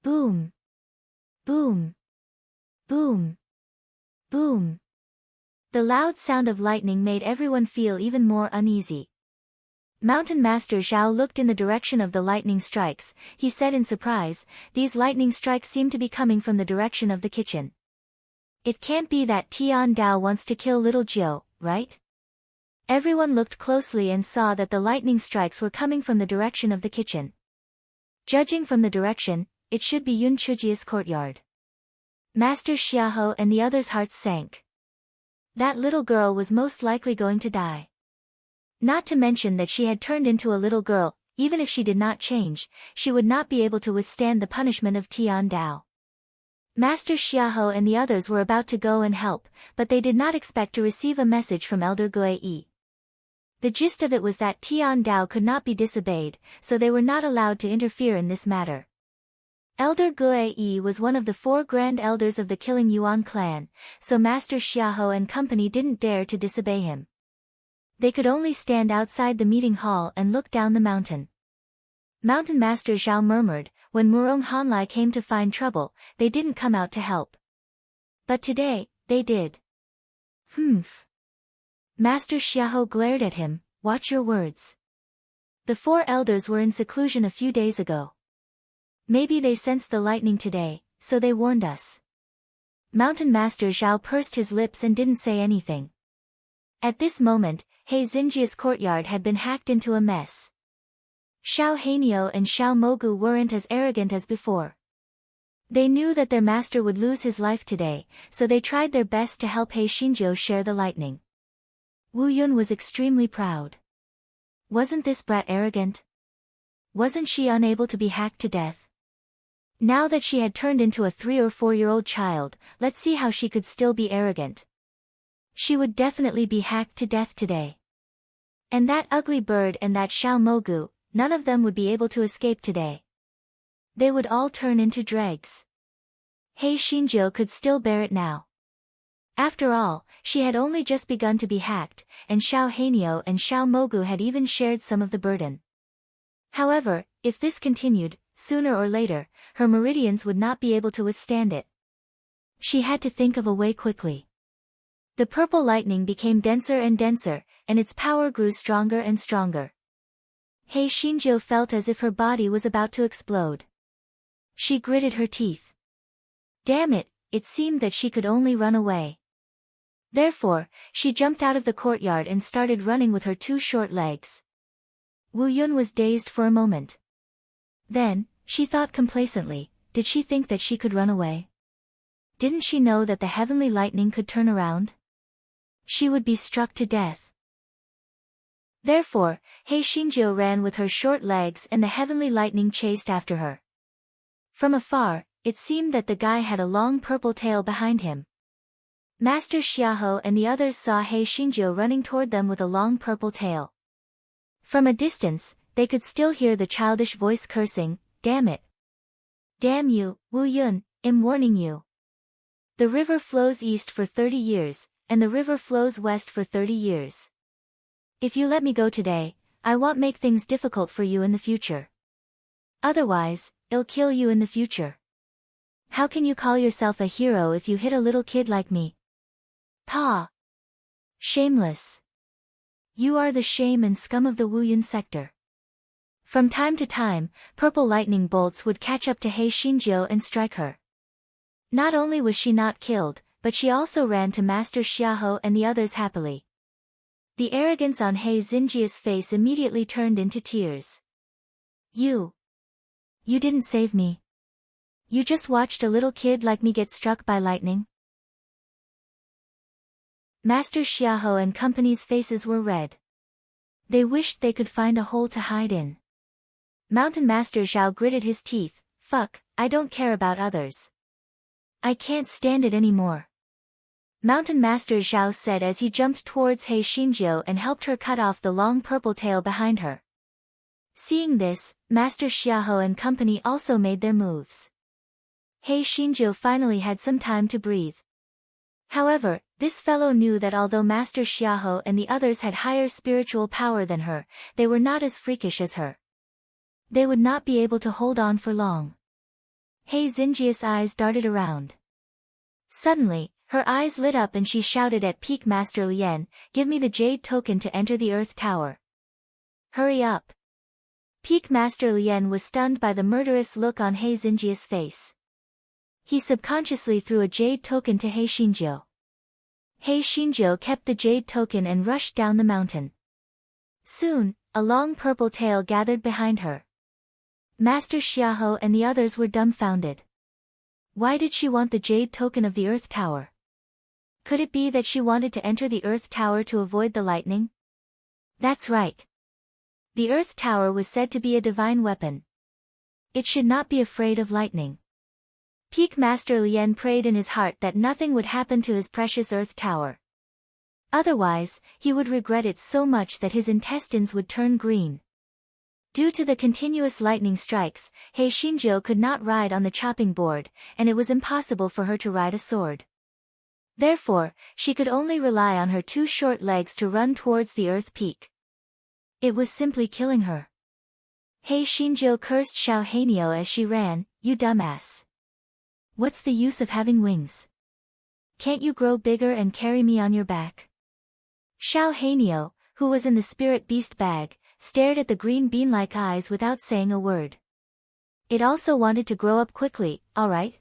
Boom. Boom. Boom. Boom. The loud sound of lightning made everyone feel even more uneasy. Mountain Master Zhao looked in the direction of the lightning strikes. He said in surprise, "These lightning strikes seem to be coming from the direction of the kitchen. It can't be that Tian Dao wants to kill little Jiu, right?" Everyone looked closely and saw that the lightning strikes were coming from the direction of the kitchen. Judging from the direction, it should be Yun Chujia's courtyard. Master Xiahou and the others' hearts sank. That little girl was most likely going to die. Not to mention that she had turned into a little girl. Even if she did not change, she would not be able to withstand the punishment of Tian Dao. Master Xiahou and the others were about to go and help, but they did not expect to receive a message from Elder Gui. The gist of it was that Tian Dao could not be disobeyed, so they were not allowed to interfere in this matter. Elder Gui was one of the 4 grand elders of the Killing Yuan clan, so Master Xiahou and company didn't dare to disobey him. They could only stand outside the meeting hall and look down the mountain. Mountain Master Zhao murmured, "When Murong Hanlai came to find trouble, they didn't come out to help. But today, they did." Humph. Master Xiahou glared at him, "Watch your words. The 4 elders were in seclusion a few days ago. Maybe they sensed the lightning today, so they warned us." Mountain Master Zhao pursed his lips and didn't say anything. At this moment, He Xinjia's courtyard had been hacked into a mess. Xiao Hanio and Xiao Mogu weren't as arrogant as before. They knew that their master would lose his life today, so they tried their best to help He Xinjiu share the lightning. Wu Yun was extremely proud. Wasn't this brat arrogant? Wasn't she unable to be hacked to death? Now that she had turned into a 3 or 4-year-old child, let's see how she could still be arrogant. She would definitely be hacked to death today. And that ugly bird and that Xiao Mogu, none of them would be able to escape today. They would all turn into dregs. He Xinjiu could still bear it now. After all, she had only just begun to be hacked, and Xiao Hanio and Xiao Mogu had even shared some of the burden. However, if this continued, sooner or later, her meridians would not be able to withstand it. She had to think of a way quickly. The purple lightning became denser and denser, and its power grew stronger and stronger. He Xinjiu felt as if her body was about to explode. She gritted her teeth. Damn it, it seemed that she could only run away. Therefore, she jumped out of the courtyard and started running with her 2 short legs. Wu Yun was dazed for a moment. Then, she thought complacently, did she think that she could run away? Didn't she know that the heavenly lightning could turn around? She would be struck to death. Therefore, He Xinjiu ran with her short legs and the heavenly lightning chased after her. From afar, it seemed that the guy had a long purple tail behind him. Master Xiahou and the others saw He Xinjiu running toward them with a long purple tail. From a distance, they could still hear the childish voice cursing, "Damn it! Damn you, Wu Yun, I'm warning you. The river flows east for 30 years, and the river flows west for 30 years. If you let me go today, I won't make things difficult for you in the future. Otherwise, I'll kill you in the future. How can you call yourself a hero if you hit a little kid like me? Pa! Shameless! You are the shame and scum of the Wuyun sector." From time to time, purple lightning bolts would catch up to He Xinjiu and strike her. Not only was she not killed, but she also ran to Master Xiahou and the others happily. The arrogance on He Xinjia's face immediately turned into tears. You didn't save me. You just watched a little kid like me get struck by lightning?" Master Xiahou and company's faces were red. They wished they could find a hole to hide in. Mountain Master Zhao gritted his teeth, "Fuck, I don't care about others. I can't stand it anymore." Mountain Master Zhao said as he jumped towards He Xinjiu and helped her cut off the long purple tail behind her. Seeing this, Master Xiahou and company also made their moves. He Xinjiu finally had some time to breathe. However, this fellow knew that although Master Xiahou and the others had higher spiritual power than her, they were not as freakish as her. They would not be able to hold on for long. He Xingjia's eyes darted around. Suddenly, her eyes lit up and she shouted at Peak Master Lien, "Give me the jade token to enter the Earth Tower. Hurry up." Peak Master Lien was stunned by the murderous look on He Xingjia's face. He subconsciously threw a jade token to He Xingjiu. He Xingjiu kept the jade token and rushed down the mountain. Soon, a long purple tail gathered behind her. Master Xiahou and the others were dumbfounded. Why did she want the jade token of the Earth Tower? Could it be that she wanted to enter the Earth Tower to avoid the lightning? That's right. The Earth Tower was said to be a divine weapon. It should not be afraid of lightning. Peak Master Lien prayed in his heart that nothing would happen to his precious Earth Tower. Otherwise, he would regret it so much that his intestines would turn green. Due to the continuous lightning strikes, He Xingjiu could not ride on the chopping board, and it was impossible for her to ride a sword. Therefore, she could only rely on her two short legs to run towards the Earth Peak. It was simply killing her. He Xingjiu cursed Xiao Hanyo as she ran, "You dumbass. What's the use of having wings? Can't you grow bigger and carry me on your back?" Xiao Hanyo, who was in the spirit beast bag, stared at the green bean-like eyes without saying a word. It also wanted to grow up quickly, alright?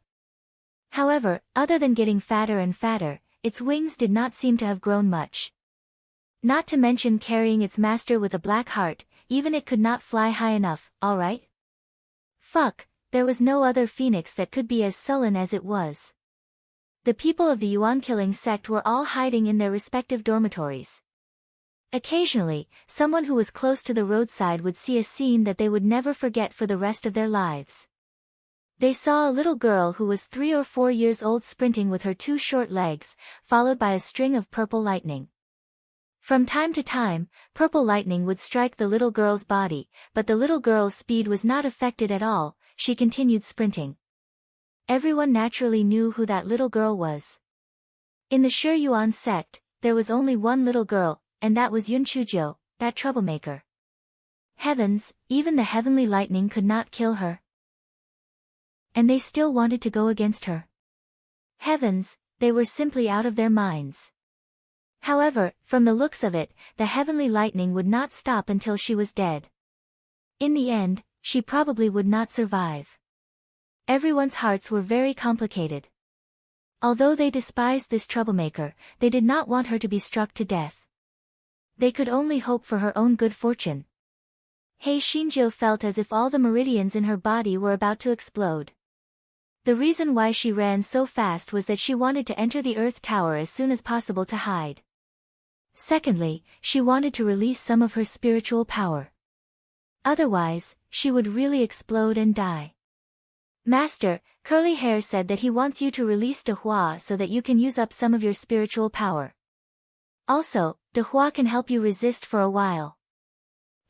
However, other than getting fatter and fatter, its wings did not seem to have grown much. Not to mention carrying its master with a black heart, even it could not fly high enough, alright? Fuck, there was no other phoenix that could be as sullen as it was. The people of the Yuan-killing sect were all hiding in their respective dormitories. Occasionally, someone who was close to the roadside would see a scene that they would never forget for the rest of their lives. They saw a little girl who was 3 or 4 years old sprinting with her two short legs, followed by a string of purple lightning. From time to time, purple lightning would strike the little girl's body, but the little girl's speed was not affected at all, she continued sprinting. Everyone naturally knew who that little girl was. In the Shi Yuan sect, there was only one little girl, and that was Yun Chuzhou, that troublemaker. Heavens, even the heavenly lightning could not kill her. And they still wanted to go against her. Heavens, they were simply out of their minds. However, from the looks of it, the heavenly lightning would not stop until she was dead. In the end, she probably would not survive. Everyone's hearts were very complicated. Although they despised this troublemaker, they did not want her to be struck to death. They could only hope for her own good fortune. He Xingjiu felt as if all the meridians in her body were about to explode. The reason why she ran so fast was that she wanted to enter the Earth Tower as soon as possible to hide. Secondly, she wanted to release some of her spiritual power. Otherwise, she would really explode and die. Master, Curly Hair said that he wants you to release De Hua so that you can use up some of your spiritual power. Also, De Hua can help you resist for a while.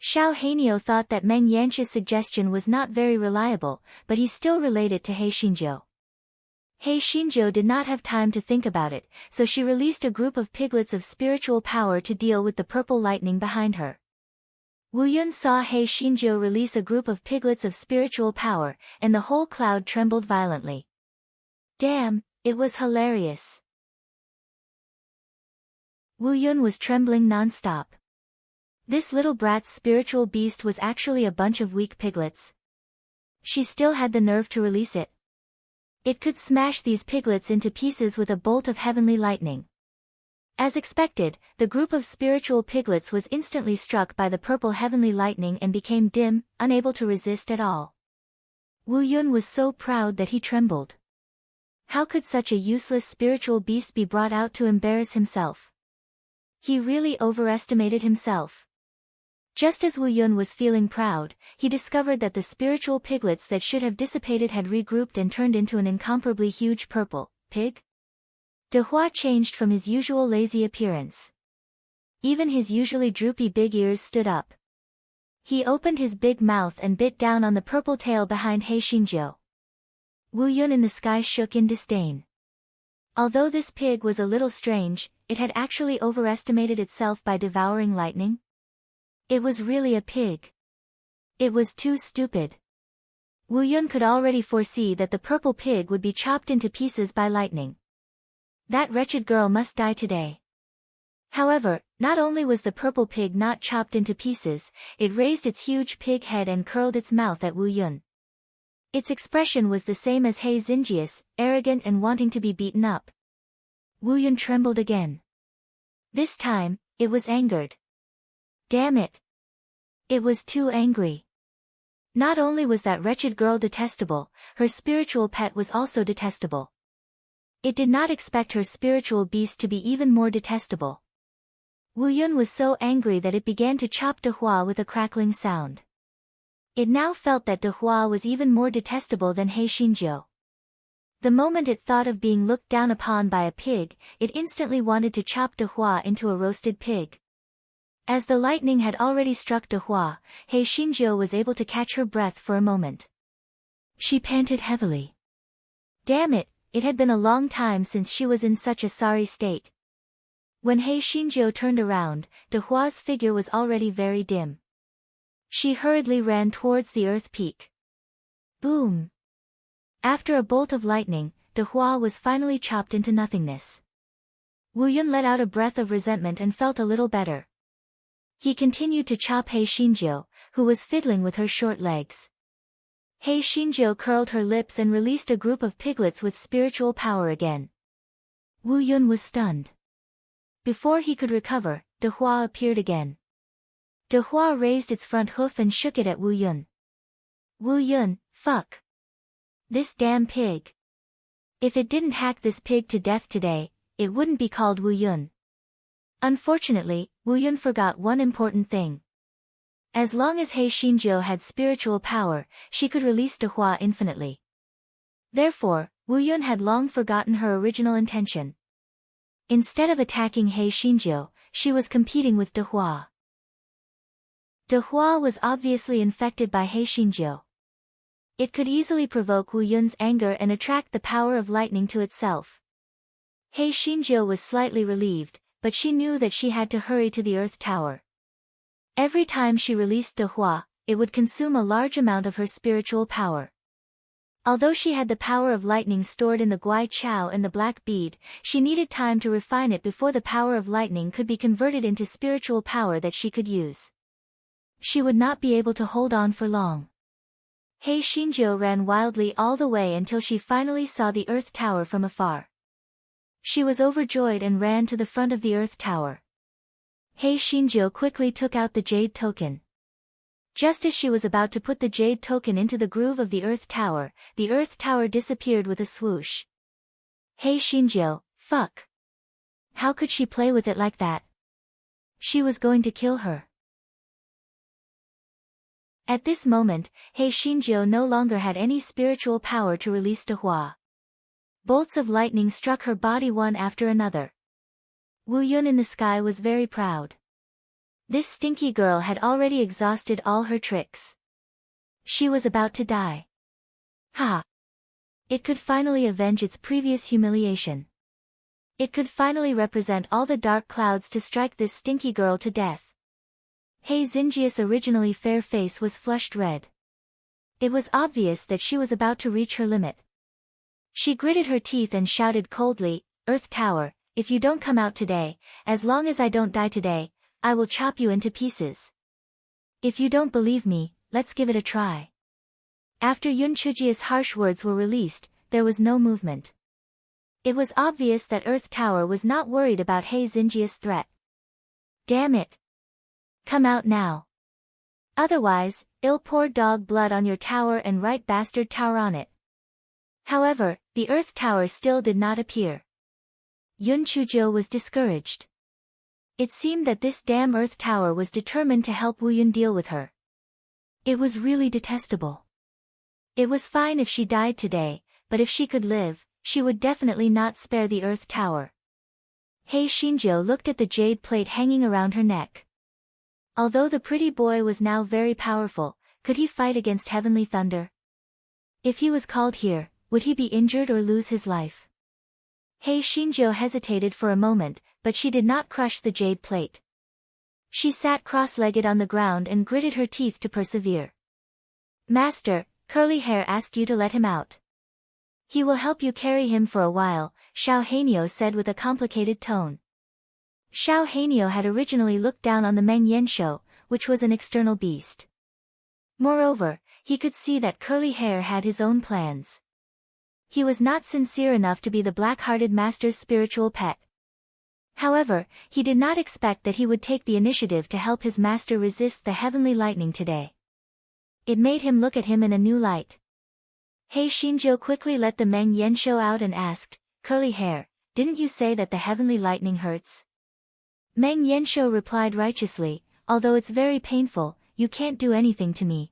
Xiao Hanyo thought that Meng Yanqi's suggestion was not very reliable, but he still relayed it to He Xingjiu. He Xingjiu did not have time to think about it, so she released a group of piglets of spiritual power to deal with the purple lightning behind her. Wu Yun saw He Xingjiu release a group of piglets of spiritual power, and the whole cloud trembled violently. Damn, it was hilarious. Wu Yun was trembling non-stop. This little brat's spiritual beast was actually a bunch of weak piglets. She still had the nerve to release it. It could smash these piglets into pieces with a bolt of heavenly lightning. As expected, the group of spiritual piglets was instantly struck by the purple heavenly lightning and became dim, unable to resist at all. Wu Yun was so proud that he trembled. How could such a useless spiritual beast be brought out to embarrass himself? He really overestimated himself. Just as Wu Yun was feeling proud, he discovered that the spiritual piglets that should have dissipated had regrouped and turned into an incomparably huge purple pig. De Hua changed from his usual lazy appearance. Even his usually droopy big ears stood up. He opened his big mouth and bit down on the purple tail behind He Xingjiu. Wu Yun in the sky shook in disdain. Although this pig was a little strange, it had actually overestimated itself by devouring lightning. It was really a pig. It was too stupid. Wu Yun could already foresee that the purple pig would be chopped into pieces by lightning. That wretched girl must die today. However, not only was the purple pig not chopped into pieces, it raised its huge pig head and curled its mouth at Wu Yun. Its expression was the same as He Xinjius, arrogant and wanting to be beaten up. Wu Yun trembled again. This time, it was angered. Damn it! It was too angry. Not only was that wretched girl detestable, her spiritual pet was also detestable. It did not expect her spiritual beast to be even more detestable. Wu Yun was so angry that it began to chop De Hua with a crackling sound. It now felt that De Hua was even more detestable than He Xinjiu. The moment it thought of being looked down upon by a pig, it instantly wanted to chop De Hua into a roasted pig. As the lightning had already struck De Hua, He Xinjiu was able to catch her breath for a moment. She panted heavily. Damn it, it had been a long time since she was in such a sorry state. When He Xinjiu turned around, De Hua's figure was already very dim. She hurriedly ran towards the earth peak. Boom! After a bolt of lightning, De Hua was finally chopped into nothingness. Wu Yun let out a breath of resentment and felt a little better. He continued to chop He Xinjiu, who was fiddling with her short legs. He Xinjiu curled her lips and released a group of piglets with spiritual power again. Wu Yun was stunned. Before he could recover, De Hua appeared again. De Hua raised its front hoof and shook it at Wu Yun. Wu Yun, fuck. This damn pig. If it didn't hack this pig to death today, it wouldn't be called Wu Yun. Unfortunately, Wu Yun forgot one important thing. As long as He Xinjiu had spiritual power, she could release De Hua infinitely. Therefore, Wu Yun had long forgotten her original intention. Instead of attacking He Xinjiu, she was competing with De Hua. De Hua was obviously infected by He Xinjiu. It could easily provoke Wu Yun's anger and attract the power of lightning to itself. He Xinjiu was slightly relieved, but she knew that she had to hurry to the Earth Tower. Every time she released De Hua, it would consume a large amount of her spiritual power. Although she had the power of lightning stored in the Guai Chao and the Black Bead, she needed time to refine it before the power of lightning could be converted into spiritual power that she could use. She would not be able to hold on for long. He Xinjiu ran wildly all the way until she finally saw the Earth Tower from afar. She was overjoyed and ran to the front of the Earth Tower. He Xinjiu quickly took out the jade token. Just as she was about to put the jade token into the groove of the Earth Tower disappeared with a swoosh. He Xinjiu, fuck. How could she play with it like that? She was going to kill her. At this moment, He Xinjiu no longer had any spiritual power to release De Hua. Bolts of lightning struck her body one after another. Wu Yun in the sky was very proud. This stinky girl had already exhausted all her tricks. She was about to die. Ha! It could finally avenge its previous humiliation. It could finally represent all the dark clouds to strike this stinky girl to death. He Xinjius' originally fair face was flushed red. It was obvious that she was about to reach her limit. She gritted her teeth and shouted coldly, Earth Tower, if you don't come out today, as long as I don't die today, I will chop you into pieces. If you don't believe me, let's give it a try. After Yun Chujia's harsh words were released, there was no movement. It was obvious that Earth Tower was not worried about He Xinjia's threat. Damn it! Come out now. Otherwise, I'll pour dog blood on your tower and write bastard tower on it. However, the Earth Tower still did not appear. Yun Chujio was discouraged. It seemed that this damn Earth Tower was determined to help Wu Yun deal with her. It was really detestable. It was fine if she died today, but if she could live, she would definitely not spare the Earth Tower. He Xinjiu looked at the jade plate hanging around her neck. Although the pretty boy was now very powerful, could he fight against heavenly thunder? If he was called here, would he be injured or lose his life? He Xinjiu hesitated for a moment, but she did not crush the jade plate. She sat cross-legged on the ground and gritted her teeth to persevere. Master, Curly Hair asked you to let him out. He will help you carry him for a while, Xiao Hanio said with a complicated tone. Xiao Hanio had originally looked down on the Meng Yanshou, which was an external beast. Moreover, he could see that Curly Hair had his own plans. He was not sincere enough to be the black-hearted master's spiritual pet. However, he did not expect that he would take the initiative to help his master resist the heavenly lightning today. It made him look at him in a new light. He Xinjiu quickly let the Meng Yanshou out and asked, Curly Hair, didn't you say that the heavenly lightning hurts? Meng Yanshou replied righteously, although it's very painful, you can't do anything to me.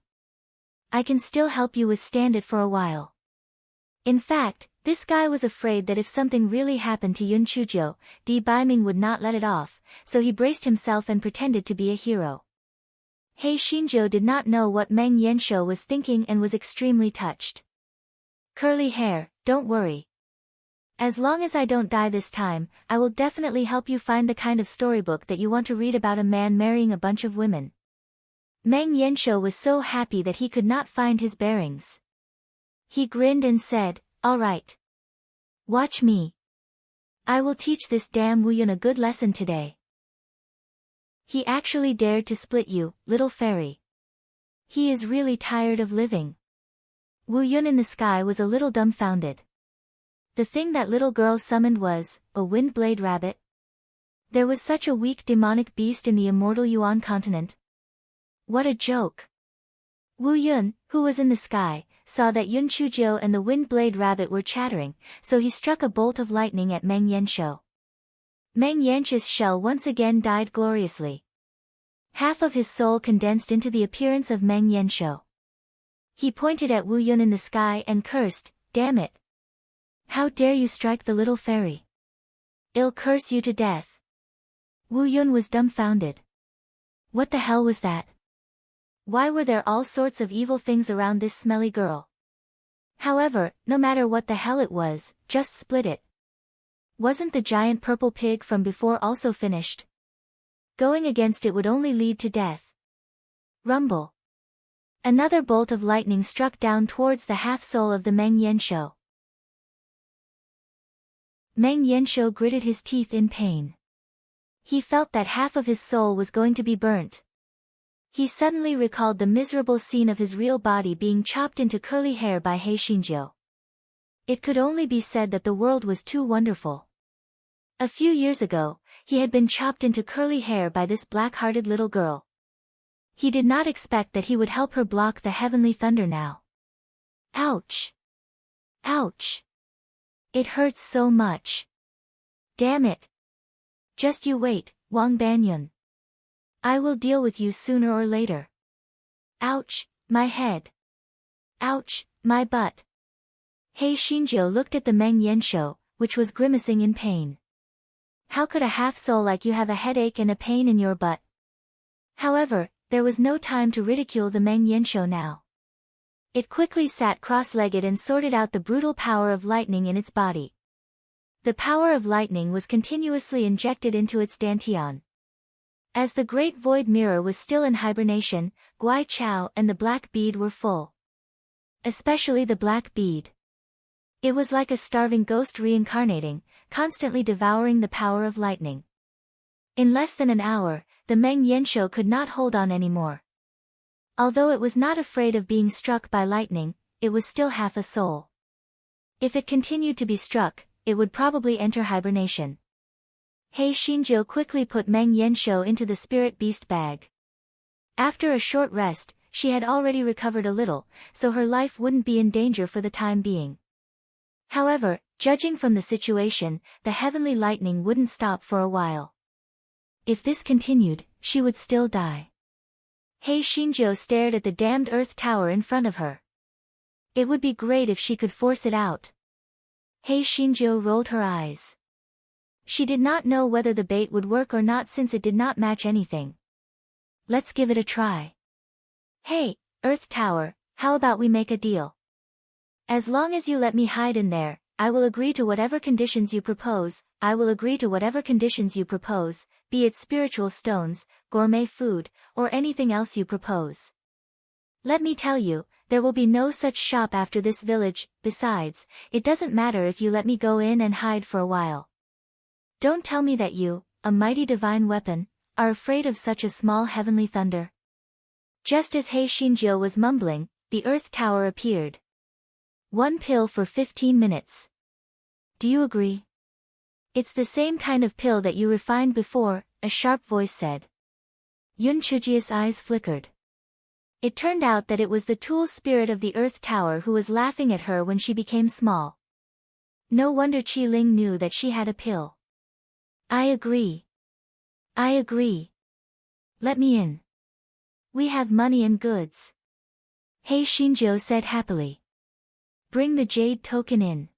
I can still help you withstand it for a while. In fact, this guy was afraid that if something really happened to Yun Chuzhou, Di Baiming would not let it off, so he braced himself and pretended to be a hero. He Xinjiu did not know what Meng Yanshou was thinking and was extremely touched. Curly Hair, don't worry. As long as I don't die this time, I will definitely help you find the kind of storybook that you want to read about a man marrying a bunch of women. Meng Yanshou was so happy that he could not find his bearings. He grinned and said, all right. Watch me. I will teach this damn Wu Yun a good lesson today. He actually dared to split you, little fairy. He is really tired of living. Wu Yun in the sky was a little dumbfounded. The thing that little girl summoned was, a wind-blade rabbit. There was such a weak demonic beast in the immortal Yuan continent. What a joke. Wu Yun, who was in the sky, saw that Yun Chuzhou and the wind-blade rabbit were chattering, so he struck a bolt of lightning at Meng Yanshou. Meng Yanshou's shell once again died gloriously. Half of his soul condensed into the appearance of Meng Yanshou. He pointed at Wu Yun in the sky and cursed, damn it. How dare you strike the little fairy? I'll curse you to death. Wu Yun was dumbfounded. What the hell was that? Why were there all sorts of evil things around this smelly girl? However, no matter what the hell it was, just split it. Wasn't the giant purple pig from before also finished? Going against it would only lead to death. Rumble. Another bolt of lightning struck down towards the half-soul of the Meng Yanshou. Meng Yanshou gritted his teeth in pain. He felt that half of his soul was going to be burnt. He suddenly recalled the miserable scene of his real body being chopped into curly hair by He Xinjiu. It could only be said that the world was too wonderful. A few years ago, he had been chopped into curly hair by this black-hearted little girl. He did not expect that he would help her block the heavenly thunder now. Ouch! Ouch! It hurts so much. Damn it! Just you wait, Wang Banyun. I will deal with you sooner or later. Ouch, my head. Ouch, my butt. He Xinjiu looked at the Meng Yanshou, which was grimacing in pain. How could a half-soul like you have a headache and a pain in your butt? However, there was no time to ridicule the Meng Yanshou now. It quickly sat cross-legged and sorted out the brutal power of lightning in its body. The power of lightning was continuously injected into its dantian. As the great void mirror was still in hibernation, Guai Chao and the black bead were full. Especially the black bead. It was like a starving ghost reincarnating, constantly devouring the power of lightning. In less than an hour, the Meng Yanshou could not hold on anymore. Although it was not afraid of being struck by lightning, it was still half a soul. If it continued to be struck, it would probably enter hibernation. He Xinjiu quickly put Meng Yanshou into the spirit beast bag. After a short rest, she had already recovered a little, so her life wouldn't be in danger for the time being. However, judging from the situation, the heavenly lightning wouldn't stop for a while. If this continued, she would still die. He Xinjiu stared at the damned earth tower in front of her. It would be great if she could force it out. He Xinjiu rolled her eyes. She did not know whether the bait would work or not since it did not match anything. Let's give it a try. Hey, Earth Tower, how about we make a deal? As long as you let me hide in there, I will agree to whatever conditions you propose, be it spiritual stones, gourmet food, or anything else you propose. Let me tell you, there will be no such shop after this village. Besides, it doesn't matter if you let me go in and hide for a while. Don't tell me that you, a mighty divine weapon, are afraid of such a small heavenly thunder." Just as Heishinjo was mumbling, the earth tower appeared. "1 pill for 15 minutes. Do you agree?" "It's the same kind of pill that you refined before," a sharp voice said. Yun Chujia's eyes flickered. It turned out that it was the tool spirit of the earth tower who was laughing at her when she became small. No wonder Qi Ling knew that she had a pill. "I agree. I agree. Let me in. We have money and goods," Heishinjo said happily. "Bring the jade token in."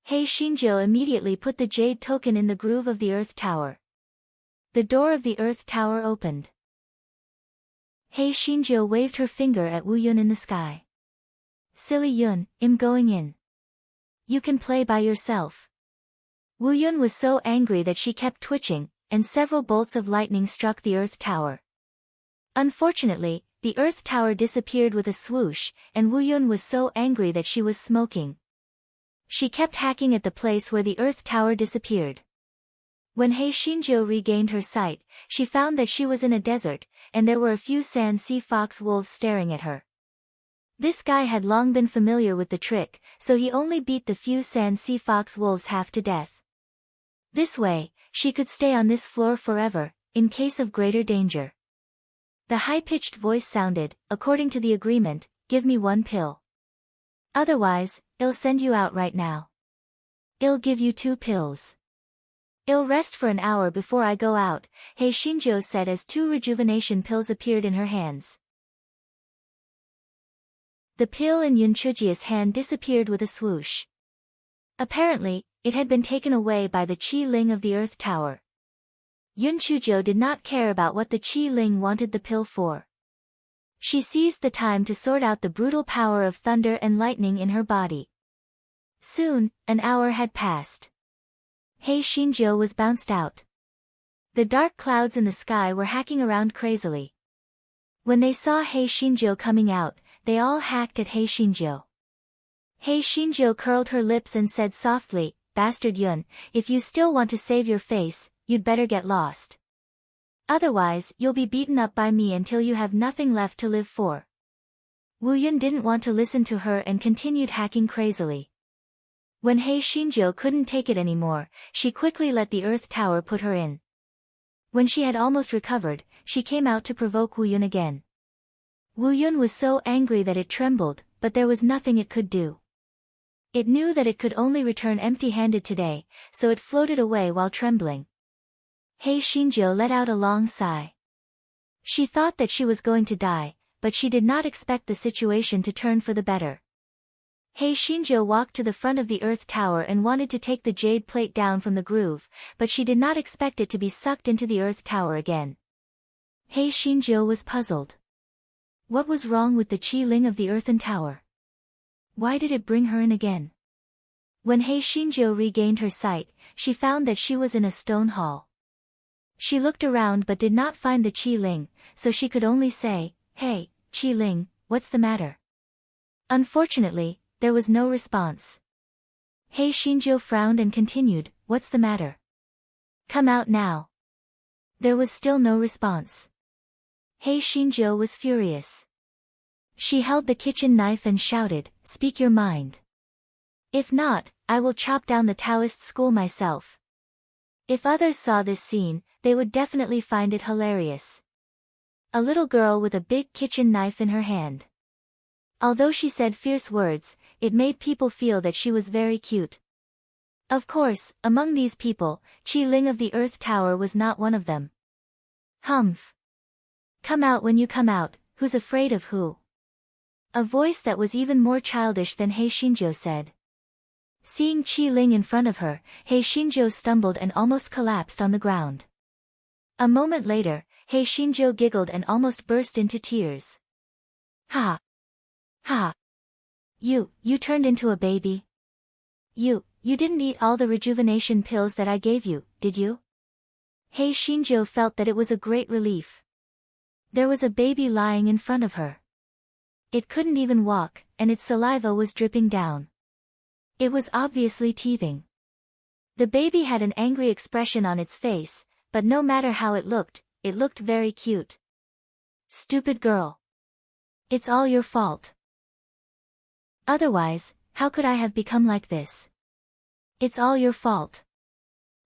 Heishinjo immediately put the jade token in the groove of the earth tower. The door of the earth tower opened. Heishinjo waved her finger at Wu Yun in the sky. "Silly Yun, I'm going in. You can play by yourself." Wu Yun was so angry that she kept twitching, and several bolts of lightning struck the earth tower. Unfortunately, the earth tower disappeared with a swoosh, and Wu Yun was so angry that she was smoking. She kept hacking at the place where the earth tower disappeared. When Heishinjo regained her sight, she found that she was in a desert, and there were a few sand sea fox wolves staring at her. This guy had long been familiar with the trick, so he only beat the few sand sea fox wolves half to death. This way, she could stay on this floor forever, in case of greater danger. The high-pitched voice sounded, "According to the agreement, give me 1 pill. Otherwise, I'll send you out right now. I'll give you 2 pills. I'll rest for an hour before I go out," Heishinjo said as 2 rejuvenation pills appeared in her hands. The pill in Yun Chujia's hand disappeared with a swoosh. Apparently, it had been taken away by the Qi Ling of the earth tower. Yun Chujo did not care about what the Qi Ling wanted the pill for. She seized the time to sort out the brutal power of thunder and lightning in her body. Soon, an hour had passed. Heishinjo was bounced out. The dark clouds in the sky were hacking around crazily. When they saw Heishinjo coming out, they all hacked at Heishinjo. Heishinjo curled her lips and said softly, "Bastard Yun, if you still want to save your face, you'd better get lost. Otherwise, you'll be beaten up by me until you have nothing left to live for." Wu Yun didn't want to listen to her and continued hacking crazily. When Heishinjo couldn't take it anymore, she quickly let the earth tower put her in. When she had almost recovered, she came out to provoke Wu Yun again. Wu Yun was so angry that it trembled, but there was nothing it could do. It knew that it could only return empty-handed today, so it floated away while trembling. Heishinjo let out a long sigh. She thought that she was going to die, but she did not expect the situation to turn for the better. Heishinjo walked to the front of the earth tower and wanted to take the jade plate down from the groove, but she did not expect it to be sucked into the earth tower again. Heishinjo was puzzled. What was wrong with the Qi Ling of the earthen tower? Why did it bring her in again? When Heishinjo regained her sight, she found that she was in a stone hall. She looked around but did not find the Qi Ling, so she could only say, "Hey, Qi Ling, what's the matter?" Unfortunately, there was no response. Heishinjo frowned and continued, "What's the matter? Come out now." There was still no response. Heishinjo was furious. She held the kitchen knife and shouted, "Speak your mind. If not, I will chop down the Taoist school myself." If others saw this scene, they would definitely find it hilarious. A little girl with a big kitchen knife in her hand. Although she said fierce words, it made people feel that she was very cute. Of course, among these people, Qi Ling of the Earth Tower was not one of them. "Humph. Come out when you come out, who's afraid of who?" A voice that was even more childish than Heishinjo said. Seeing Qi Ling in front of her, Heishinjo stumbled and almost collapsed on the ground. A moment later, Heishinjo giggled and almost burst into tears. "Ha! Ha! You turned into a baby? You didn't eat all the rejuvenation pills that I gave you, did you?" Heishinjo felt that it was a great relief. There was a baby lying in front of her. It couldn't even walk, and its saliva was dripping down. It was obviously teething. The baby had an angry expression on its face, but no matter how it looked very cute. Stupid girl. It's all your fault. Otherwise, how could I have become like this? It's all your fault.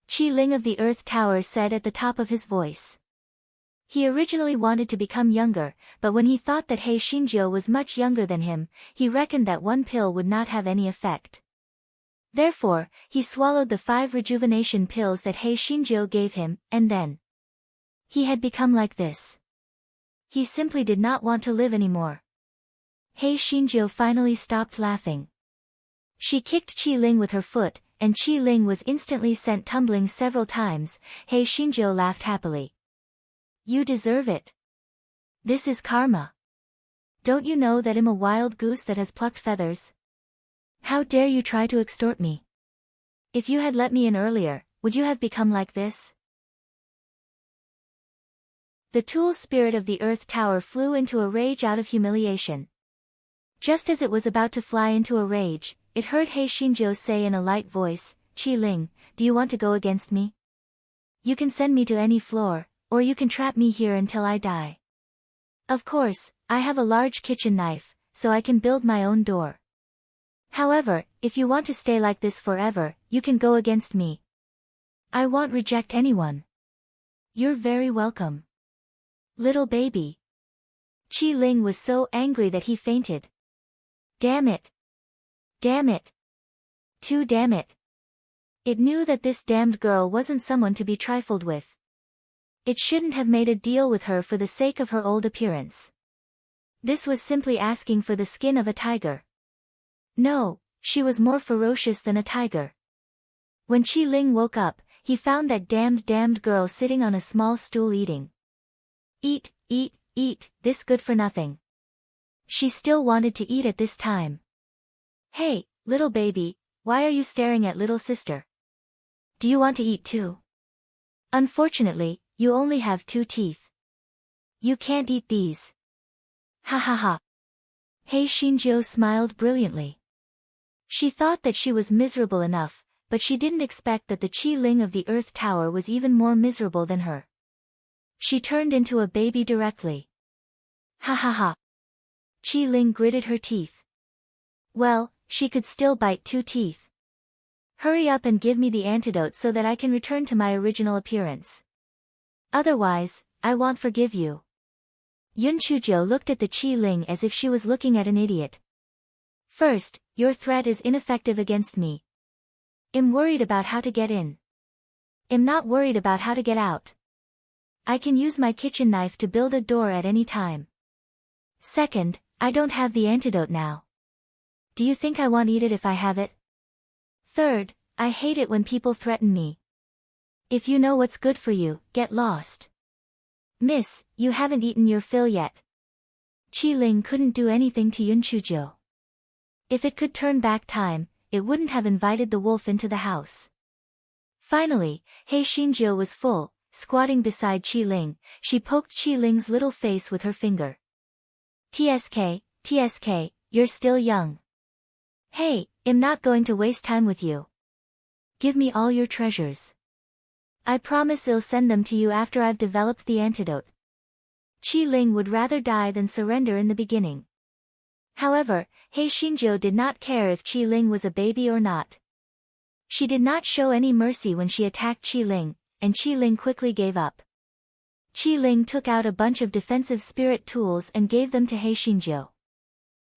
Qi Ling of the Earth Tower said at the top of his voice. He originally wanted to become younger, but when he thought that He Xinjiu was much younger than him, he reckoned that one pill would not have any effect. Therefore, he swallowed the 5 rejuvenation pills that He Xinjiu gave him, and then he had become like this. He simply did not want to live anymore. He Xinjiu finally stopped laughing. She kicked Qi Ling with her foot, and Qi Ling was instantly sent tumbling several times. He Xinjiu laughed happily. You deserve it. This is karma. Don't you know that I'm a wild goose that has plucked feathers? How dare you try to extort me? If you had let me in earlier, would you have become like this? The Tool Spirit of the Earth Tower flew into a rage out of humiliation. Just as it was about to fly into a rage, it heard He Xinjiu say in a light voice, Qi Ling, do you want to go against me? You can send me to any floor, or you can trap me here until I die. Of course, I have a large kitchen knife, so I can build my own door. However, if you want to stay like this forever, you can go against me. I won't reject anyone. You're very welcome. Little baby. Qi Ling was so angry that he fainted. Damn it. Damn it. Too damn it. It knew that this damned girl wasn't someone to be trifled with. It shouldn't have made a deal with her for the sake of her old appearance. This was simply asking for the skin of a tiger. No, she was more ferocious than a tiger. When Qi Ling woke up, he found that damned girl sitting on a small stool eating. Eat, eat, eat, this good for nothing. She still wanted to eat at this time. Hey, little baby, why are you staring at little sister? Do you want to eat too? Unfortunately, you only have 2 teeth. You can't eat these. Ha ha ha. He Xinjiu smiled brilliantly. She thought that she was miserable enough, but she didn't expect that the Qi Ling of the Earth Tower was even more miserable than her. She turned into a baby directly. Ha ha ha. Qi Ling gritted her teeth. Well, she could still bite 2 teeth. Hurry up and give me the antidote so that I can return to my original appearance. Otherwise, I won't forgive you. Yun Chujiu looked at the Qi Ling as if she was looking at an idiot. First, your threat is ineffective against me. I'm worried about how to get in. I'm not worried about how to get out. I can use my kitchen knife to build a door at any time. Second, I don't have the antidote now. Do you think I won't eat it if I have it? Third, I hate it when people threaten me. If you know what's good for you, get lost. Miss, you haven't eaten your fill yet. Qi Ling couldn't do anything to Yun Chujiu. If it could turn back time, it wouldn't have invited the wolf into the house. Finally, He Xinjiu was full. Squatting beside Qi Ling, she poked Qi Ling's little face with her finger. TSK, you're still young. Hey, I'm not going to waste time with you. Give me all your treasures. I promise I'll send them to you after I've developed the antidote. Qi Ling would rather die than surrender in the beginning. However, He Xinjiu did not care if Qi Ling was a baby or not. She did not show any mercy when she attacked Qi Ling, and Qi Ling quickly gave up. Qi Ling took out a bunch of defensive spirit tools and gave them to He Xinjiu.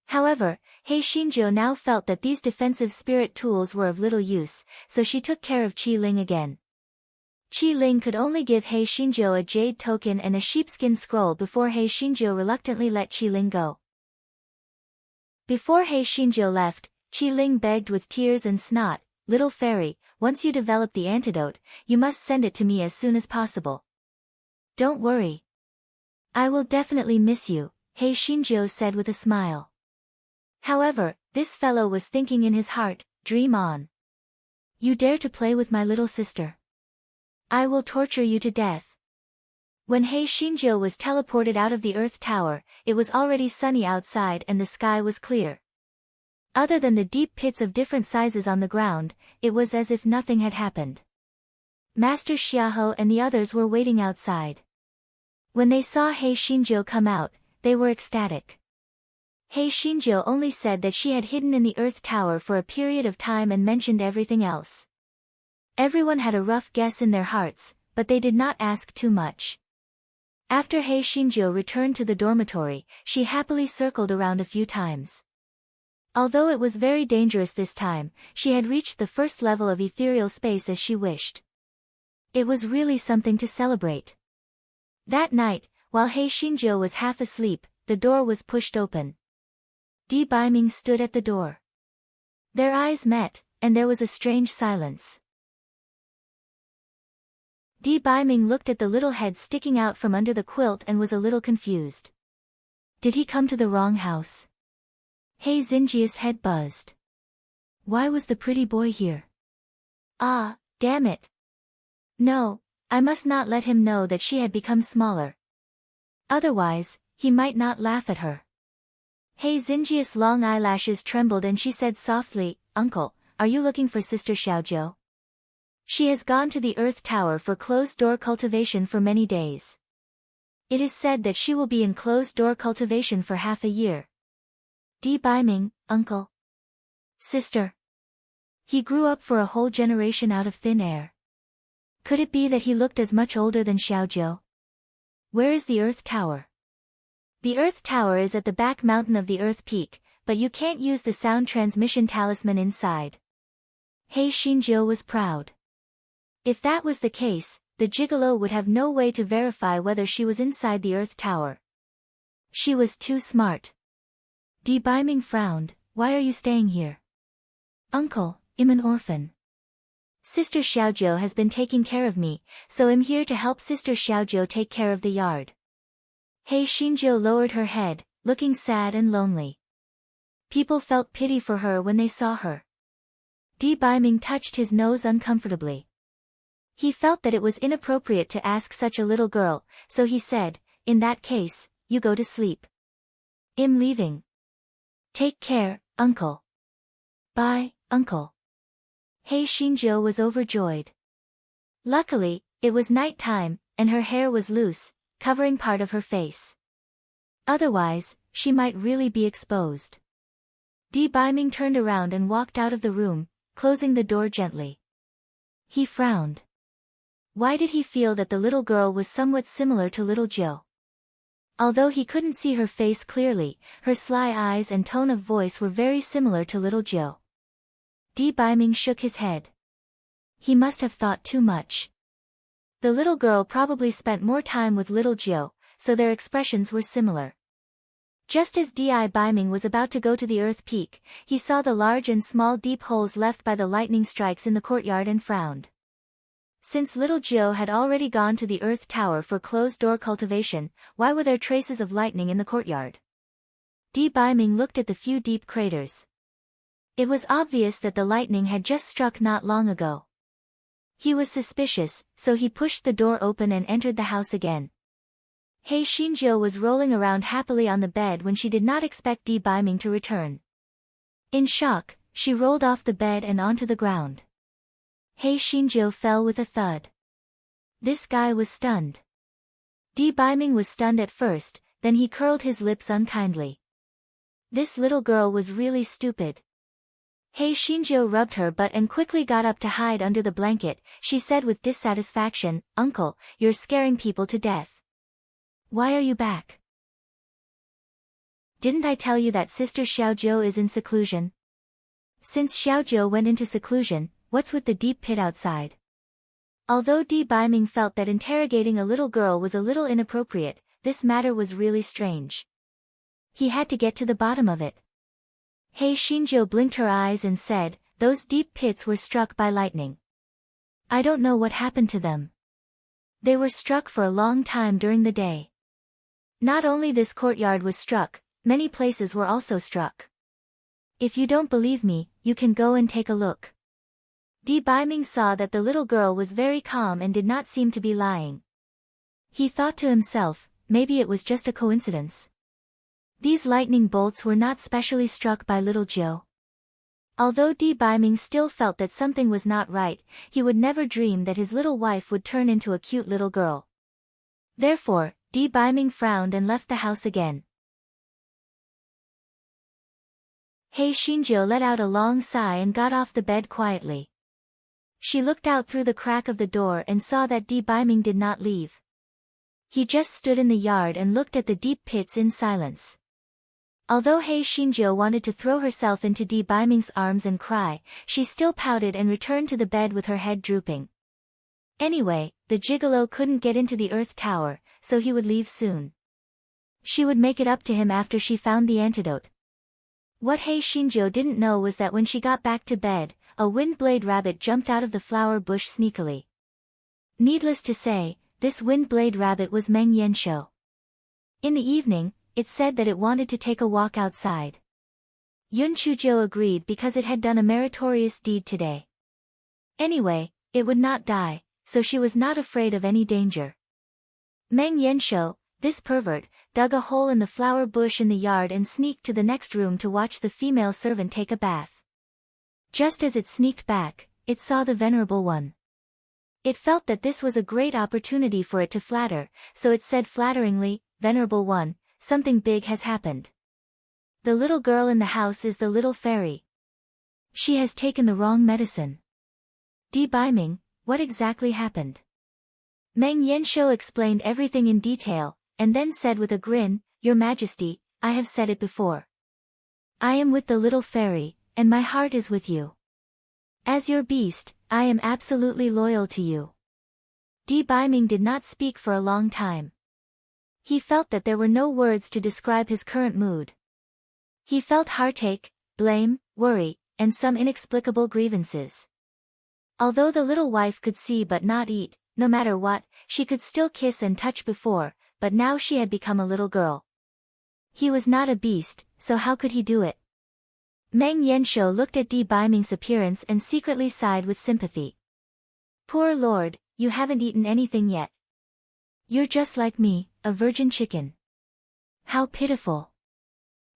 However, He Xinjiu now felt that these defensive spirit tools were of little use, so she took care of Qi Ling again. Qi Ling could only give He Xinjiu a jade token and a sheepskin scroll before He Xinjiu reluctantly let Qi Ling go. Before He Xinjiu left, Qi Ling begged with tears and snot, Little fairy, once you develop the antidote, you must send it to me as soon as possible. Don't worry. I will definitely miss you, He Xinjiu said with a smile. However, this fellow was thinking in his heart, dream on. You dare to play with my little sister? I will torture you to death. When He Xinjiu was teleported out of the Earth Tower, it was already sunny outside and the sky was clear. Other than the deep pits of different sizes on the ground, it was as if nothing had happened. Master Xiaohou and the others were waiting outside. When they saw He Xinjiu come out, they were ecstatic. He Xinjiu only said that she had hidden in the Earth Tower for a period of time and mentioned everything else. Everyone had a rough guess in their hearts, but they did not ask too much. After He Xinjiu returned to the dormitory, she happily circled around a few times. Although it was very dangerous this time, she had reached the first level of ethereal space as she wished. It was really something to celebrate. That night, while He Xinjiu was half asleep, the door was pushed open. Di Baiming stood at the door. Their eyes met, and there was a strange silence. Di Baiming looked at the little head sticking out from under the quilt and was a little confused. Did he come to the wrong house? He Xinjiu's head buzzed. Why was the pretty boy here? Ah, damn it. No, I must not let him know that she had become smaller. Otherwise, he might not laugh at her. He Xinjiu's long eyelashes trembled and she said softly, Uncle, are you looking for Sister Xiaojiu? She has gone to the Earth Tower for closed-door cultivation for many days. It is said that she will be in closed-door cultivation for half a year. Di Baiming, Uncle. Sister. He grew up for a whole generation out of thin air. Could it be that he looked as much older than Xiaojiu? Where is the Earth Tower? The Earth Tower is at the back mountain of the Earth Peak, but you can't use the sound transmission talisman inside. He Xinjiu was proud. If that was the case, the gigolo would have no way to verify whether she was inside the Earth Tower. She was too smart. Di Baiming frowned. Why are you staying here? Uncle, I'm an orphan. Sister Xiaojiu has been taking care of me, so I'm here to help Sister Xiaojiu take care of the yard. He Xinjiu lowered her head, looking sad and lonely. People felt pity for her when they saw her. Di Baiming touched his nose uncomfortably. He felt that it was inappropriate to ask such a little girl, so he said, in that case, you go to sleep. I'm leaving. Take care, Uncle. Bye, Uncle. He Xinjiu was overjoyed. Luckily, it was night time, and her hair was loose, covering part of her face. Otherwise, she might really be exposed. Di Baiming turned around and walked out of the room, closing the door gently. He frowned. Why did he feel that the little girl was somewhat similar to little Jiu? Although he couldn't see her face clearly, her sly eyes and tone of voice were very similar to little Jiu. Di Baiming shook his head. He must have thought too much. The little girl probably spent more time with little Jiu, so their expressions were similar. Just as Di Baiming was about to go to the Earth Peak, he saw the large and small deep holes left by the lightning strikes in the courtyard and frowned. Since little Jiu had already gone to the Earth Tower for closed-door cultivation, why were there traces of lightning in the courtyard? Di Baiming looked at the few deep craters. It was obvious that the lightning had just struck not long ago. He was suspicious, so he pushed the door open and entered the house again. He Xinjiu was rolling around happily on the bed when she did not expect Di Baiming to return. In shock, she rolled off the bed and onto the ground. He Xinjiu fell with a thud. This guy was stunned. Di Baiming was stunned at first, then he curled his lips unkindly. This little girl was really stupid. He Xinjiu rubbed her butt and quickly got up to hide under the blanket. She said with dissatisfaction, Uncle, you're scaring people to death. Why are you back? Didn't I tell you that Sister Xiaojiu is in seclusion? Since Xiaojiu went into seclusion, what's with the deep pit outside? Although Di Baiming felt that interrogating a little girl was a little inappropriate, this matter was really strange. He had to get to the bottom of it. He Xinjiu blinked her eyes and said, those deep pits were struck by lightning. I don't know what happened to them. They were struck for a long time during the day. Not only this courtyard was struck, many places were also struck. If you don't believe me, you can go and take a look. Di Baiming saw that the little girl was very calm and did not seem to be lying. He thought to himself, maybe it was just a coincidence. These lightning bolts were not specially struck by little Joe. Although Di Biming still felt that something was not right, he would never dream that his little wife would turn into a cute little girl. Therefore, Di Biming frowned and left the house again. Hei Xinjiu let out a long sigh and got off the bed quietly. She looked out through the crack of the door and saw that Di Biming did not leave. He just stood in the yard and looked at the deep pits in silence. Although Hei Xinjiu wanted to throw herself into Di Biming's arms and cry, she still pouted and returned to the bed with her head drooping. Anyway, the gigolo couldn't get into the Earth Tower, so he would leave soon. She would make it up to him after she found the antidote. What Hei Xinjiu didn't know was that when she got back to bed, a wind-blade rabbit jumped out of the flower bush sneakily. Needless to say, this wind-blade rabbit was Meng Yanshou. In the evening, it said that it wanted to take a walk outside. Yun Chujiu agreed because it had done a meritorious deed today. Anyway, it would not die, so she was not afraid of any danger. Meng Yanshou, this pervert, dug a hole in the flower bush in the yard and sneaked to the next room to watch the female servant take a bath. Just as it sneaked back, it saw the venerable one. It felt that this was a great opportunity for it to flatter, so it said flatteringly, "Venerable one, something big has happened. The little girl in the house is the little fairy. She has taken the wrong medicine." Di Biming, what exactly happened? Meng Yanshou explained everything in detail, and then said with a grin, "Your Majesty, I have said it before. I am with the little fairy, and my heart is with you. As your beast, I am absolutely loyal to you." Di Biming did not speak for a long time. He felt that there were no words to describe his current mood. He felt heartache, blame, worry, and some inexplicable grievances. Although the little wife could see but not eat, no matter what, she could still kiss and touch before, but now she had become a little girl. He was not a beast, so how could he do it? Meng Yanshou looked at Di Biming's appearance and secretly sighed with sympathy. "Poor lord, you haven't eaten anything yet. You're just like me, a virgin chicken. How pitiful."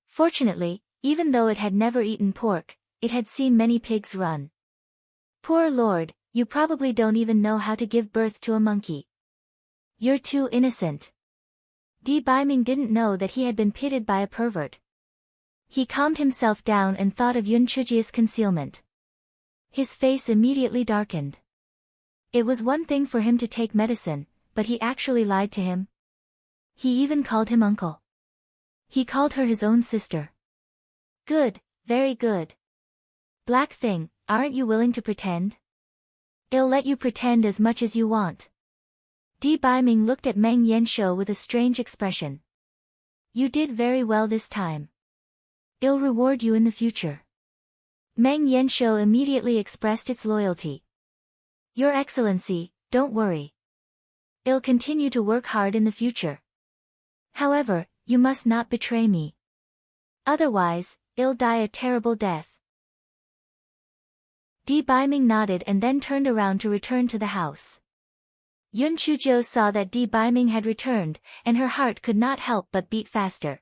Fortunately, even though it had never eaten pork, it had seen many pigs run. "Poor lord, you probably don't even know how to give birth to a monkey. You're too innocent." Di Biming didn't know that he had been pitted by a pervert. He calmed himself down and thought of Yun Chuji's concealment. His face immediately darkened. It was one thing for him to take medicine, but he actually lied to him. He even called him uncle. He called her his own sister. Good, very good. Black thing, aren't you willing to pretend? I'll let you pretend as much as you want. Di Biming looked at Meng Yanshou with a strange expression. You did very well this time. I'll reward you in the future. Meng Yanshou immediately expressed its loyalty. Your Excellency, don't worry. I'll continue to work hard in the future. However, you must not betray me. Otherwise, I'll die a terrible death. Di Biming nodded and then turned around to return to the house. Yun Chujiu saw that Di Biming had returned, and her heart could not help but beat faster.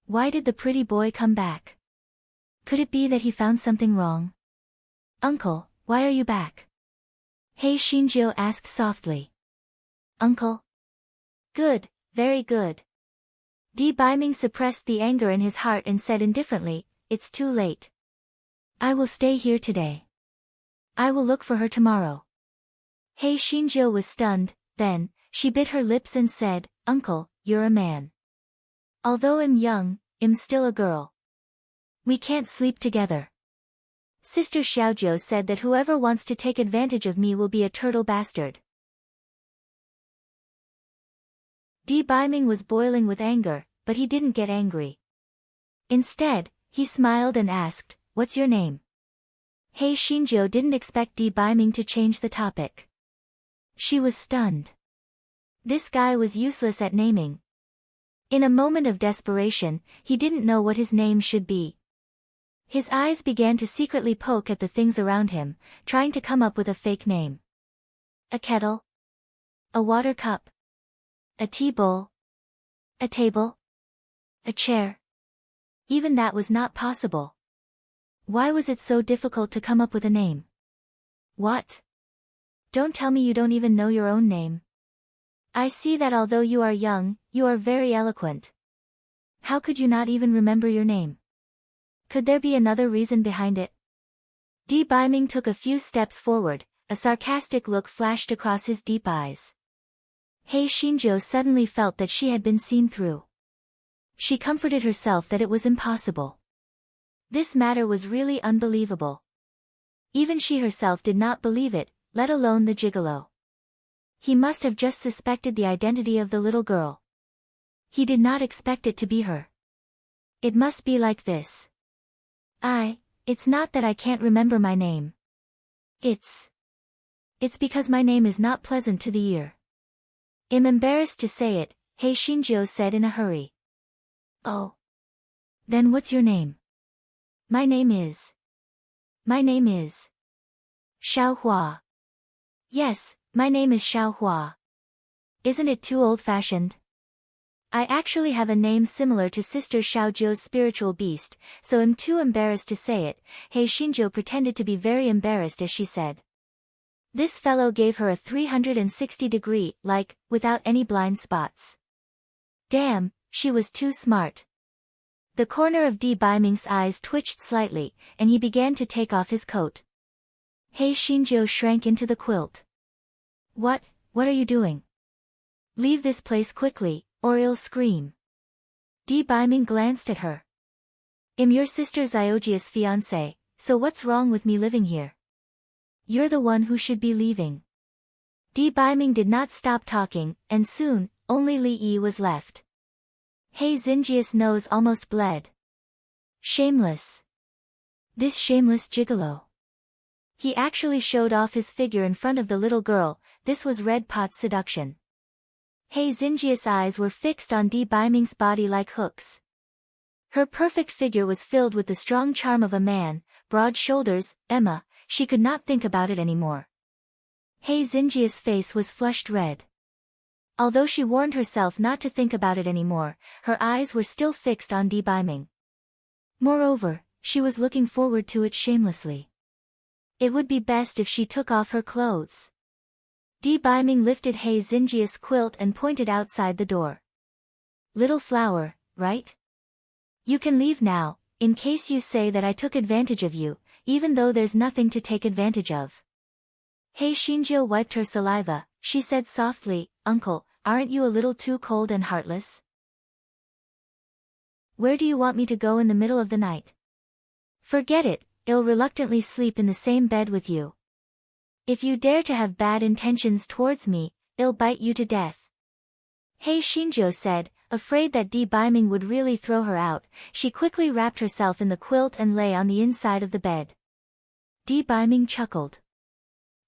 Why did the pretty boy come back? Could it be that he found something wrong? Uncle, why are you back? Hei Xinjiu asked softly. Uncle? Good, very good. Di Biming suppressed the anger in his heart and said indifferently, It's too late. I will stay here today. I will look for her tomorrow. Hei Xinjiu was stunned, then, she bit her lips and said, Uncle, you're a man. Although I'm young, I'm still a girl. We can't sleep together. Sister Xiaojiu said that whoever wants to take advantage of me will be a turtle bastard. Di Biming was boiling with anger, but he didn't get angry. Instead, he smiled and asked, What's your name? Hei Xinjiu didn't expect Di Biming to change the topic. She was stunned. This guy was useless at naming. In a moment of desperation, he didn't know what his name should be. His eyes began to secretly poke at the things around him, trying to come up with a fake name. A kettle? A water cup? A tea bowl? A table? A chair? Even that was not possible. Why was it so difficult to come up with a name? What? Don't tell me you don't even know your own name. I see that although you are young, you are very eloquent. How could you not even remember your name? Could there be another reason behind it? Di Biming took a few steps forward, a sarcastic look flashed across his deep eyes. Hei Xinjiu suddenly felt that she had been seen through. She comforted herself that it was impossible. This matter was really unbelievable. Even she herself did not believe it, let alone the gigolo. He must have just suspected the identity of the little girl. He did not expect it to be her. It must be like this. It's not that I can't remember my name. It's because my name is not pleasant to the ear. I'm embarrassed to say it, Hei Xinjiu said in a hurry. Oh. Then what's your name? My name is Xiao Hua. Yes, my name is Xiao Hua. Isn't it too old-fashioned? I actually have a name similar to Sister Xiaojiu's spiritual beast, so I'm too embarrassed to say it. Hei Xinjiu pretended to be very embarrassed as she said. This fellow gave her a 360-degree, without any blind spots. Damn, she was too smart. The corner of Di Biming's eyes twitched slightly, and he began to take off his coat. Hei Xinjiu shrank into the quilt. What are you doing? Leave this place quickly, or I'll scream. Di Biming glanced at her. I'm your sister Xiaojia's fiancé, so what's wrong with me living here? You're the one who should be leaving. Di Biming did not stop talking, and soon, only Li Yi was left. Hei Xinjia's nose almost bled. Shameless. This shameless gigolo. He actually showed off his figure in front of the little girl. This was Red Pot's seduction. Hei Xinjia's eyes were fixed on Di Biming's body like hooks. Her perfect figure was filled with the strong charm of a man, broad shoulders, Emma, she could not think about it anymore. Hei Xinjia's face was flushed red. Although she warned herself not to think about it anymore, her eyes were still fixed on Di Biming. Moreover, she was looking forward to it shamelessly. It would be best if she took off her clothes. Di Biming lifted Hei Xinjia's quilt and pointed outside the door. Little flower, right? You can leave now, in case you say that I took advantage of you, even though there's nothing to take advantage of. Hei Xinjiu wiped her saliva, she said softly, Uncle, aren't you a little too cold and heartless? Where do you want me to go in the middle of the night? Forget it, I'll reluctantly sleep in the same bed with you. If you dare to have bad intentions towards me, I'll bite you to death. Hei Xinjiu said, afraid that Di Biming would really throw her out. She quickly wrapped herself in the quilt and lay on the inside of the bed. Di Biming chuckled.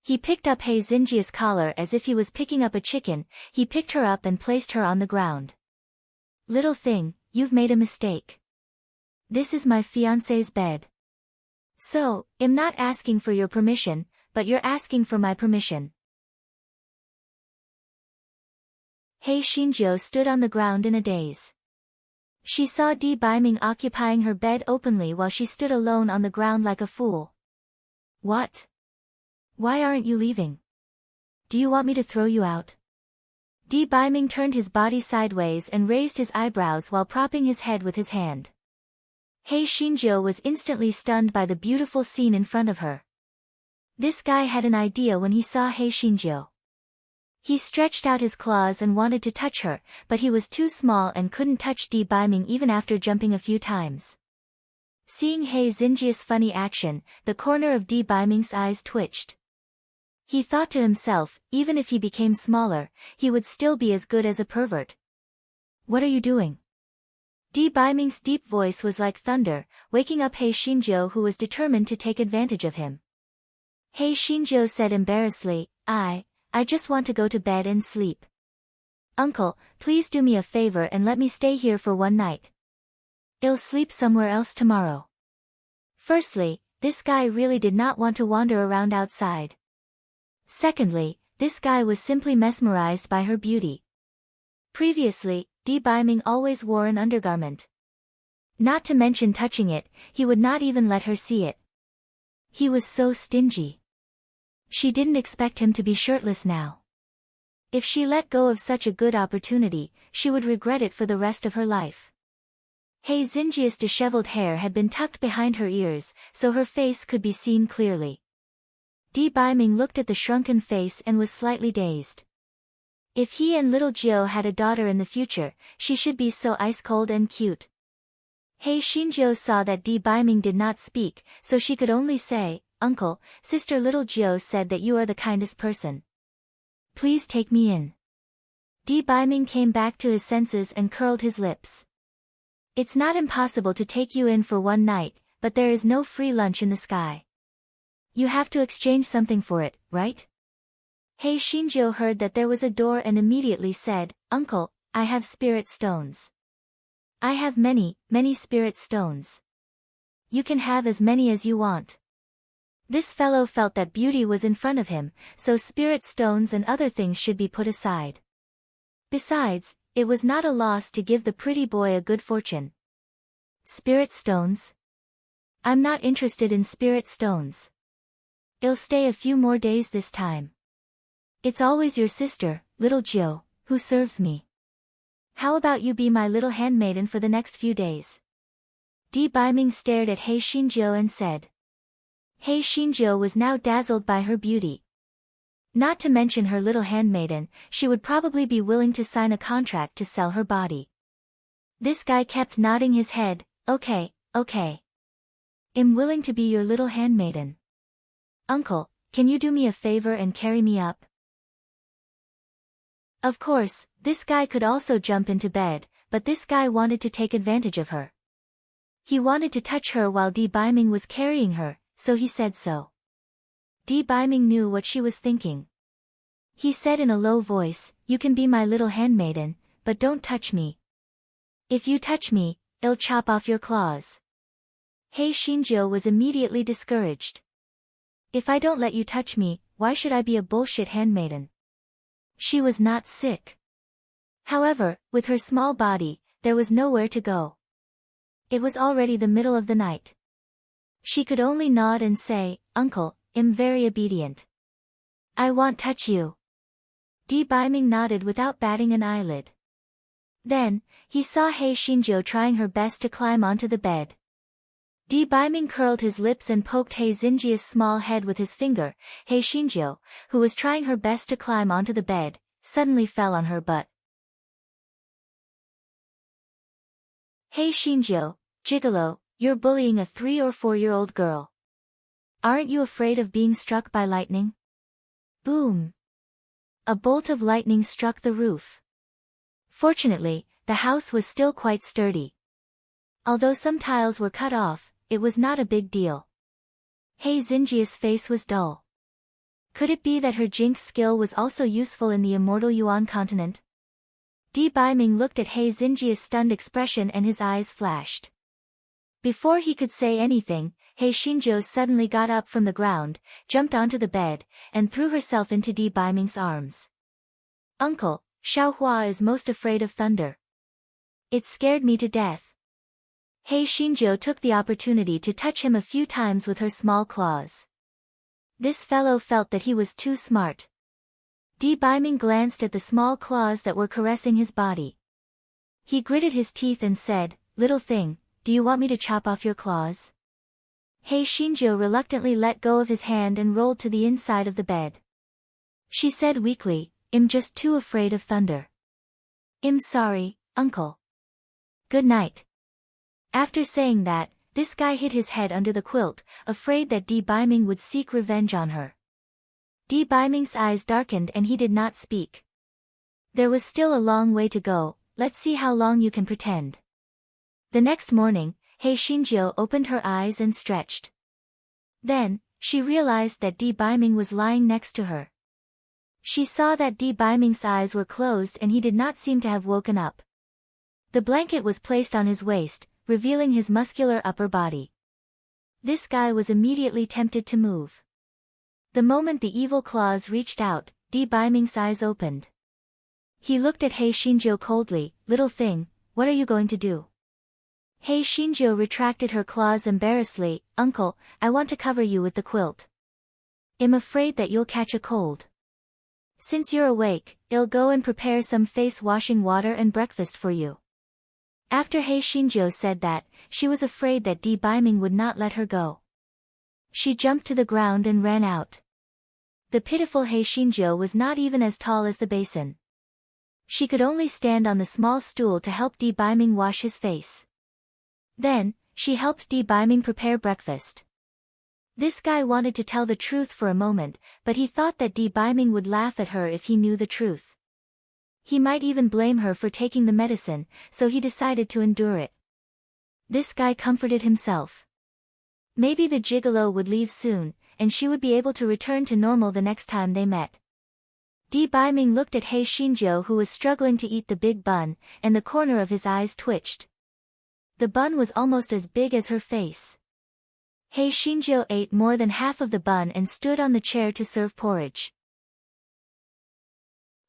He picked up Hei Xinjia's collar as if he was picking up a chicken. He picked her up and placed her on the ground. Little thing, you've made a mistake. This is my fiancé's bed. So, I'm not asking for your permission, but you're asking for my permission. Hei Xinjiu stood on the ground in a daze. She saw Di Biming occupying her bed openly while she stood alone on the ground like a fool. What? Why aren't you leaving? Do you want me to throw you out? Di Biming turned his body sideways and raised his eyebrows while propping his head with his hand. Hei Xinjiu was instantly stunned by the beautiful scene in front of her. This guy had an idea when he saw Hei Xinjiu. He stretched out his claws and wanted to touch her, but he was too small and couldn't touch Di Biming even after jumping a few times. Seeing Hei Xinjiu's funny action, the corner of Di Biming's eyes twitched. He thought to himself, even if he became smaller, he would still be as good as a pervert. What are you doing? Di Biming's deep voice was like thunder, waking up Hei Xinjiu, who was determined to take advantage of him. Hei Xinjiu said embarrassedly, I just want to go to bed and sleep. Uncle, please do me a favor and let me stay here for one night. I'll sleep somewhere else tomorrow. Firstly, this guy really did not want to wander around outside. Secondly, this guy was simply mesmerized by her beauty. Previously, Di Biming always wore an undergarment. Not to mention touching it, he would not even let her see it. He was so stingy. She didn't expect him to be shirtless now. If she let go of such a good opportunity, she would regret it for the rest of her life. Hei Xinjia's disheveled hair had been tucked behind her ears, so her face could be seen clearly. Di Biming looked at the shrunken face and was slightly dazed. If he and little Jiu had a daughter in the future, she should be so ice-cold and cute. Hei Xinjiu saw that Di Biming did not speak, so she could only say, "Uncle, sister little Jiu said that you are the kindest person. Please take me in." Di Biming came back to his senses and curled his lips. "It's not impossible to take you in for one night, but there is no free lunch in the sky. You have to exchange something for it, right?" Hei Xinjiu heard that there was a door and immediately said, "Uncle, I have spirit stones. I have many, many spirit stones. You can have as many as you want." This fellow felt that beauty was in front of him, so spirit stones and other things should be put aside. Besides, it was not a loss to give the pretty boy a good fortune. Spirit stones? I'm not interested in spirit stones. I'll stay a few more days this time. It's always your sister, little Jiu, who serves me. How about you be my little handmaiden for the next few days? Di Biming stared at Hei Xinjiu and said. Hei Xinjiu was now dazzled by her beauty. Not to mention her little handmaiden, she would probably be willing to sign a contract to sell her body. This guy kept nodding his head, "Okay, okay. I'm willing to be your little handmaiden. Uncle, can you do me a favor and carry me up?" Of course, this guy could also jump into bed, but this guy wanted to take advantage of her. He wanted to touch her while Di Biming was carrying her, so he said so. Di Biming knew what she was thinking. He said in a low voice, "You can be my little handmaiden, but don't touch me. If you touch me, I'll chop off your claws." Hei Xinjiu was immediately discouraged. "If I don't let you touch me, why should I be a bullshit handmaiden?" She was not sick. However, with her small body, there was nowhere to go. It was already the middle of the night. She could only nod and say, "Uncle, I'm very obedient. I won't touch you." Di Biming nodded without batting an eyelid. Then, he saw Hei Xinjiu trying her best to climb onto the bed. Di Biming curled his lips and poked Hei Xinjia's small head with his finger. Hei Xinjiu, who was trying her best to climb onto the bed, suddenly fell on her butt. "Hei Xinjiu, gigolo, you're bullying a 3 or 4-year-old girl. Aren't you afraid of being struck by lightning?" Boom! A bolt of lightning struck the roof. Fortunately, the house was still quite sturdy. Although some tiles were cut off, it was not a big deal. Hei Xinjia's face was dull. Could it be that her jinx skill was also useful in the immortal Yuan continent? Di Biming looked at Hei Xinjia's stunned expression and his eyes flashed. Before he could say anything, Hei Xinjiu suddenly got up from the ground, jumped onto the bed, and threw herself into Di Biming's arms. "Uncle, Xiaohua is most afraid of thunder. It scared me to death." Hei Xinjiu took the opportunity to touch him a few times with her small claws. This fellow felt that he was too smart. Di Biming glanced at the small claws that were caressing his body. He gritted his teeth and said, "Little thing, do you want me to chop off your claws?" Hei Xinjiu reluctantly let go of his hand and rolled to the inside of the bed. She said weakly, "I'm just too afraid of thunder. I'm sorry, uncle. Good night." After saying that, this guy hid his head under the quilt, afraid that Di Biming would seek revenge on her. Di Biming's eyes darkened and he did not speak. "There was still a long way to go, let's see how long you can pretend." The next morning, Hei Xinjiu opened her eyes and stretched. Then, she realized that Di Biming was lying next to her. She saw that Di Biming's eyes were closed and he did not seem to have woken up. The blanket was placed on his waist, revealing his muscular upper body. This guy was immediately tempted to move. The moment the evil claws reached out, Di Biming's eyes opened. He looked at Hei Shinjo coldly. Little thing, what are you going to do? Hei Shinjo retracted her claws embarrassedly. Uncle, I want to cover you with the quilt. I'm afraid that you'll catch a cold. Since you're awake, I'll go and prepare some face-washing water and breakfast for you. After Hei Shinjo said that, she was afraid that Di Baiming would not let her go. She jumped to the ground and ran out. The pitiful Hei Shinjo was not even as tall as the basin. She could only stand on the small stool to help Di Baiming wash his face. Then, she helped Di Baiming prepare breakfast. This guy wanted to tell the truth for a moment, but he thought that Di Baiming would laugh at her if he knew the truth. He might even blame her for taking the medicine, so he decided to endure it. This guy comforted himself. Maybe the gigolo would leave soon, and she would be able to return to normal the next time they met. Di Baiming looked at Hei Shinjo, who was struggling to eat the big bun, and the corner of his eyes twitched. The bun was almost as big as her face. Hei Shinjo ate more than half of the bun and stood on the chair to serve porridge.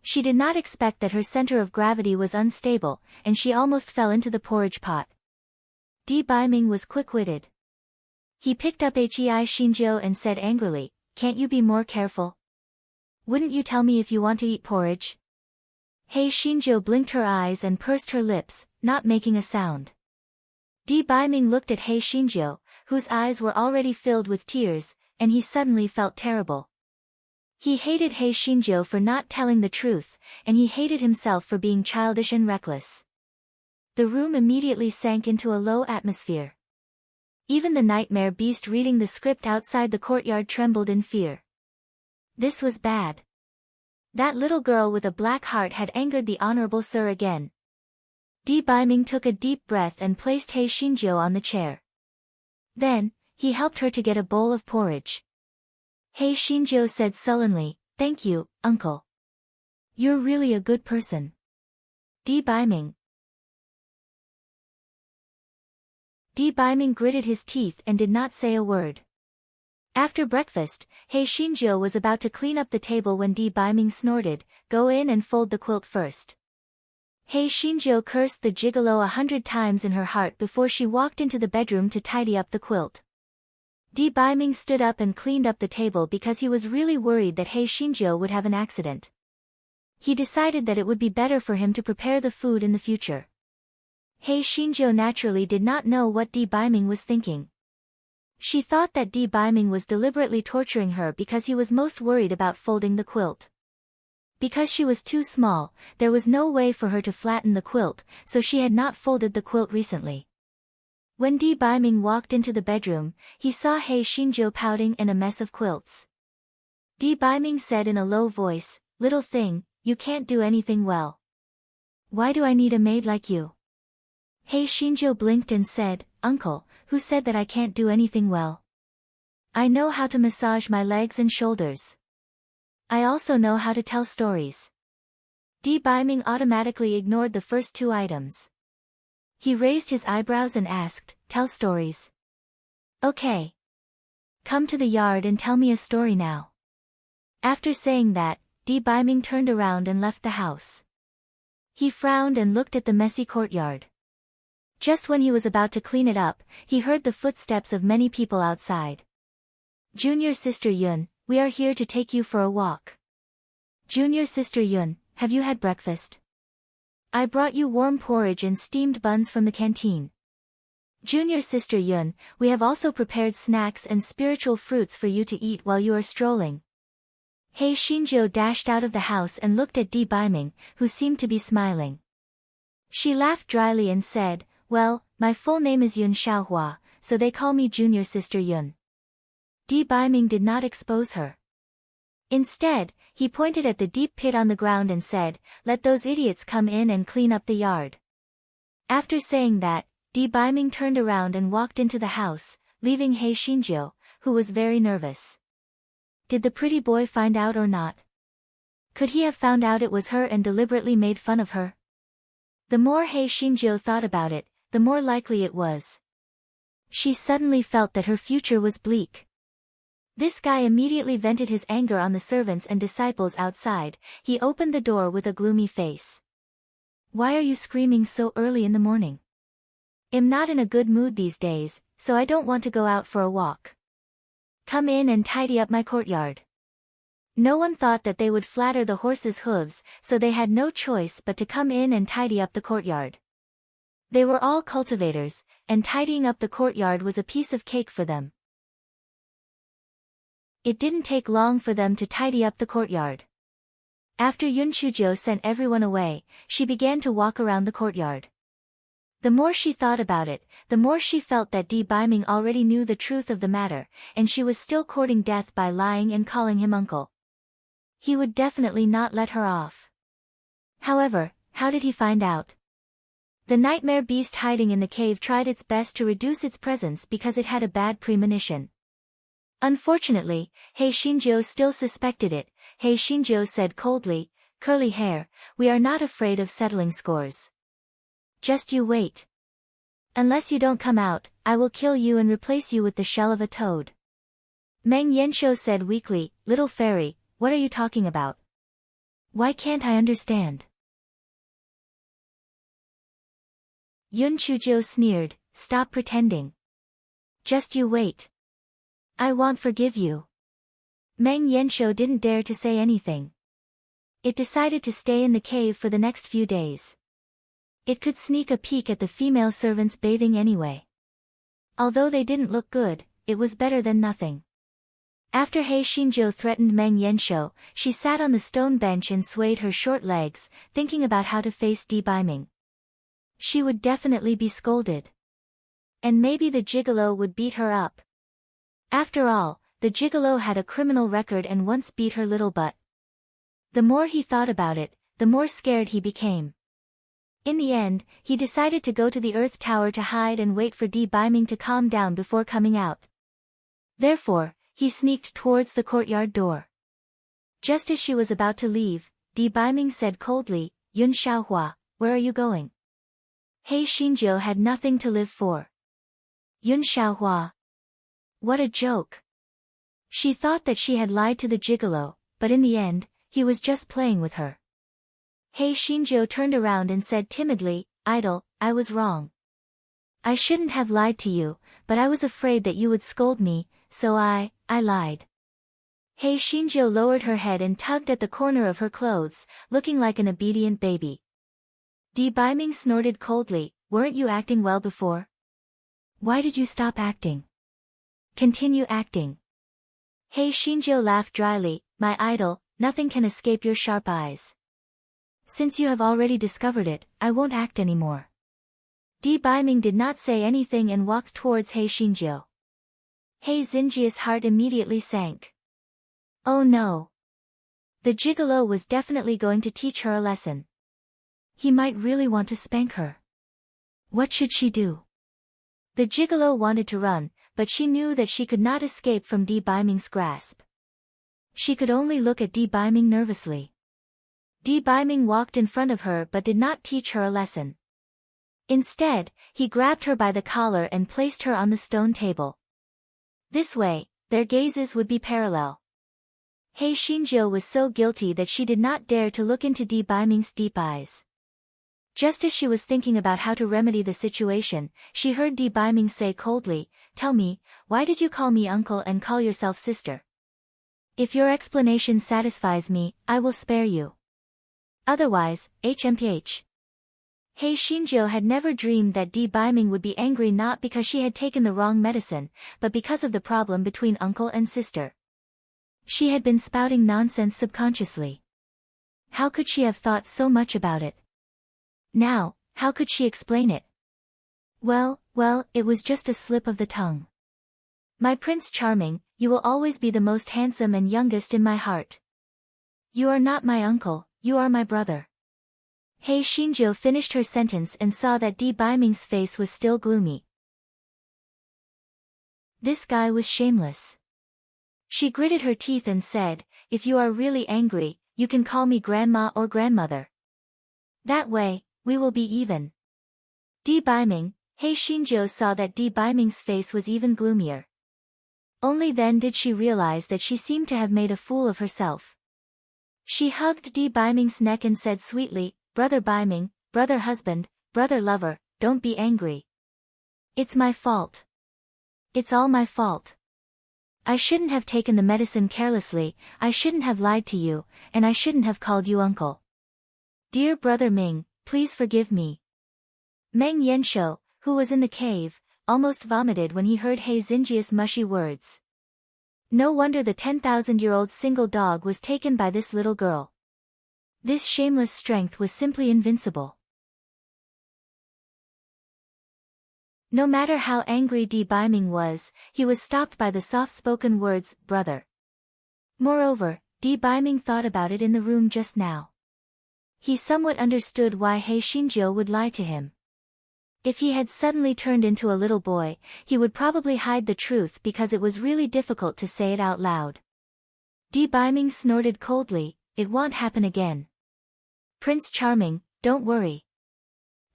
She did not expect that her center of gravity was unstable, and she almost fell into the porridge pot. Di Baiming was quick-witted. He picked up Hei Shinjo and said angrily, "Can't you be more careful? Wouldn't you tell me if you want to eat porridge?" Hei Shinjo blinked her eyes and pursed her lips, not making a sound. Di Baiming looked at Hei Shinjo, whose eyes were already filled with tears, and he suddenly felt terrible. He hated Hei Shinjo for not telling the truth, and he hated himself for being childish and reckless. The room immediately sank into a low atmosphere. Even the nightmare beast reading the script outside the courtyard trembled in fear. This was bad. That little girl with a black heart had angered the Honorable Sir again. Di Baiming took a deep breath and placed Hei Shinjo on the chair. Then, he helped her to get a bowl of porridge. Hei Shinjo said sullenly, "Thank you, uncle. You're really a good person." Di Baiming gritted his teeth and did not say a word. After breakfast, Hei Shinjo was about to clean up the table when Di Baiming snorted, "Go in and fold the quilt first." Hei Shinjo cursed the gigolo 100 times in her heart before she walked into the bedroom to tidy up the quilt. Di Baiming stood up and cleaned up the table because he was really worried that Hei Shinjo would have an accident. He decided that it would be better for him to prepare the food in the future. Hei Shinjo naturally did not know what Di Baiming was thinking. She thought that Di Baiming was deliberately torturing her because he was most worried about folding the quilt. Because she was too small, there was no way for her to flatten the quilt, so she had not folded the quilt recently. When Di Baiming walked into the bedroom, he saw Hei Shinjo pouting and a mess of quilts. Di Baiming said in a low voice, "Little thing, you can't do anything well. Why do I need a maid like you?" Hei Shinjo blinked and said, "Uncle, who said that I can't do anything well? I know how to massage my legs and shoulders. I also know how to tell stories." Di Baiming automatically ignored the first two items. He raised his eyebrows and asked, "Tell stories? Okay. Come to the yard and tell me a story now." After saying that, Di Baiming turned around and left the house. He frowned and looked at the messy courtyard. Just when he was about to clean it up, he heard the footsteps of many people outside. "Junior Sister Yun, we are here to take you for a walk." "Junior Sister Yun, have you had breakfast? I brought you warm porridge and steamed buns from the canteen." "Junior Sister Yun, we have also prepared snacks and spiritual fruits for you to eat while you are strolling." Hei Shinjo dashed out of the house and looked at Di Baiming, who seemed to be smiling. She laughed dryly and said, "Well, my full name is Yun Xiaohua, so they call me Junior Sister Yun." Di Baiming did not expose her. Instead, he pointed at the deep pit on the ground and said, "Let those idiots come in and clean up the yard." After saying that, Di Baiming turned around and walked into the house, leaving Hei Shinjo, who was very nervous. Did the pretty boy find out or not? Could he have found out it was her and deliberately made fun of her? The more Hei Shinjo thought about it, the more likely it was. She suddenly felt that her future was bleak. This guy immediately vented his anger on the servants and disciples outside. He opened the door with a gloomy face. Why are you screaming so early in the morning? I'm not in a good mood these days, so I don't want to go out for a walk. Come in and tidy up my courtyard. No one thought that they would flatter the horses' hooves, so they had no choice but to come in and tidy up the courtyard. They were all cultivators, and tidying up the courtyard was a piece of cake for them. It didn't take long for them to tidy up the courtyard. After Yun Shujo sent everyone away, she began to walk around the courtyard. The more she thought about it, the more she felt that Di Biming already knew the truth of the matter, and she was still courting death by lying and calling him uncle. He would definitely not let her off. However, how did he find out? The nightmare beast hiding in the cave tried its best to reduce its presence because it had a bad premonition. Unfortunately, Hei Shinjo still suspected it. Hei Shinjo said coldly, "Curly hair, we are not afraid of settling scores. Just you wait. Unless you don't come out, I will kill you and replace you with the shell of a toad." Meng Yanshou said weakly, "Little fairy, what are you talking about? Why can't I understand?" Yun Shujo sneered, "Stop pretending. Just you wait. I won't forgive you." Meng Yanshou didn't dare to say anything. It decided to stay in the cave for the next few days. It could sneak a peek at the female servants bathing anyway. Although they didn't look good, it was better than nothing. After Hei Shinjo threatened Meng Yanshou, she sat on the stone bench and swayed her short legs, thinking about how to face Di Biming. She would definitely be scolded. And maybe the gigolo would beat her up. After all, the gigolo had a criminal record and once beat her little butt. The more he thought about it, the more scared he became. In the end, he decided to go to the Earth Tower to hide and wait for Di Biming to calm down before coming out. Therefore, he sneaked towards the courtyard door. Just as she was about to leave, Di Biming said coldly, "Yun Xiaohua, where are you going?" Hei Shinjo had nothing to live for. Yun Xiaohua. What a joke. She thought that she had lied to the gigolo, but in the end, he was just playing with her. Hei Shinjo turned around and said timidly, "Idol, I was wrong. I shouldn't have lied to you, but I was afraid that you would scold me, so I lied." Hei Shinjo lowered her head and tugged at the corner of her clothes, looking like an obedient baby. Di Biming snorted coldly, "Weren't you acting well before? Why did you stop acting? Continue acting." Hei Shinjo laughed dryly, "My idol, nothing can escape your sharp eyes. Since you have already discovered it, I won't act anymore." Di Biming did not say anything and walked towards Hei Shinjo. Hei Xinjia's heart immediately sank. Oh no. The gigolo was definitely going to teach her a lesson. He might really want to spank her. What should she do? The gigolo wanted to run, but she knew that she could not escape from Di Biming's grasp. She could only look at Di Biming nervously. Di Biming walked in front of her but did not teach her a lesson. Instead, he grabbed her by the collar and placed her on the stone table. This way, their gazes would be parallel. Hei Shinjo was so guilty that she did not dare to look into Di Biming's deep eyes. Just as she was thinking about how to remedy the situation, she heard Di Biming say coldly, "Tell me, why did you call me uncle and call yourself sister? If your explanation satisfies me, I will spare you. Otherwise, HMPH." Hei Shinjo had never dreamed that Di Biming would be angry not because she had taken the wrong medicine, but because of the problem between uncle and sister. She had been spouting nonsense subconsciously. How could she have thought so much about it? Now, how could she explain it? Well, it was just a slip of the tongue. "My Prince Charming, you will always be the most handsome and youngest in my heart. You are not my uncle, you are my brother." Hei Shinjo finished her sentence and saw that Di Biming's face was still gloomy. This guy was shameless. She gritted her teeth and said, "If you are really angry, you can call me grandma or grandmother. That way, we will be even." Di Biming, Hei Shinjo saw that Di Biming's face was even gloomier. Only then did she realize that she seemed to have made a fool of herself. She hugged Di Biming's neck and said sweetly, "Brother Biming, brother husband, brother lover, don't be angry. It's my fault. It's all my fault. I shouldn't have taken the medicine carelessly, I shouldn't have lied to you, and I shouldn't have called you uncle. Dear brother Ming, please forgive me." Meng Yanshou, who was in the cave, almost vomited when he heard He Xinjia's mushy words. No wonder the 10,000-year-old single dog was taken by this little girl. This shameless strength was simply invincible. No matter how angry Di Biming was, he was stopped by the soft-spoken words, "brother." Moreover, Di Biming thought about it in the room just now. He somewhat understood why He Xinjiu would lie to him. If he had suddenly turned into a little boy, he would probably hide the truth because it was really difficult to say it out loud. Di Biming snorted coldly, "It won't happen again. Prince Charming, don't worry.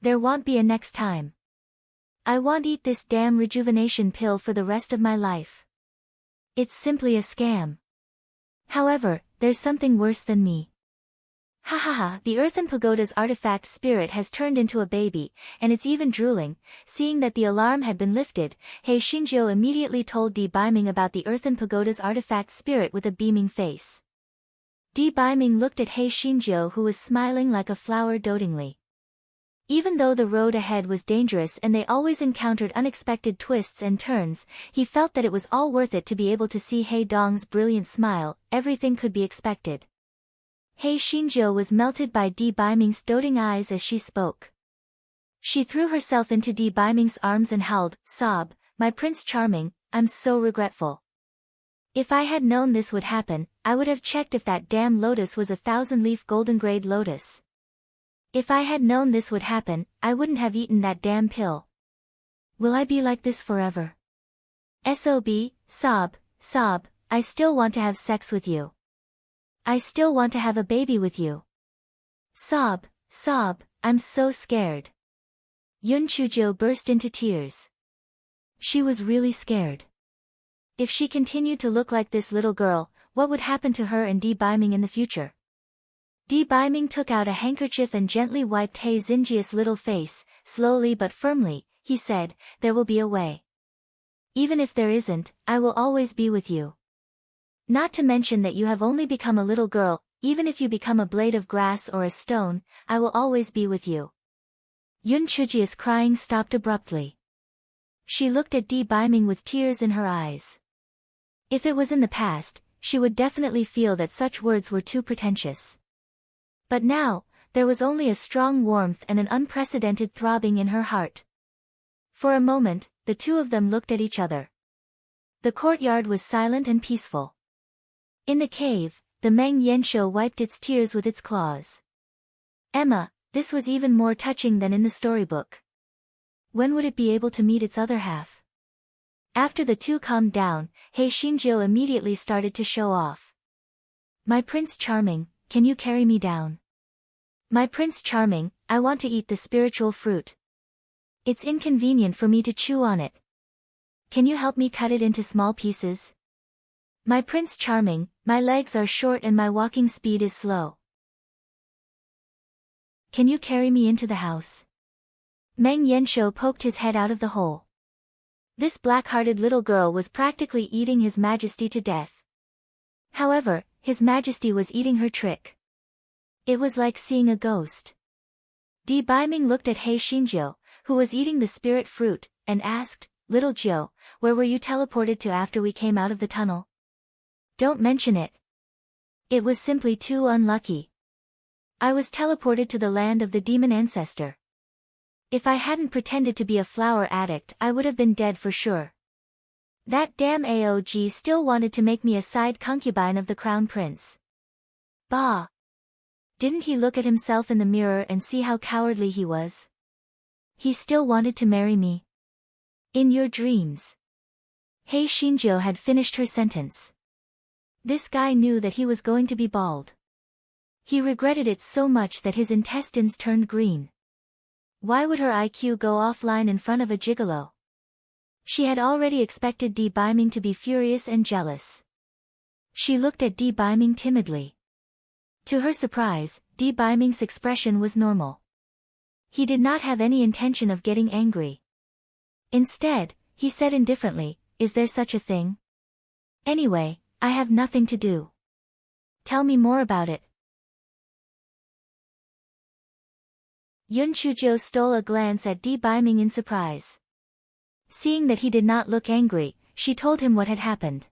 There won't be a next time. I won't eat this damn rejuvenation pill for the rest of my life. It's simply a scam. However, there's something worse than me. Ha ha ha, the Earthen Pagoda's artifact spirit has turned into a baby, and it's even drooling." Seeing that the alarm had been lifted, He Xinjiu immediately told Di Biming about the Earthen Pagoda's artifact spirit with a beaming face. Di Biming looked at He Xinjiu, who was smiling like a flower dotingly. Even though the road ahead was dangerous and they always encountered unexpected twists and turns, he felt that it was all worth it to be able to see He Dong's brilliant smile. Everything could be expected. He Xinjiu was melted by Di Biming's doting eyes as she spoke. She threw herself into Di Biming's arms and howled, "Sob, my Prince Charming, I'm so regretful. If I had known this would happen, I would have checked if that damn lotus was a 1,000-leaf golden grade lotus. If I had known this would happen, I wouldn't have eaten that damn pill. Will I be like this forever? Sob, sob, sob, I still want to have sex with you. I still want to have a baby with you. Sob, sob, I'm so scared." Yun Chujiu burst into tears. She was really scared. If she continued to look like this little girl, what would happen to her and Di Biming in the future? Di Biming took out a handkerchief and gently wiped He Xinjia's little face. Slowly but firmly, he said, "There will be a way. Even if there isn't, I will always be with you. Not to mention that you have only become a little girl, even if you become a blade of grass or a stone, I will always be with you." Yun Chujia's crying stopped abruptly. She looked at Di Biming with tears in her eyes. If it was in the past, she would definitely feel that such words were too pretentious. But now, there was only a strong warmth and an unprecedented throbbing in her heart. For a moment, the two of them looked at each other. The courtyard was silent and peaceful. In the cave, the Meng Yanshou wiped its tears with its claws. "Emma, this was even more touching than in the storybook. When would it be able to meet its other half?" After the two calmed down, He Xinjiu immediately started to show off. "My Prince Charming, can you carry me down? My Prince Charming, I want to eat the spiritual fruit. It's inconvenient for me to chew on it. Can you help me cut it into small pieces? My Prince Charming, my legs are short and my walking speed is slow. Can you carry me into the house?" Meng Yanshou poked his head out of the hole. This black-hearted little girl was practically eating His Majesty to death. However, His Majesty was eating her trick. It was like seeing a ghost. Di Biming looked at He Xinjiu, who was eating the spirit fruit, and asked, "Little Jiu, where were you teleported to after we came out of the tunnel?" "Don't mention it. It was simply too unlucky. I was teleported to the land of the demon ancestor. If I hadn't pretended to be a flower addict, I would have been dead for sure. That damn AOG still wanted to make me a side concubine of the crown prince. Bah! Didn't he look at himself in the mirror and see how cowardly he was? He still wanted to marry me. In your dreams." He Xinjiu had finished her sentence. This guy knew that he was going to be bald. He regretted it so much that his intestines turned green. Why would her IQ go offline in front of a gigolo? She had already expected Di Biming to be furious and jealous. She looked at Di Biming timidly. To her surprise, Di Biming's expression was normal. He did not have any intention of getting angry. Instead, he said indifferently, "Is there such a thing? Anyway, I have nothing to do. Tell me more about it." Yun Chujo stole a glance at Di Biming in surprise. Seeing that he did not look angry, she told him what had happened.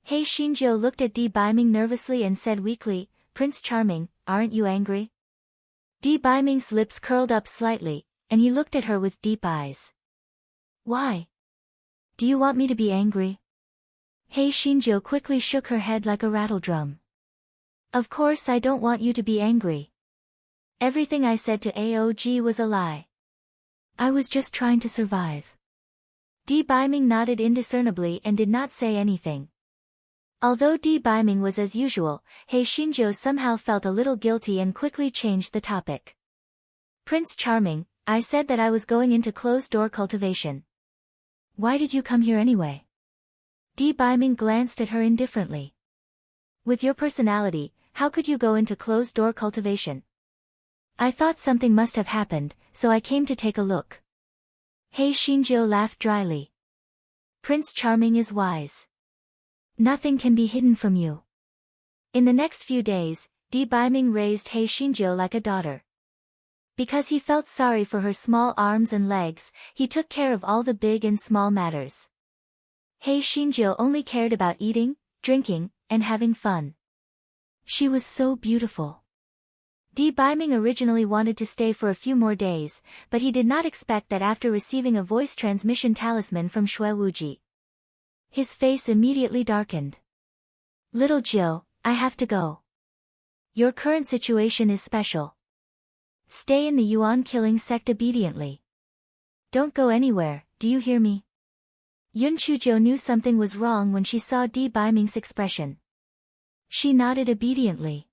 Hei Xinzhou looked at Di Biming nervously and said weakly, "Prince Charming, aren't you angry?" Di Biming's lips curled up slightly, and he looked at her with deep eyes. "Why? Do you want me to be angry?" Hei Xinzhou quickly shook her head like a rattledrum. "Of course I don't want you to be angry. Everything I said to Aog was a lie. I was just trying to survive." Di Biming nodded indiscernibly and did not say anything. Although Di Biming was as usual, Hei Xinzhou somehow felt a little guilty and quickly changed the topic. "Prince Charming, I said that I was going into closed-door cultivation. Why did you come here anyway?" Di Biming glanced at her indifferently. "With your personality, how could you go into closed-door cultivation?" "I thought something must have happened, so I came to take a look." Hei Xinzhou laughed dryly. "Prince Charming is wise. Nothing can be hidden from you." In the next few days, Di Biming raised Hei Xinzhou like a daughter. Because he felt sorry for her small arms and legs, he took care of all the big and small matters. Hei Xinzhou only cared about eating, drinking, and having fun. She was so beautiful. Di Biming originally wanted to stay for a few more days, but he did not expect that after receiving a voice transmission talisman from Shui Wuji. His face immediately darkened. "Little Jiu, I have to go. Your current situation is special. Stay in the Yuan killing sect obediently. Don't go anywhere, do you hear me?" Yun Chujo knew something was wrong when she saw Di Biming's expression. She nodded obediently.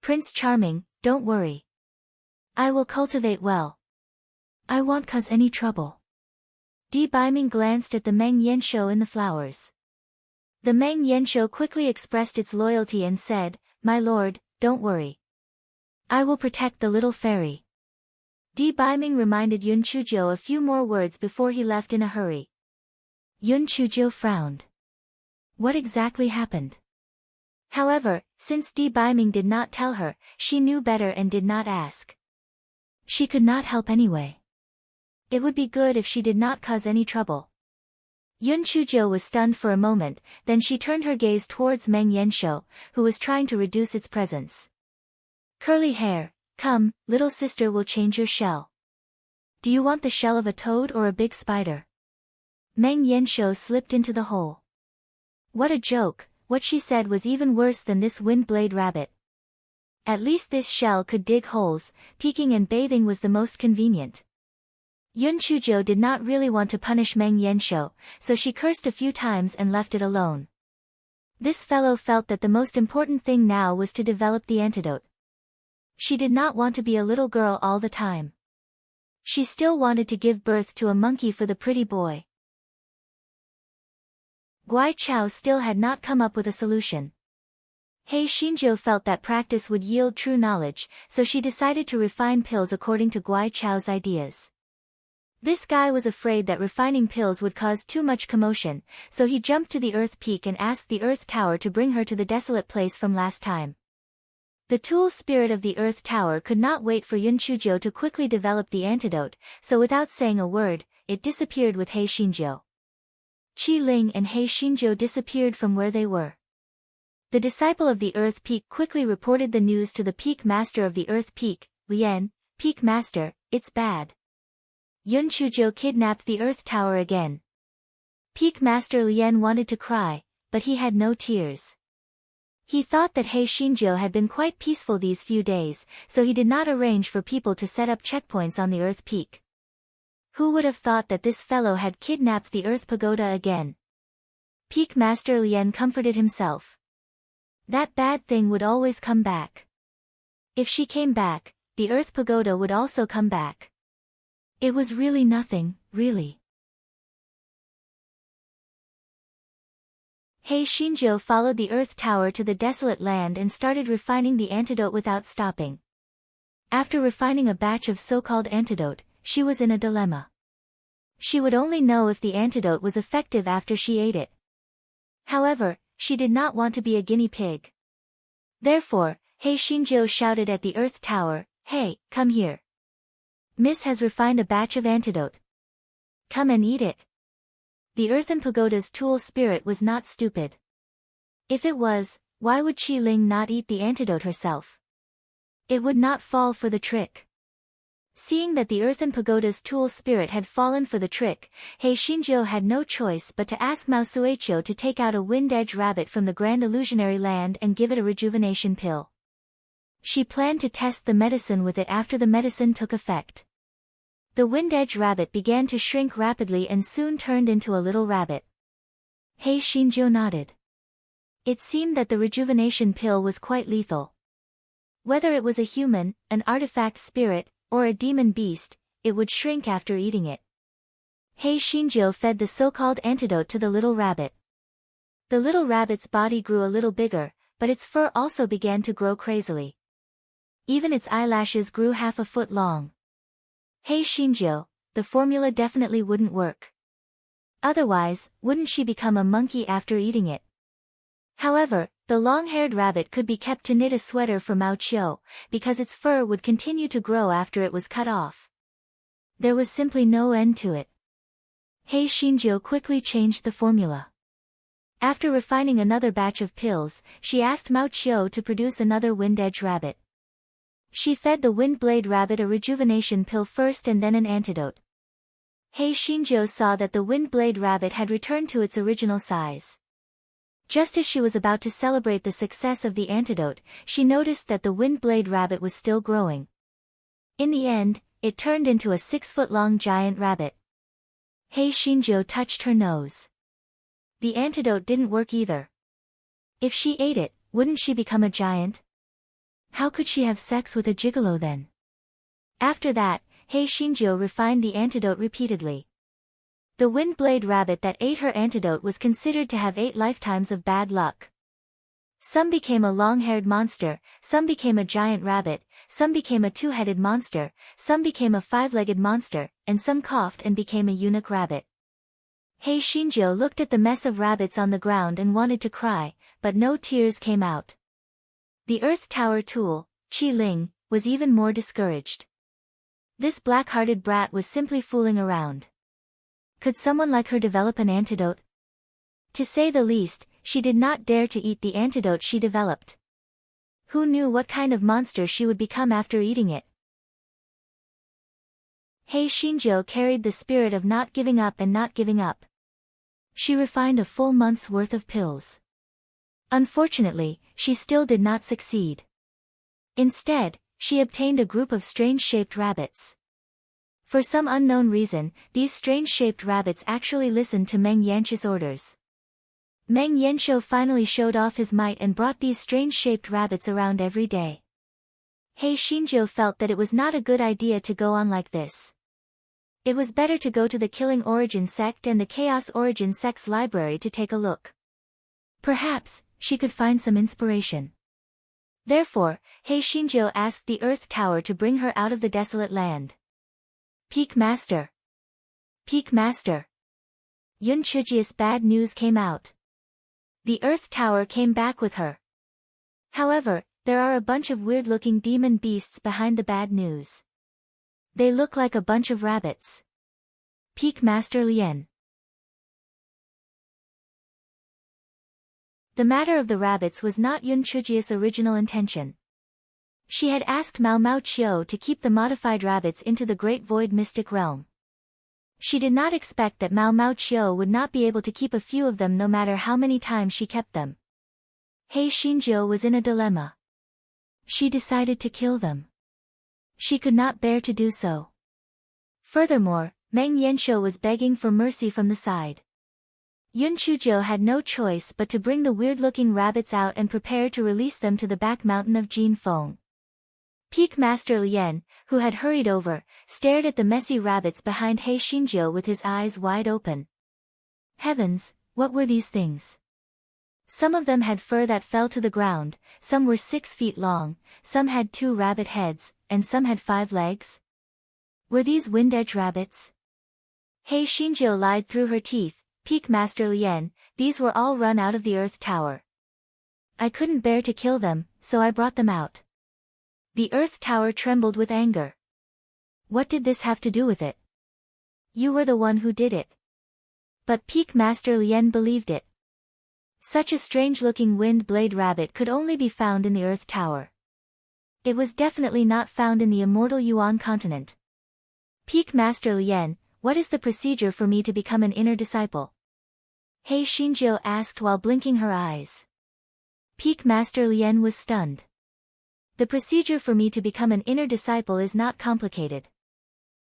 "Prince Charming, don't worry. I will cultivate well. I won't cause any trouble." Di Biming glanced at the Meng Yanshou in the flowers. The Meng Yanshou quickly expressed its loyalty and said, "My lord, don't worry. I will protect the little fairy." Di Biming reminded Yun Chujo a few more words before he left in a hurry. Yun Chujo frowned. What exactly happened? However, since Di Biming did not tell her, she knew better and did not ask. She could not help anyway. It would be good if she did not cause any trouble. Yun Chujo was stunned for a moment, then she turned her gaze towards Meng Yanshou, who was trying to reduce its presence. "Curly hair, come, little sister will change your shell. Do you want the shell of a toad or a big spider?" Meng Yanshou slipped into the hole. What a joke, what she said was even worse than this wind-blade rabbit. At least this shell could dig holes, peeking and bathing was the most convenient. Yun Chujo did not really want to punish Meng Yanshou, so she cursed a few times and left it alone. This fellow felt that the most important thing now was to develop the antidote. She did not want to be a little girl all the time. She still wanted to give birth to a monkey for the pretty boy. Guai Chao still had not come up with a solution. Hei Xinzhou felt that practice would yield true knowledge, so she decided to refine pills according to Guai Chao's ideas. This guy was afraid that refining pills would cause too much commotion, so he jumped to the Earth Peak and asked the Earth Tower to bring her to the desolate place from last time. The tool spirit of the Earth Tower could not wait for Yun Chujo to quickly develop the antidote, so without saying a word, it disappeared with Hei Xinzhou. Qi Ling and Hei Xinzhou disappeared from where they were. The disciple of the Earth Peak quickly reported the news to the Peak Master of the Earth Peak, Lian. "Peak Master, it's bad. Yun Chujo kidnapped the Earth Tower again." Peak Master Lian wanted to cry, but he had no tears. He thought that Hei Xinzhou had been quite peaceful these few days, so he did not arrange for people to set up checkpoints on the Earth Peak. Who would have thought that this fellow had kidnapped the Earth Pagoda again? Peak Master Lian comforted himself. That bad thing would always come back. If she came back, the Earth Pagoda would also come back. It was really nothing, really. He Xinjiu followed the Earth Tower to the desolate land and started refining the antidote without stopping. After refining a batch of so-called antidote, she was in a dilemma. She would only know if the antidote was effective after she ate it. However, she did not want to be a guinea pig. Therefore, He Xinjiu shouted at the Earth Tower, "Hey, come here. Miss has refined a batch of antidote. Come and eat it." The Earthen Pagoda's tool spirit was not stupid. If it was, why would Qi Ling not eat the antidote herself? It would not fall for the trick. Seeing that the Earthen Pagoda's tool spirit had fallen for the trick, He Xinjiu had no choice but to ask Mao Sueqiu to take out a wind-edge rabbit from the Grand Illusionary Land and give it a rejuvenation pill. She planned to test the medicine with it after the medicine took effect. The wind-edge rabbit began to shrink rapidly and soon turned into a little rabbit. He Xinjiu nodded. It seemed that the rejuvenation pill was quite lethal. Whether it was a human, an artifact spirit, or a demon beast, it would shrink after eating it. He Xinjiu fed the so-called antidote to the little rabbit. The little rabbit's body grew a little bigger, but its fur also began to grow crazily. Even its eyelashes grew half a foot long. He Xinjiu, the formula definitely wouldn't work. Otherwise, wouldn't she become a monkey after eating it? However, the long-haired rabbit could be kept to knit a sweater for Mao Qiu, because its fur would continue to grow after it was cut off. There was simply no end to it. He Xinjiu quickly changed the formula. After refining another batch of pills, she asked Mao Qiu to produce another wind-edge rabbit. She fed the wind-blade rabbit a rejuvenation pill first and then an antidote. He Xinjiu saw that the wind-blade rabbit had returned to its original size. Just as she was about to celebrate the success of the antidote, she noticed that the wind-blade rabbit was still growing. In the end, it turned into a 6-foot-long giant rabbit. He Xinjiu touched her nose. The antidote didn't work either. If she ate it, wouldn't she become a giant? How could she have sex with a gigolo then? After that, He Xinjiu refined the antidote repeatedly. The wind-blade rabbit that ate her antidote was considered to have 8 lifetimes of bad luck. Some became a long-haired monster, some became a giant rabbit, some became a 2-headed monster, some became a 5-legged monster, and some coughed and became a eunuch rabbit. He Xinjiu looked at the mess of rabbits on the ground and wanted to cry, but no tears came out. The Earth Tower tool, Qi Ling, was even more discouraged. This black-hearted brat was simply fooling around. Could someone like her develop an antidote? To say the least, she did not dare to eat the antidote she developed. Who knew what kind of monster she would become after eating it? He Xinjiu carried the spirit of not giving up and not giving up. She refined a full month's worth of pills. Unfortunately, she still did not succeed. Instead, she obtained a group of strange-shaped rabbits. For some unknown reason, these strange-shaped rabbits actually listened to Meng Yanqi's orders. Meng Yanqiu finally showed off his might and brought these strange-shaped rabbits around every day. He Xinjiu felt that it was not a good idea to go on like this. It was better to go to the Killing Origin Sect and the Chaos Origin Sect's library to take a look. Perhaps, she could find some inspiration. Therefore, He Xinjiu asked the Earth Tower to bring her out of the desolate land. Peak Master! Peak Master! Yun Chuji's bad news came out. The Earth Tower came back with her. However, there are a bunch of weird-looking demon beasts behind the bad news. They look like a bunch of rabbits. Peak Master Lien. The matter of the rabbits was not Yun Chuji's original intention. She had asked Mao Qiu to keep the modified rabbits into the Great Void Mystic Realm. She did not expect that Mao Qiu would not be able to keep a few of them no matter how many times she kept them. He Xinjiu was in a dilemma. She decided to kill them. She could not bear to do so. Furthermore, Meng Yanqiu was begging for mercy from the side. Yun Chujiu had no choice but to bring the weird-looking rabbits out and prepare to release them to the back mountain of Jinfeng. Peak Master Lien, who had hurried over, stared at the messy rabbits behind He Xinjiu with his eyes wide open. Heavens, what were these things? Some of them had fur that fell to the ground, some were 6 feet long, some had 2 rabbit heads, and some had 5 legs. Were these wind-edge rabbits? Hei Xinjiu lied through her teeth. Peak Master Lien, these were all run out of the Earth Tower. I couldn't bear to kill them, so I brought them out. The Earth Tower trembled with anger. What did this have to do with it? You were the one who did it. But Peak Master Lien believed it. Such a strange-looking wind-blade rabbit could only be found in the Earth Tower. It was definitely not found in the immortal Yuan continent. Peak Master Lien, what is the procedure for me to become an inner disciple? Hei Xinjiu asked while blinking her eyes. Peak Master Lien was stunned. The procedure for me to become an inner disciple is not complicated.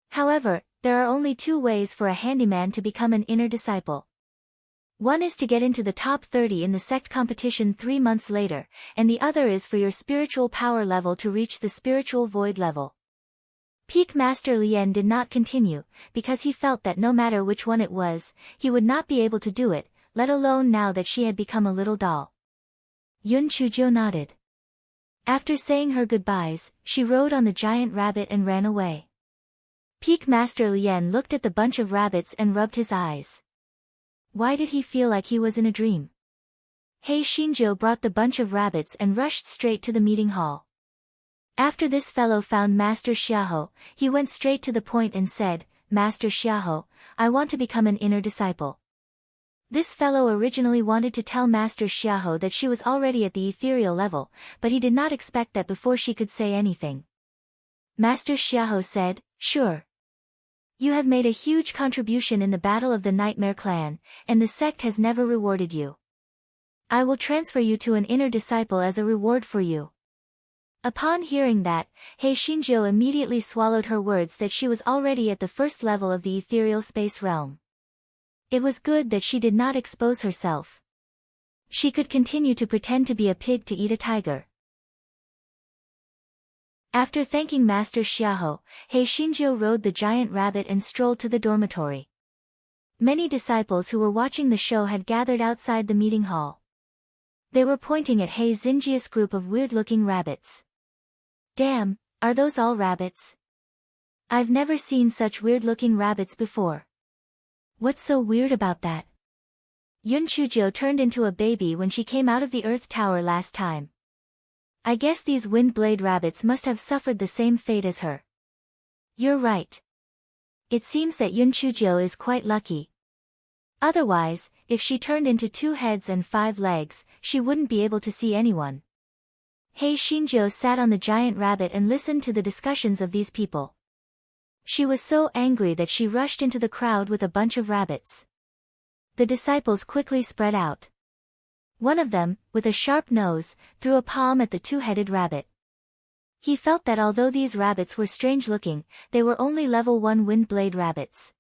However, there are only 2 ways for a handyman to become an inner disciple. One is to get into the top 30 in the sect competition 3 months later, and the other is for your spiritual power level to reach the spiritual void level. Peak Master Lien did not continue, because he felt that no matter which one it was, he would not be able to do it, let alone now that she had become a little doll. Yun Chujiu nodded. After saying her goodbyes, she rode on the giant rabbit and ran away. Peak Master Lien looked at the bunch of rabbits and rubbed his eyes. Why did he feel like he was in a dream? Hei Xinjiu brought the bunch of rabbits and rushed straight to the meeting hall. After this fellow found Master Xiahou, he went straight to the point and said, Master Xiahou, I want to become an inner disciple. This fellow originally wanted to tell Master Xiahou that she was already at the ethereal level, but he did not expect that before she could say anything. Master Xiahou said, Sure. You have made a huge contribution in the battle of the Nightmare Clan, and the sect has never rewarded you. I will transfer you to an inner disciple as a reward for you. Upon hearing that, Hei Xinjiu immediately swallowed her words that she was already at the first level of the ethereal space realm. It was good that she did not expose herself. She could continue to pretend to be a pig to eat a tiger. After thanking Master Xiahou, Hei Xinjiu rode the giant rabbit and strolled to the dormitory. Many disciples who were watching the show had gathered outside the meeting hall. They were pointing at Hei Xinjiu's group of weird-looking rabbits. Damn, are those all rabbits? I've never seen such weird-looking rabbits before. What's so weird about that? Yun Chujiu turned into a baby when she came out of the Earth Tower last time. I guess these wind-blade rabbits must have suffered the same fate as her. You're right. It seems that Yun Chujiu is quite lucky. Otherwise, if she turned into 2 heads and 5 legs, she wouldn't be able to see anyone. Hei Xinjiu sat on the giant rabbit and listened to the discussions of these people. She was so angry that she rushed into the crowd with a bunch of rabbits. The disciples quickly spread out. One of them, with a sharp nose, threw a palm at the 2-headed rabbit. He felt that although these rabbits were strange-looking, they were only level 1 wind-blade rabbits.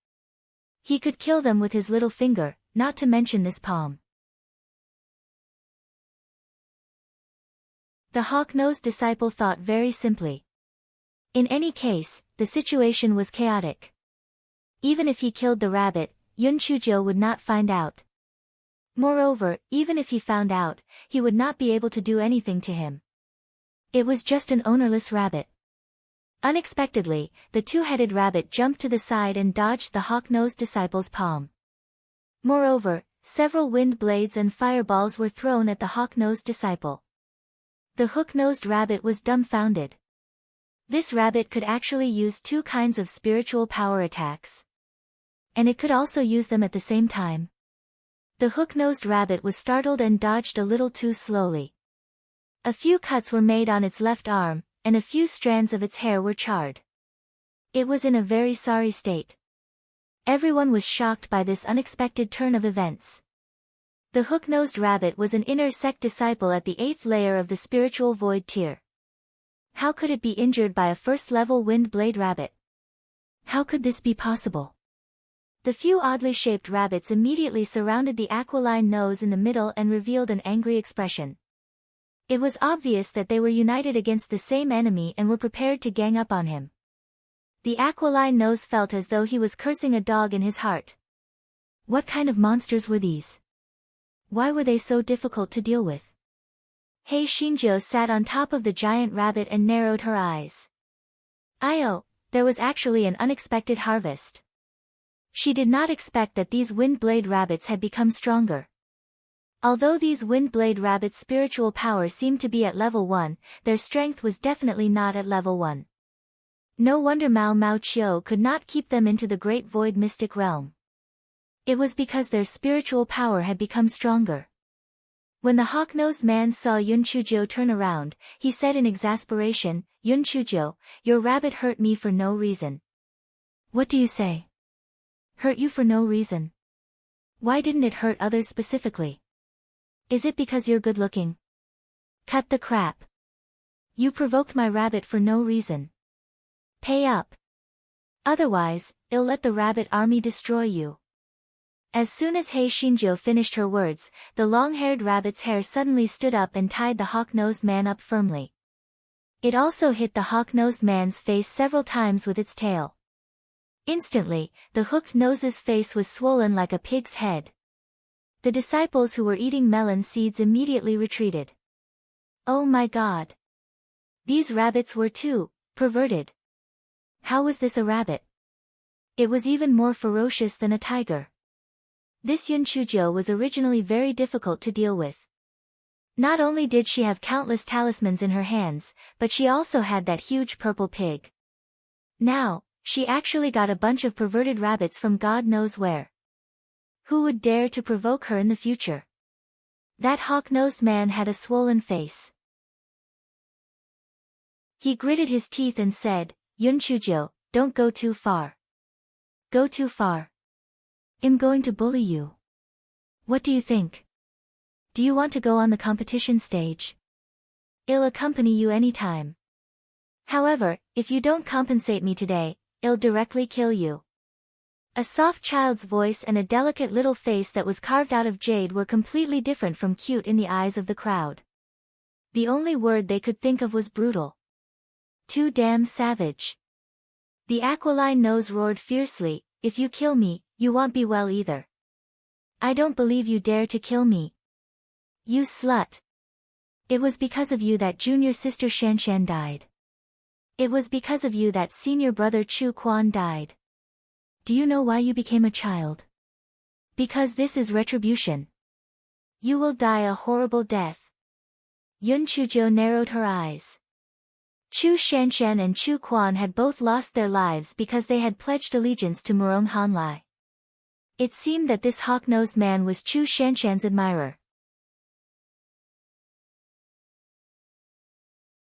He could kill them with his little finger, not to mention this palm. The hawk-nosed disciple thought very simply. In any case, the situation was chaotic. Even if he killed the rabbit, Yun Chujiu would not find out. Moreover, even if he found out, he would not be able to do anything to him. It was just an ownerless rabbit. Unexpectedly, the 2-headed rabbit jumped to the side and dodged the hawk-nosed disciple's palm. Moreover, several wind blades and fireballs were thrown at the hawk-nosed disciple. The hook-nosed rabbit was dumbfounded. This rabbit could actually use 2 kinds of spiritual power attacks. And it could also use them at the same time. The hook-nosed rabbit was startled and dodged a little too slowly. A few cuts were made on its left arm, and a few strands of its hair were charred. It was in a very sorry state. Everyone was shocked by this unexpected turn of events. The hook-nosed rabbit was an inner sect disciple at the 8th layer of the spiritual void tier. How could it be injured by a first-level wind-blade rabbit? How could this be possible? The few oddly shaped rabbits immediately surrounded the aquiline nose in the middle and revealed an angry expression. It was obvious that they were united against the same enemy and were prepared to gang up on him. The aquiline nose felt as though he was cursing a dog in his heart. What kind of monsters were these? Why were they so difficult to deal with? Hei Shinjo sat on top of the giant rabbit and narrowed her eyes. Io, there was actually an unexpected harvest. She did not expect that these wind-blade rabbits had become stronger. Although these wind-blade rabbits' spiritual power seemed to be at level 1, their strength was definitely not at level 1. No wonder Mao Mao Chiu could not keep them into the Great Void Mystic Realm. It was because their spiritual power had become stronger. When the hawk-nosed man saw Yun Chujo turn around, he said in exasperation, "Yun Chujo, your rabbit hurt me for no reason." "What do you say? Hurt you for no reason? Why didn't it hurt others specifically? Is it because you're good-looking? Cut the crap. You provoked my rabbit for no reason. Pay up. Otherwise, I'll let the rabbit army destroy you." As soon as Hei Shinjo finished her words, the long-haired rabbit's hair suddenly stood up and tied the hawk-nosed man up firmly. It also hit the hawk-nosed man's face several times with its tail. Instantly, the hooked nose's face was swollen like a pig's head. The disciples who were eating melon seeds immediately retreated. Oh my god! These rabbits were too perverted. How was this a rabbit? It was even more ferocious than a tiger. This Yun Chujo was originally very difficult to deal with. Not only did she have countless talismans in her hands, but she also had that huge purple pig. Now, she actually got a bunch of perverted rabbits from God knows where. Who would dare to provoke her in the future? That hawk-nosed man had a swollen face. He gritted his teeth and said, "Yun Chujo, don't go too far. Go too far. I'm going to bully you. What do you think? Do you want to go on the competition stage? I'll accompany you anytime. However, if you don't compensate me today, I'll directly kill you." A soft child's voice and a delicate little face that was carved out of jade were completely different from cute in the eyes of the crowd. The only word they could think of was brutal. Too damn savage. The aquiline nose roared fiercely, "If you kill me, you won't be well either. I don't believe you dare to kill me. You slut. It was because of you that junior sister Shanshan died. It was because of you that senior brother Chu Quan died. Do you know why you became a child? Because this is retribution. You will die a horrible death." Yun Chujo narrowed her eyes. Chu Shanshan and Chu Quan had both lost their lives because they had pledged allegiance to Murong Hanlai. It seemed that this hawk-nosed man was Chu Shanshan's admirer.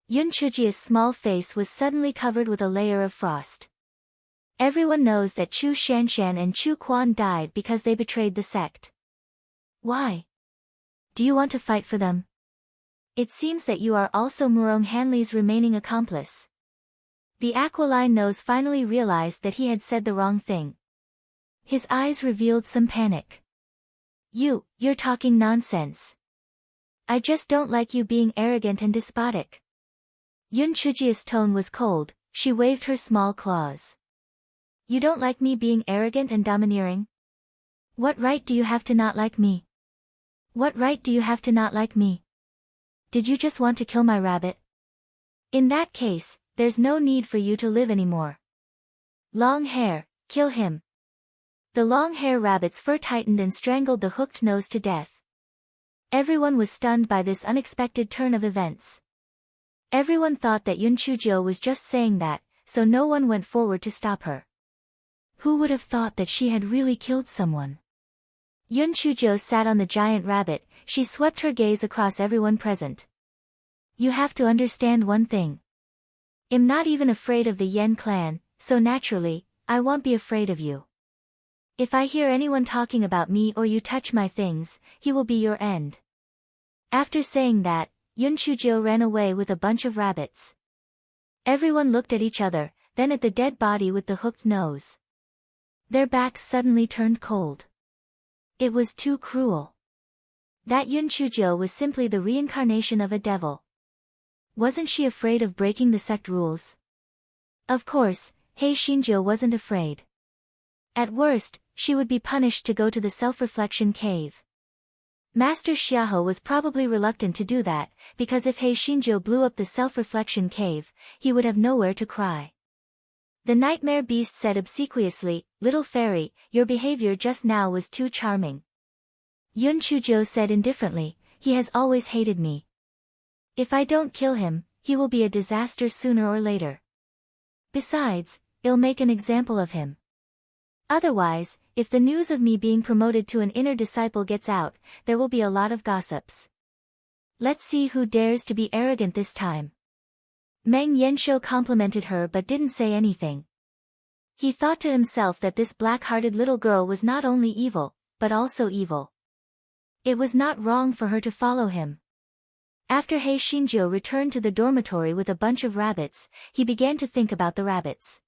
Yun Chujia's small face was suddenly covered with a layer of frost. Everyone knows that Chu Shanshan and Chu Quan died because they betrayed the sect. Why? Do you want to fight for them? It seems that you are also Murong Hanli's remaining accomplice. The aquiline nose finally realized that he had said the wrong thing. His eyes revealed some panic. You're talking nonsense. I just don't like you being arrogant and despotic." Yun Chujia's tone was cold, she waved her small claws. "You don't like me being arrogant and domineering? What right do you have to not like me? What right do you have to not like me? Did you just want to kill my rabbit? In that case, there's no need for you to live anymore. Long hair, kill him." The long-hair rabbit's fur tightened and strangled the hooked nose to death. Everyone was stunned by this unexpected turn of events. Everyone thought that Yun Chujo was just saying that, so no one went forward to stop her. Who would have thought that she had really killed someone? Yun Chujo sat on the giant rabbit, she swept her gaze across everyone present. "You have to understand one thing. I'm not even afraid of the Yen clan, so naturally, I won't be afraid of you. If I hear anyone talking about me or you touch my things, he will be your end." After saying that, Yun Chujo ran away with a bunch of rabbits. Everyone looked at each other, then at the dead body with the hooked nose. Their backs suddenly turned cold. It was too cruel. That Yun Chujo was simply the reincarnation of a devil. Wasn't she afraid of breaking the sect rules? Of course, Hei Shinjo wasn't afraid. At worst, she would be punished to go to the self-reflection cave. Master Xiaohe was probably reluctant to do that, because if He Xinjiu blew up the self-reflection cave, he would have nowhere to cry. The nightmare beast said obsequiously, "Little fairy, your behavior just now was too charming." Yun Chujiu said indifferently, "He has always hated me. If I don't kill him, he will be a disaster sooner or later. Besides, I'll make an example of him. Otherwise, if the news of me being promoted to an inner disciple gets out, there will be a lot of gossips. Let's see who dares to be arrogant this time." Meng Yanshou complimented her but didn't say anything. He thought to himself that this black-hearted little girl was not only evil, but also evil. It was not wrong for her to follow him. After He Xinjiu returned to the dormitory with a bunch of rabbits, he began to think about the rabbits.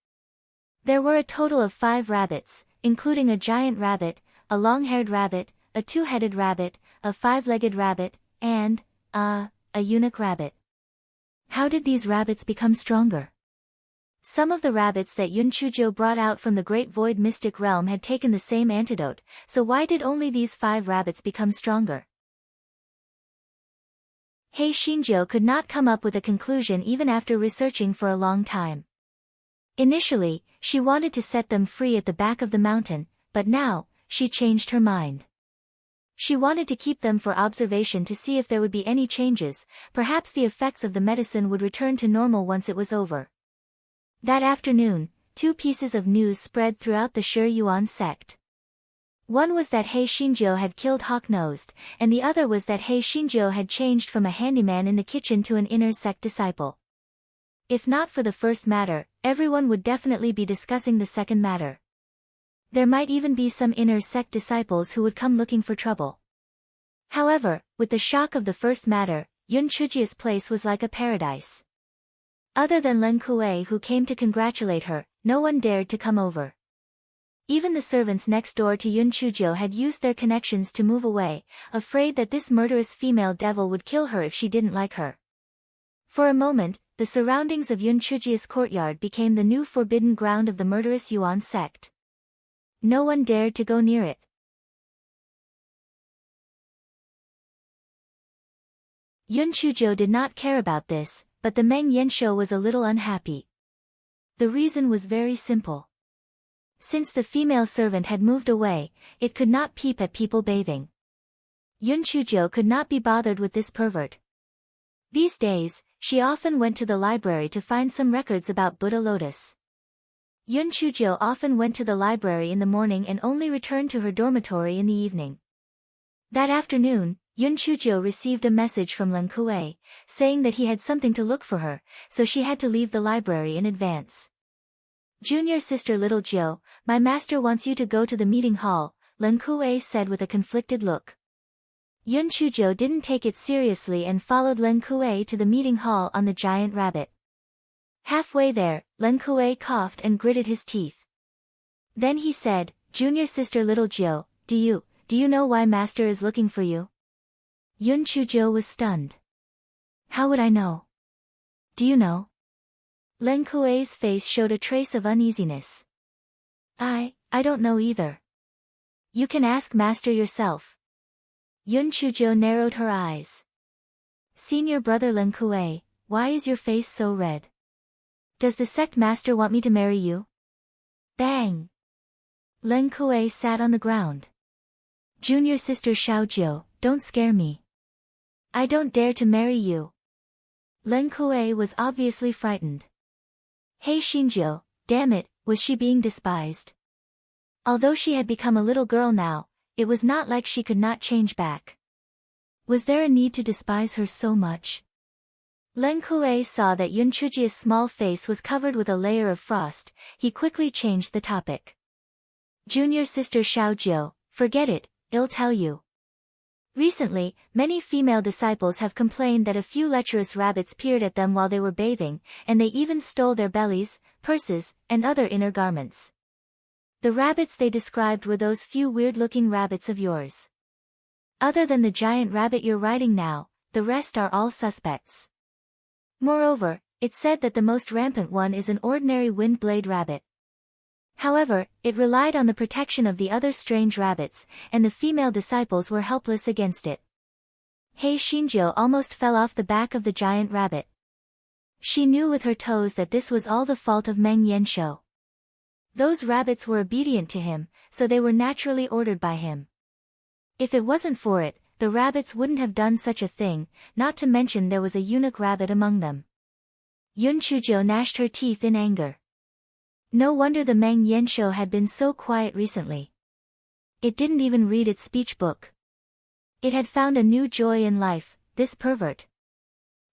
There were a total of 5 rabbits, including a giant rabbit, a long-haired rabbit, a 2-headed rabbit, a 5-legged rabbit, and, a eunuch rabbit. How did these rabbits become stronger? Some of the rabbits that Yun Chujiu brought out from the Great Void Mystic Realm had taken the same antidote, so why did only these 5 rabbits become stronger? He Xinjiu could not come up with a conclusion even after researching for a long time. Initially, she wanted to set them free at the back of the mountain, but now, she changed her mind. She wanted to keep them for observation to see if there would be any changes, perhaps the effects of the medicine would return to normal once it was over. That afternoon, 2 pieces of news spread throughout the Shi Yuan sect. One was that He Xinjiu had killed Hawk-Nosed, and the other was that He Xinjiu had changed from a handyman in the kitchen to an inner sect disciple. If not for the first matter, everyone would definitely be discussing the second matter. There might even be some inner sect disciples who would come looking for trouble. However, with the shock of the first matter, Yun Chujia's place was like a paradise. Other than Len Kuei who came to congratulate her, no one dared to come over. Even the servants next door to Yun Chujiu had used their connections to move away, afraid that this murderous female devil would kill her if she didn't like her. For a moment, the surroundings of Yun Chujia's courtyard became the new forbidden ground of the murderous Yuan sect. No one dared to go near it. Yun Chujiu did not care about this, but the Meng Yanshou was a little unhappy. The reason was very simple. Since the female servant had moved away, it could not peep at people bathing. Yun Chujiu could not be bothered with this pervert. These days, she often went to the library to find some records about Buddha Lotus. Yun Chujiu often went to the library in the morning and only returned to her dormitory in the evening. That afternoon, Yun Chujiu received a message from Len Kuei, saying that he had something to look for her, so she had to leave the library in advance. "Junior sister Little Jiu, my master wants you to go to the meeting hall," Len Kuei said with a conflicted look. Yun Chujiu didn't take it seriously and followed Len Kuei to the meeting hall on the giant rabbit. Halfway there, Len Kuei coughed and gritted his teeth. Then he said, "Junior sister Little Jiu, do you know why master is looking for you?" Yun Chujiu was stunned. "How would I know? Do you know?" Len Kuei's face showed a trace of uneasiness. I don't know either. You can ask master yourself." Yun Chujiu narrowed her eyes. "Senior brother Len Kuei, why is your face so red? Does the sect master want me to marry you?" Bang! Len Kuei sat on the ground. "Junior sister Xiaojiu, don't scare me. I don't dare to marry you." Len Kuei was obviously frightened. He Xinjiu, damn it, was she being despised? Although she had become a little girl now, it was not like she could not change back. Was there a need to despise her so much? Len Kuei saw that Yun Chujia's small face was covered with a layer of frost. He quickly changed the topic. "Junior sister Xiaojiu, forget it, I'll tell you. Recently, many female disciples have complained that a few lecherous rabbits peered at them while they were bathing, and they even stole their bellies, purses, and other inner garments. The rabbits they described were those few weird-looking rabbits of yours. Other than the giant rabbit you're riding now, the rest are all suspects. Moreover, it's said that the most rampant one is an ordinary wind blade rabbit. However, it relied on the protection of the other strange rabbits, and the female disciples were helpless against it. Hei Shinjo almost fell off the back of the giant rabbit. She knew with her toes that this was all the fault of Meng Yanshou. Those rabbits were obedient to him, so they were naturally ordered by him. If it wasn't for it, the rabbits wouldn't have done such a thing, not to mention there was a eunuch rabbit among them. Yun Chujo gnashed her teeth in anger. No wonder the Meng Yanshou had been so quiet recently. It didn't even read its speech book. It had found a new joy in life, this pervert.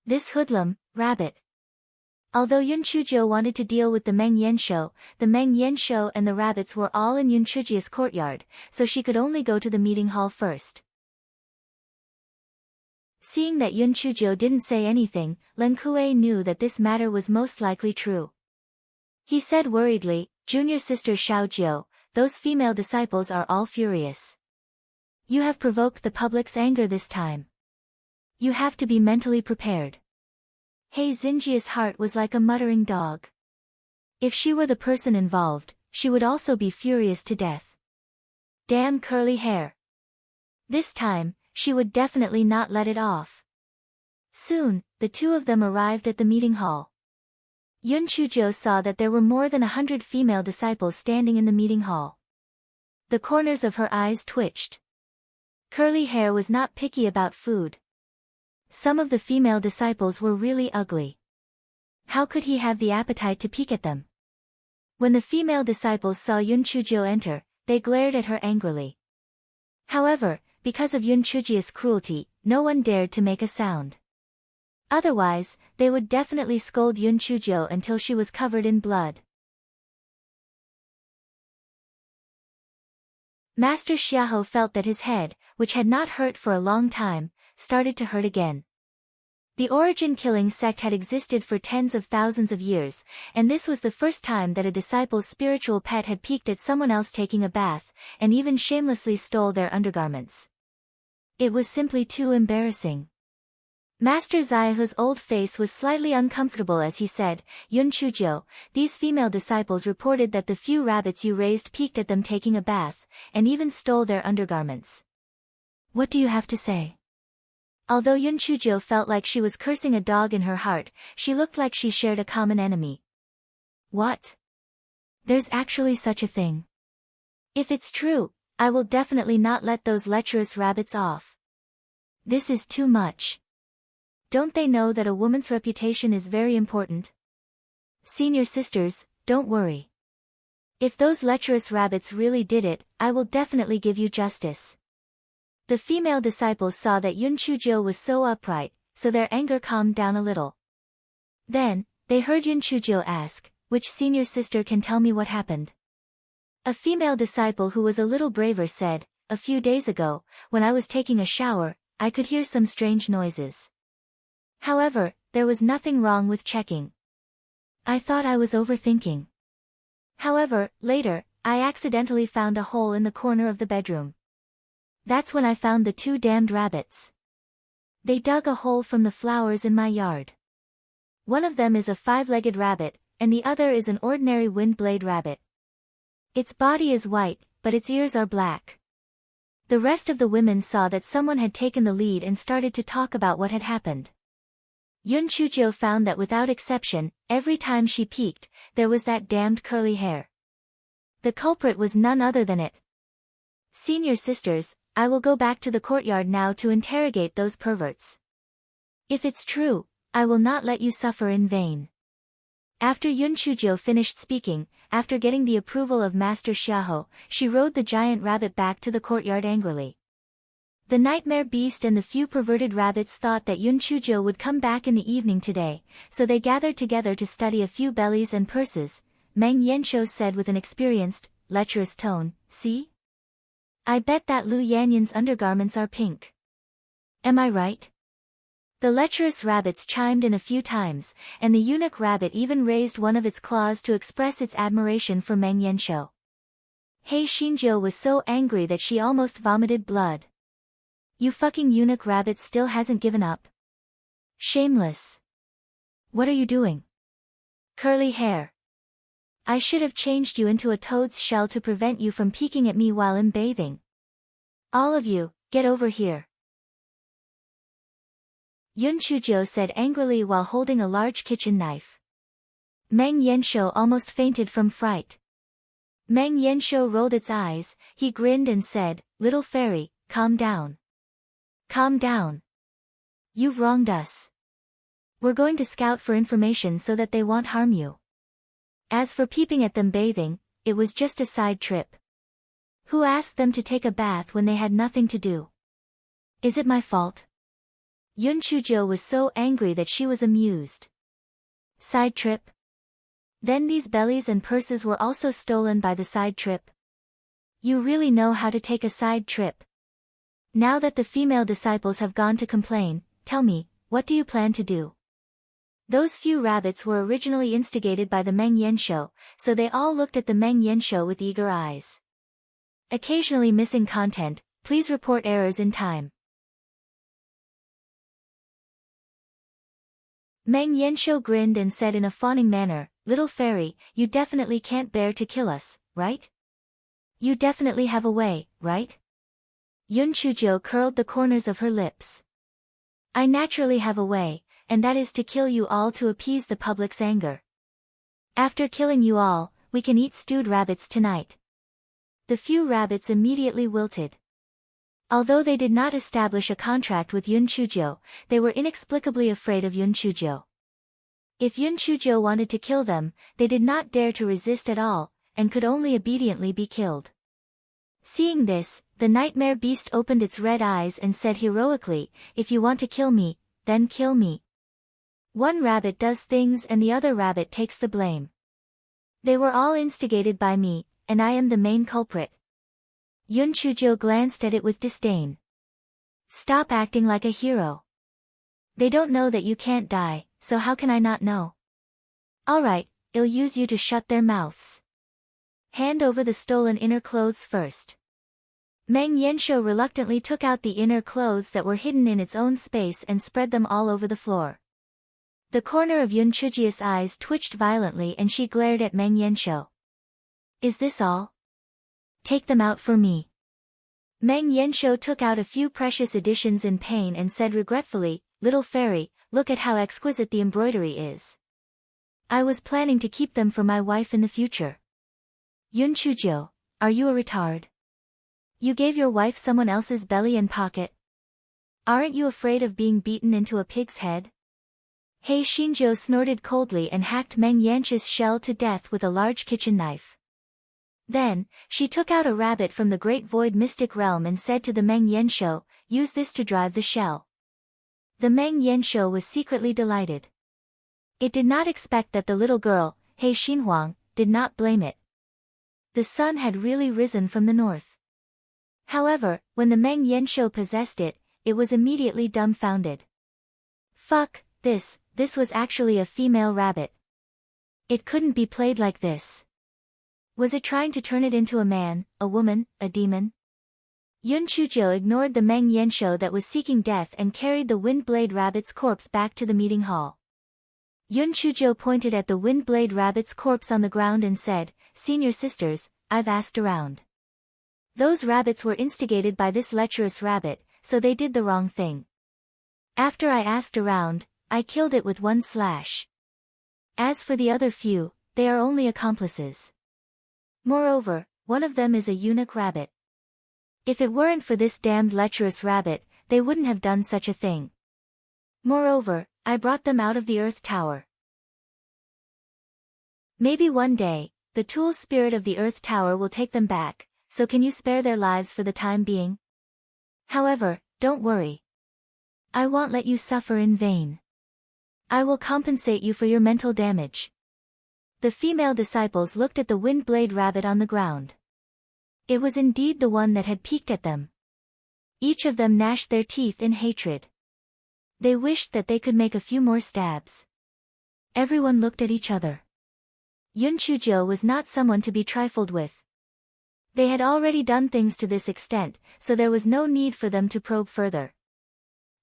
This hoodlum, rabbit. Although Yun Chujo wanted to deal with the Meng Yanshou and the rabbits were all in Yun Chujia's courtyard, so she could only go to the meeting hall first. Seeing that Yun Chujo didn't say anything, Len Kuei knew that this matter was most likely true. He said worriedly, "Junior sister Xiaojiu, those female disciples are all furious. You have provoked the public's anger this time. You have to be mentally prepared." Hei Xinjia's heart was like a muttering dog. If she were the person involved, she would also be furious to death. Damn curly hair. This time, she would definitely not let it off. Soon, the two of them arrived at the meeting hall. Yun Chujo saw that there were more than 100 female disciples standing in the meeting hall. The corners of her eyes twitched. Curly hair was not picky about food. Some of the female disciples were really ugly. How could he have the appetite to peek at them? When the female disciples saw Yun Chujo enter, they glared at her angrily. However, because of Yun Chujia's cruelty, no one dared to make a sound. Otherwise, they would definitely scold Yun Chujo until she was covered in blood. Master Xiahou felt that his head, which had not hurt for a long time, started to hurt again. The Origin killing sect had existed for tens of thousands of years, and this was the first time that a disciple's spiritual pet had peeked at someone else taking a bath, and even shamelessly stole their undergarments. It was simply too embarrassing. Master Xiaohu's old face was slightly uncomfortable as he said, "Yun Chujo, these female disciples reported that the few rabbits you raised peeked at them taking a bath, and even stole their undergarments. What do you have to say?" Although Yun Chujo felt like she was cursing a dog in her heart, she looked like she shared a common enemy. What? There's actually such a thing. If it's true, I will definitely not let those lecherous rabbits off. This is too much. Don't they know that a woman's reputation is very important? Senior sisters, don't worry. If those lecherous rabbits really did it, I will definitely give you justice. The female disciples saw that Yun Chujo was so upright, so their anger calmed down a little. Then, they heard Yun Chujo ask, "Which senior sister can tell me what happened?" A female disciple who was a little braver said, "A few days ago, when I was taking a shower, I could hear some strange noises. However, there was nothing wrong with checking. I thought I was overthinking. However, later, I accidentally found a hole in the corner of the bedroom. That's when I found the two damned rabbits. They dug a hole from the flowers in my yard. One of them is a 5-legged rabbit, and the other is an ordinary wind-blade rabbit. Its body is white, but its ears are black." The rest of the women saw that someone had taken the lead and started to talk about what had happened. Yun Chujo found that without exception, every time she peeked, there was that damned curly hair. The culprit was none other than it. "Senior sisters, I will go back to the courtyard now to interrogate those perverts. If it's true, I will not let you suffer in vain." After Yun Chujo finished speaking, after getting the approval of Master Xiahou, she rode the giant rabbit back to the courtyard angrily. The nightmare beast and the few perverted rabbits thought that Yun Chujo would come back in the evening today, so they gathered together to study a few bellies and purses. Meng Yanshou said with an experienced, lecherous tone, "See? I bet that Lu Yanyan's undergarments are pink. Am I right?" The lecherous rabbits chimed in a few times, and the eunuch rabbit even raised one of its claws to express its admiration for Meng Yanshou. Hei Xinjiu was so angry that she almost vomited blood. "You fucking eunuch rabbit still hasn't given up. Shameless. What are you doing? Curly hair. I should have changed you into a toad's shell to prevent you from peeking at me while I'm bathing. All of you, get over here. Yun Chujo said angrily while holding a large kitchen knife. Meng Yanshou almost fainted from fright. Meng Yanshou rolled its eyes, he grinned and said, "Little fairy, calm down. Calm down. You've wronged us. We're going to scout for information so that they won't harm you. As for peeping at them bathing, it was just a side trip. Who asked them to take a bath when they had nothing to do? Is it my fault?" Yun Chujo was so angry that she was amused. Side trip? Then these bellies and purses were also stolen by the side trip? You really know how to take a side trip. Now that the female disciples have gone to complain, tell me, what do you plan to do? Those few rabbits were originally instigated by the Meng Yanshou, so they all looked at the Meng Yanshou with eager eyes. Occasionally missing content, please report errors in time. Meng Yanshou grinned and said in a fawning manner, "Little fairy, you definitely can't bear to kill us, right? You definitely have a way, right?" Yun Chujo curled the corners of her lips. "I naturally have a way, and that is to kill you all to appease the public's anger. After killing you all, we can eat stewed rabbits tonight." The few rabbits immediately wilted. Although they did not establish a contract with Yun Chujo, they were inexplicably afraid of Yun Chujo. If Yun Chujo wanted to kill them, they did not dare to resist at all, and could only obediently be killed. Seeing this, the nightmare beast opened its red eyes and said heroically, "If you want to kill me, then kill me." One rabbit does things and the other rabbit takes the blame. They were all instigated by me, and I am the main culprit. Yun Chujo glanced at it with disdain. Stop acting like a hero. They don't know that you can't die, so how can I not know? Alright, I'll use you to shut their mouths. Hand over the stolen inner clothes first. Meng Yanshou reluctantly took out the inner clothes that were hidden in its own space and spread them all over the floor. The corner of Yun Chujia's eyes twitched violently and she glared at Meng Yanshou. Is this all? Take them out for me. Meng Yanshou took out a few precious editions in pain and said regretfully, "Little fairy, look at how exquisite the embroidery is. I was planning to keep them for my wife in the future." Yun Chujo, are you a retard? You gave your wife someone else's belly and pocket? Aren't you afraid of being beaten into a pig's head? Hei Shinjo snorted coldly and hacked Meng Yanshou's shell to death with a large kitchen knife. Then, she took out a rabbit from the Great Void Mystic Realm and said to the Meng Yanshou, "Use this to drive the shell." The Meng Yanshou was secretly delighted. It did not expect that the little girl, Hei Xinhuang, did not blame it. The sun had really risen from the north. However, when the Meng Yanshou possessed it, it was immediately dumbfounded. Fuck, this was actually a female rabbit. It couldn't be played like this. Was it trying to turn it into a man, a woman, a demon? Yun Chujo ignored the Meng Yanshou that was seeking death and carried the Windblade Rabbit's corpse back to the meeting hall. Yun Chujo pointed at the Windblade Rabbit's corpse on the ground and said, "Senior sisters, I've asked around. Those rabbits were instigated by this lecherous rabbit, so they did the wrong thing. After I asked around, I killed it with one slash. As for the other few, they are only accomplices. Moreover, one of them is a eunuch rabbit. If it weren't for this damned lecherous rabbit, they wouldn't have done such a thing. Moreover, I brought them out of the Earth Tower. Maybe one day, the tool spirit of the Earth Tower will take them back, so can you spare their lives for the time being? However, don't worry. I won't let you suffer in vain. I will compensate you for your mental damage." The female disciples looked at the Windblade Rabbit on the ground. It was indeed the one that had peeked at them. Each of them gnashed their teeth in hatred. They wished that they could make a few more stabs. Everyone looked at each other. Yun Chujo was not someone to be trifled with. They had already done things to this extent, so there was no need for them to probe further.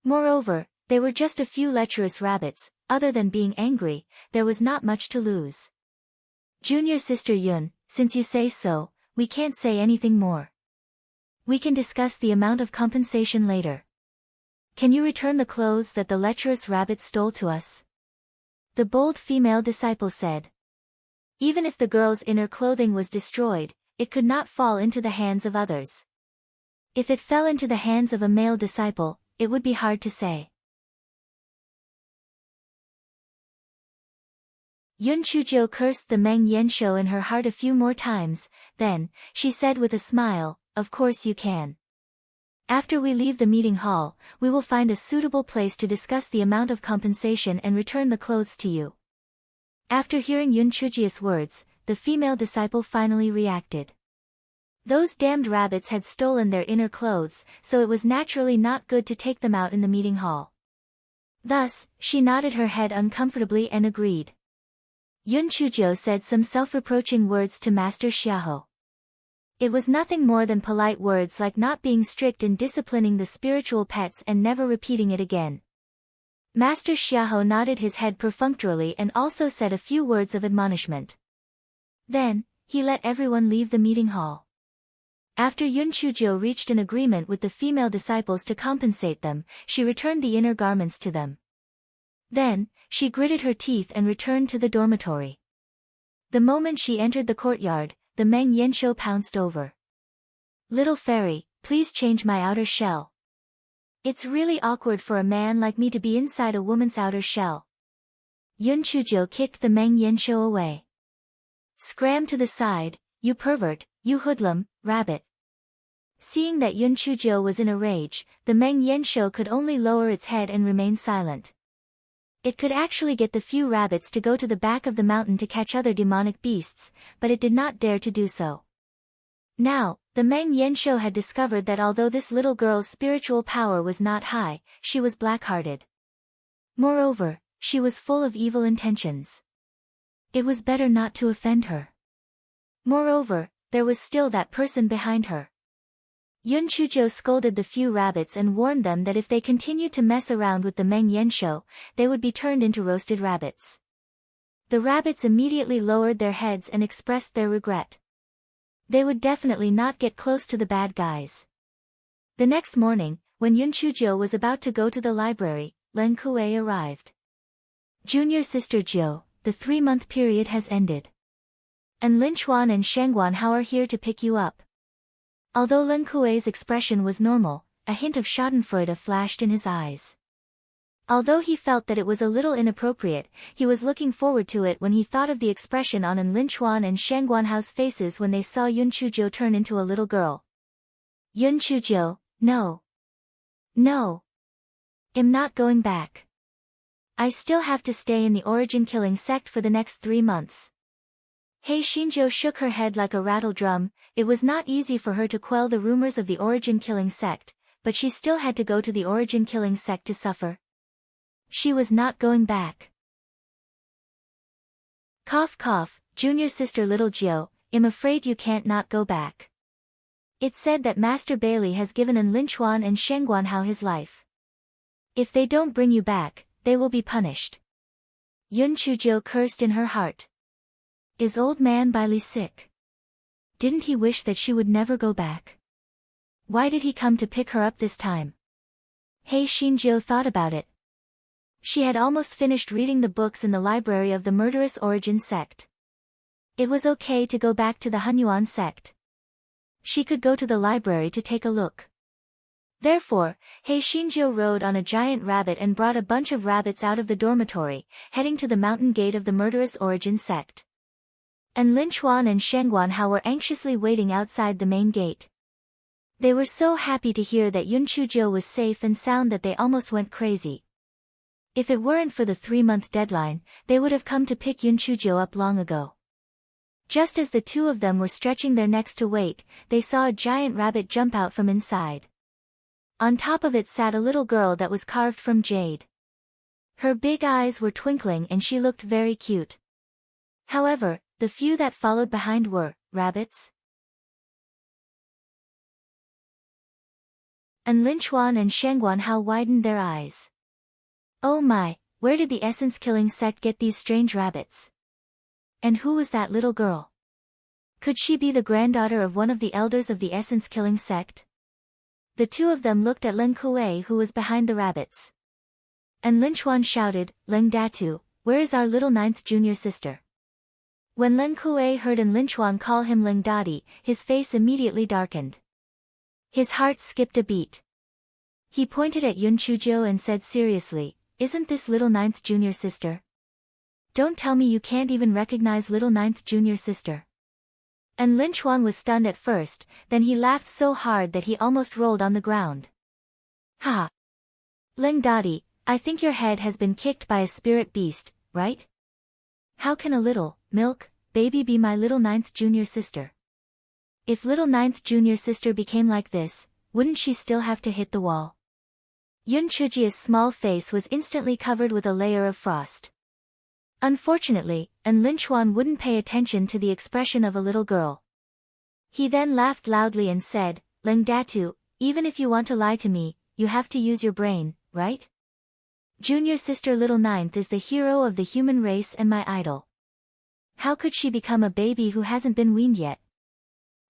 Moreover, they were just a few lecherous rabbits, other than being angry, there was not much to lose. Junior sister Yun, since you say so, we can't say anything more. We can discuss the amount of compensation later. Can you return the clothes that the lecherous rabbit stole to us? The bold female disciple said. Even if the girl's inner clothing was destroyed, it could not fall into the hands of others. If it fell into the hands of a male disciple, it would be hard to say. Yun Chujo cursed the Meng Yanshou in her heart a few more times, then, she said with a smile, of course you can. After we leave the meeting hall, we will find a suitable place to discuss the amount of compensation and return the clothes to you. After hearing Yun Chujia's words, the female disciple finally reacted. Those damned rabbits had stolen their inner clothes, so it was naturally not good to take them out in the meeting hall. Thus, she nodded her head uncomfortably and agreed. Yun Chujo said some self-reproaching words to Master Xiaoho. It was nothing more than polite words like not being strict in disciplining the spiritual pets and never repeating it again. Master Xiaoho nodded his head perfunctorily and also said a few words of admonishment. Then, he let everyone leave the meeting hall. After Yun Chujo reached an agreement with the female disciples to compensate them, she returned the inner garments to them. Then, she gritted her teeth and returned to the dormitory. The moment she entered the courtyard, the Meng Yanshou pounced over. Little fairy, please change my outer shell. It's really awkward for a man like me to be inside a woman's outer shell. Yun Chujo kicked the Meng Yanshou away. Scram to the side, you pervert, you hoodlum, rabbit. Seeing that Yun Chujo was in a rage, the Meng Yanshou could only lower its head and remain silent. It could actually get the few rabbits to go to the back of the mountain to catch other demonic beasts, but it did not dare to do so. Now, the Meng Yanshou had discovered that although this little girl's spiritual power was not high, she was black-hearted. Moreover, she was full of evil intentions. It was better not to offend her. Moreover, there was still that person behind her. Yun Chujo scolded the few rabbits and warned them that if they continued to mess around with the Meng Yanshou, they would be turned into roasted rabbits. The rabbits immediately lowered their heads and expressed their regret. They would definitely not get close to the bad guys. The next morning, when Yun Chujo was about to go to the library, Len Kuei arrived. Junior sister Jo, the 3-month period has ended. And Lin Chuan and Sheng Guanhao are here to pick you up. Although Len Kuei's expression was normal, a hint of schadenfreude flashed in his eyes. Although he felt that it was a little inappropriate, he was looking forward to it when he thought of the expression on Lin Chuan and Sheng Guanhao's faces when they saw Yun Chujo turn into a little girl. Yun Chujo, no. No. I'm not going back. I still have to stay in the origin killing sect for the next 3 months. Hei Xinzhou shook her head like a rattle drum. It was not easy for her to quell the rumors of the origin killing sect, but she still had to go to the origin killing sect to suffer. She was not going back. Cough cough, junior sister little Jiu, I'm afraid you can't not go back. It's said that Master Bailey has given An Lin Chuan and Sheng Guanhao his life. If they don't bring you back, they will be punished. Yun Chujo cursed in her heart. Is old man Bailey sick? Didn't he wish that she would never go back? Why did he come to pick her up this time? Hei Xinzhou thought about it. She had almost finished reading the books in the library of the murderous origin sect. It was okay to go back to the Hunyuan sect. She could go to the library to take a look. Therefore, Hei Xinzhou rode on a giant rabbit and brought a bunch of rabbits out of the dormitory, heading to the mountain gate of the murderous origin sect. And Lin Chuan and Sheng Guanhao were anxiously waiting outside the main gate. They were so happy to hear that Yun Chujo was safe and sound that they almost went crazy. If it weren't for the 3-month deadline, they would have come to pick Yun Chujo up long ago. Just as the two of them were stretching their necks to wait, they saw a giant rabbit jump out from inside. On top of it sat a little girl that was carved from jade. Her big eyes were twinkling and she looked very cute. However, the few that followed behind were rabbits. And Lin Chuan and Sheng Guanhao widened their eyes. Oh my, where did the essence-killing sect get these strange rabbits? And who was that little girl? Could she be the granddaughter of one of the elders of the essence-killing sect? The two of them looked at Lin Kuei, who was behind the rabbits. And Lin Chuan shouted, "Lin Datu, where is our little ninth junior sister?" When Lin Kuei heard Lin Chuan call him Ling Dadi, his face immediately darkened. His heart skipped a beat. He pointed at Yun Chujio and said seriously, "Isn't this little ninth junior sister? Don't tell me you can't even recognize little ninth junior sister." And Lin Chuan was stunned at first, then he laughed so hard that he almost rolled on the ground. "Ha! Ling Dadi, I think your head has been kicked by a spirit beast, right? How can a little baby be my little ninth junior sister? If little ninth junior sister became like this, wouldn't she still have to hit the wall?" Yun Chujia's small face was instantly covered with a layer of frost. Unfortunately, Lin Chuan wouldn't pay attention to the expression of a little girl. He then laughed loudly and said, "Ling Datu, even if you want to lie to me, you have to use your brain, right? Junior sister little ninth is the hero of the human race and my idol. How could she become a baby who hasn't been weaned yet?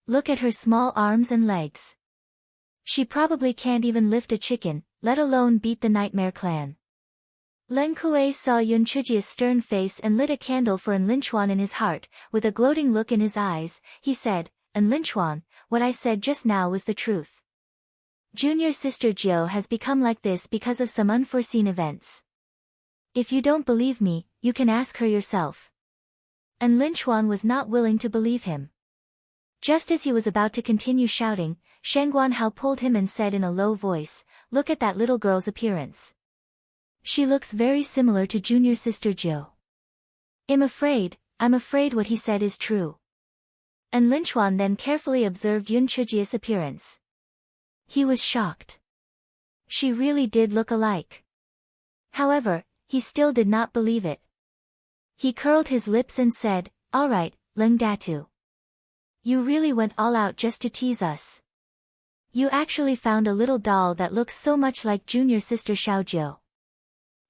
Look at her small arms and legs. She probably can't even lift a chicken, let alone beat the Nightmare Clan." Lin Kuei saw Yun Chujia's stern face and lit a candle for Lin Chuan in his heart. With a gloating look in his eyes, he said, "Lin Chuan, what I said just now was the truth. Junior sister Jiu has become like this because of some unforeseen events. If you don't believe me, you can ask her yourself." And Lin Chuan was not willing to believe him. Just as he was about to continue shouting, Shangguan Hao pulled him and said in a low voice, "Look at that little girl's appearance. She looks very similar to junior sister Jiu. I'm afraid what he said is true." And Lin Chuan then carefully observed Yun Chujia's appearance. He was shocked. She really did look alike. However, he still did not believe it. He curled his lips and said, "All right, Ling Datu. You really went all out just to tease us. You actually found a little doll that looks so much like junior sister Xiaojiu.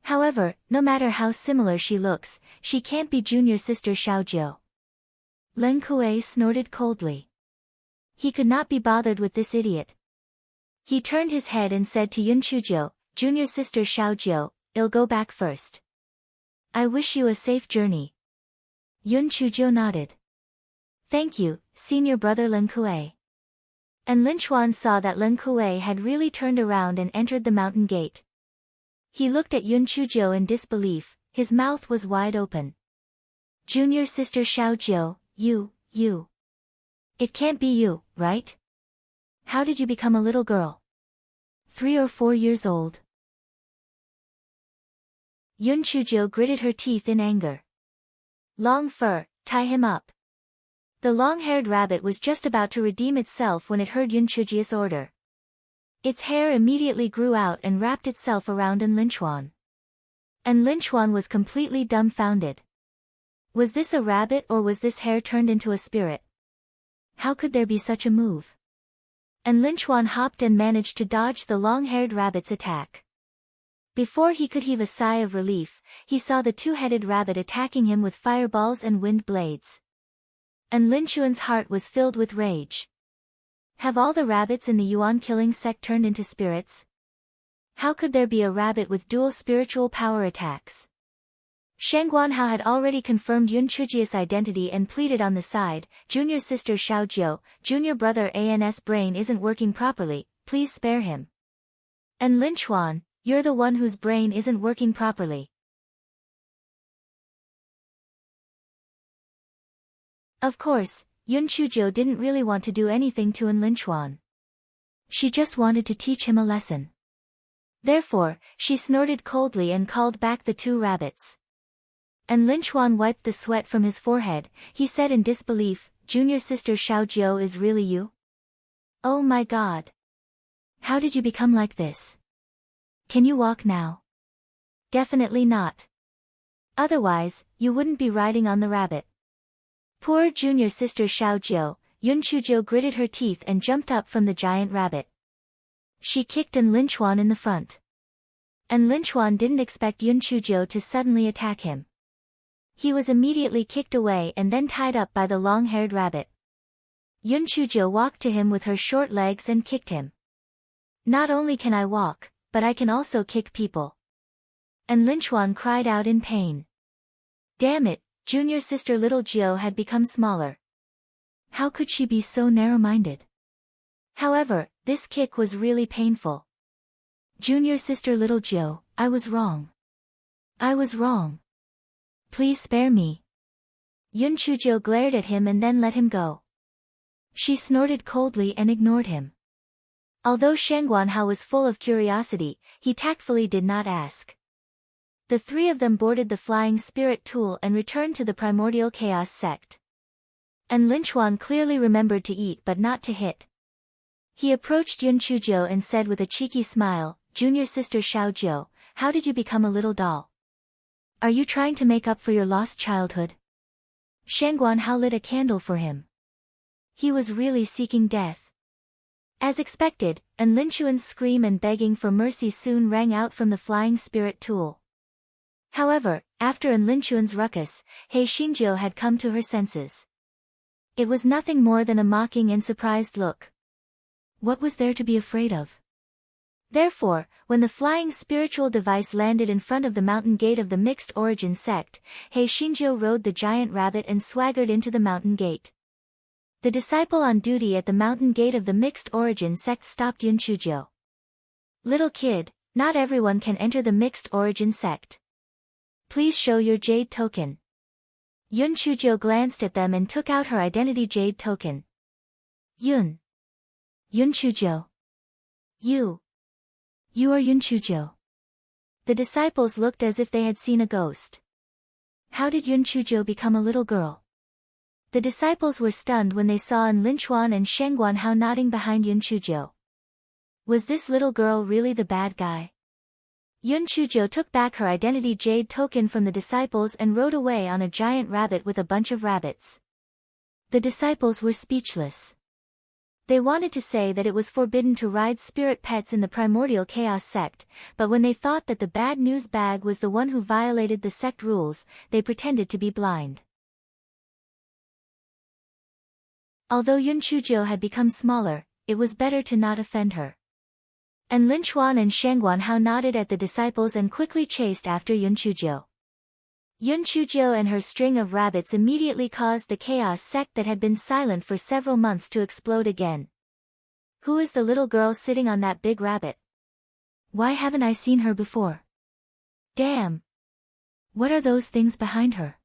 However, no matter how similar she looks, she can't be junior sister Xiaojiu." Lin Kuei snorted coldly. He could not be bothered with this idiot. He turned his head and said to Yun Chujio, "Junior sister Xiaojiu, I'll go back first. I wish you a safe journey." Yun Chujio nodded. "Thank you, senior brother Lin Kuei." And Lin Chuan saw that Lin Kuei had really turned around and entered the mountain gate. He looked at Yun Chujio in disbelief, his mouth was wide open. "Junior sister Xiaojiu, you. It can't be you, right? How did you become a little girl? 3 or 4 years old?" Yun Chujio gritted her teeth in anger. "Long fur, tie him up." The long-haired rabbit was just about to redeem itself when it heard Yun Chujio's order. Its hair immediately grew out and wrapped itself around Lin Chuan. And Lin Chuan was completely dumbfounded. Was this a rabbit or was this hair turned into a spirit? How could there be such a move? And Lin Chuan hopped and managed to dodge the long-haired rabbit's attack. Before he could heave a sigh of relief, he saw the two-headed rabbit attacking him with fireballs and wind blades. And Lin Chuan's heart was filled with rage. Have all the rabbits in the Yuan-killing sect turned into spirits? How could there be a rabbit with dual spiritual power attacks? Shangguan Hao had already confirmed Yun Chujia's identity and pleaded on the side, "Junior sister Xiaojiu, junior brother An's brain isn't working properly, please spare him." And Lin Chuan, you're the one whose brain isn't working properly. Of course, Yun Chujio didn't really want to do anything to Lin Chuan. She just wanted to teach him a lesson. Therefore, she snorted coldly and called back the two rabbits. And Lin Chuan wiped the sweat from his forehead. He said in disbelief, "Junior sister Xiaojiu is really you? Oh my god. How did you become like this? Can you walk now?" "Definitely not. Otherwise, you wouldn't be riding on the rabbit." Poor junior sister Xiaojiu, Yun Chujio gritted her teeth and jumped up from the giant rabbit. She kicked Lin Chuan in the front. And Lin Chuan didn't expect Yun Chujio to suddenly attack him. He was immediately kicked away and then tied up by the long-haired rabbit. Yun Chujo walked to him with her short legs and kicked him. Not only can I walk, but I can also kick people. And Linchuan cried out in pain. Damn it, junior sister little Jio had become smaller. How could she be so narrow-minded? However, this kick was really painful. Junior sister little Jio, I was wrong. I was wrong. Please spare me. Yun Chujo glared at him and then let him go. She snorted coldly and ignored him. Although Shangguanhao was full of curiosity, he tactfully did not ask. The three of them boarded the flying spirit tool and returned to the primordial chaos sect. And Linchuan clearly remembered to eat but not to hit. He approached Yun Chujo and said with a cheeky smile, Junior sister Xiaojiu, how did you become a little doll? Are you trying to make up for your lost childhood? Shangguanhao lit a candle for him. He was really seeking death. As expected, and Linchuan's scream and begging for mercy soon rang out from the flying spirit tool. However, after An Linchuan's ruckus, He Xingjiu had come to her senses. It was nothing more than a mocking and surprised look. What was there to be afraid of? Therefore, when the flying spiritual device landed in front of the mountain gate of the mixed origin sect, He Xingjiu rode the giant rabbit and swaggered into the mountain gate. The disciple on duty at the mountain gate of the mixed origin sect stopped Yun Chujo. Little kid, not everyone can enter the mixed origin sect. Please show your jade token. Yun Chujo glanced at them and took out her identity jade token. Yun Chujo. You are Yun Chujo. The disciples looked as if they had seen a ghost. How did Yun Chujo become a little girl? The disciples were stunned when they saw An Linchuan and Shangguanhao nodding behind Yun Chujo. Was this little girl really the bad guy? Yun Chujo took back her identity jade token from the disciples and rode away on a giant rabbit with a bunch of rabbits. The disciples were speechless. They wanted to say that it was forbidden to ride spirit pets in the primordial chaos sect, but when they thought that the bad news bag was the one who violated the sect rules, they pretended to be blind. Although Yun Chujo had become smaller, it was better to not offend her. And Linchuan and Shangguanhao nodded at the disciples and quickly chased after Yun Chujo. Yun Chujo and her string of rabbits immediately caused the chaos sect that had been silent for several months to explode again. Who is the little girl sitting on that big rabbit? Why haven't I seen her before? Damn! What are those things behind her?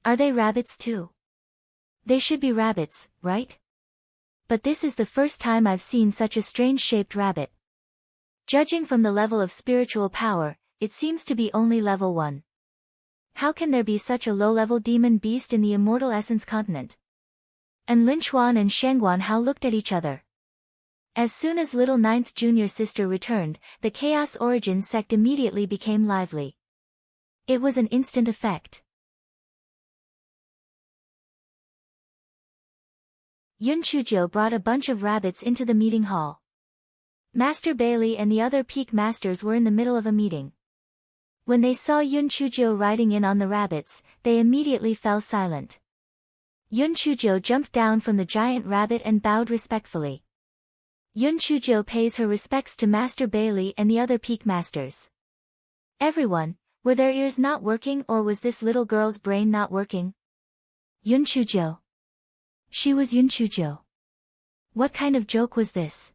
Are they rabbits too? They should be rabbits, right? But this is the first time I've seen such a strange-shaped rabbit. Judging from the level of spiritual power, it seems to be only level 1. How can there be such a low-level demon beast in the Immortal Essence continent? And Linchuan and Shangguanhao looked at each other. As soon as little ninth junior sister returned, the Chaos Origin sect immediately became lively. It was an instant effect. Yun Chujo brought a bunch of rabbits into the meeting hall. Master Bailey and the other peak masters were in the middle of a meeting. When they saw Yun Chujo riding in on the rabbits, they immediately fell silent. Yun Chujo jumped down from the giant rabbit and bowed respectfully. Yun Chujo pays her respects to Master Bailey and the other peak masters. Everyone, were their ears not working or was this little girl's brain not working? Yun Chujo. She was Yun Chujo. What kind of joke was this?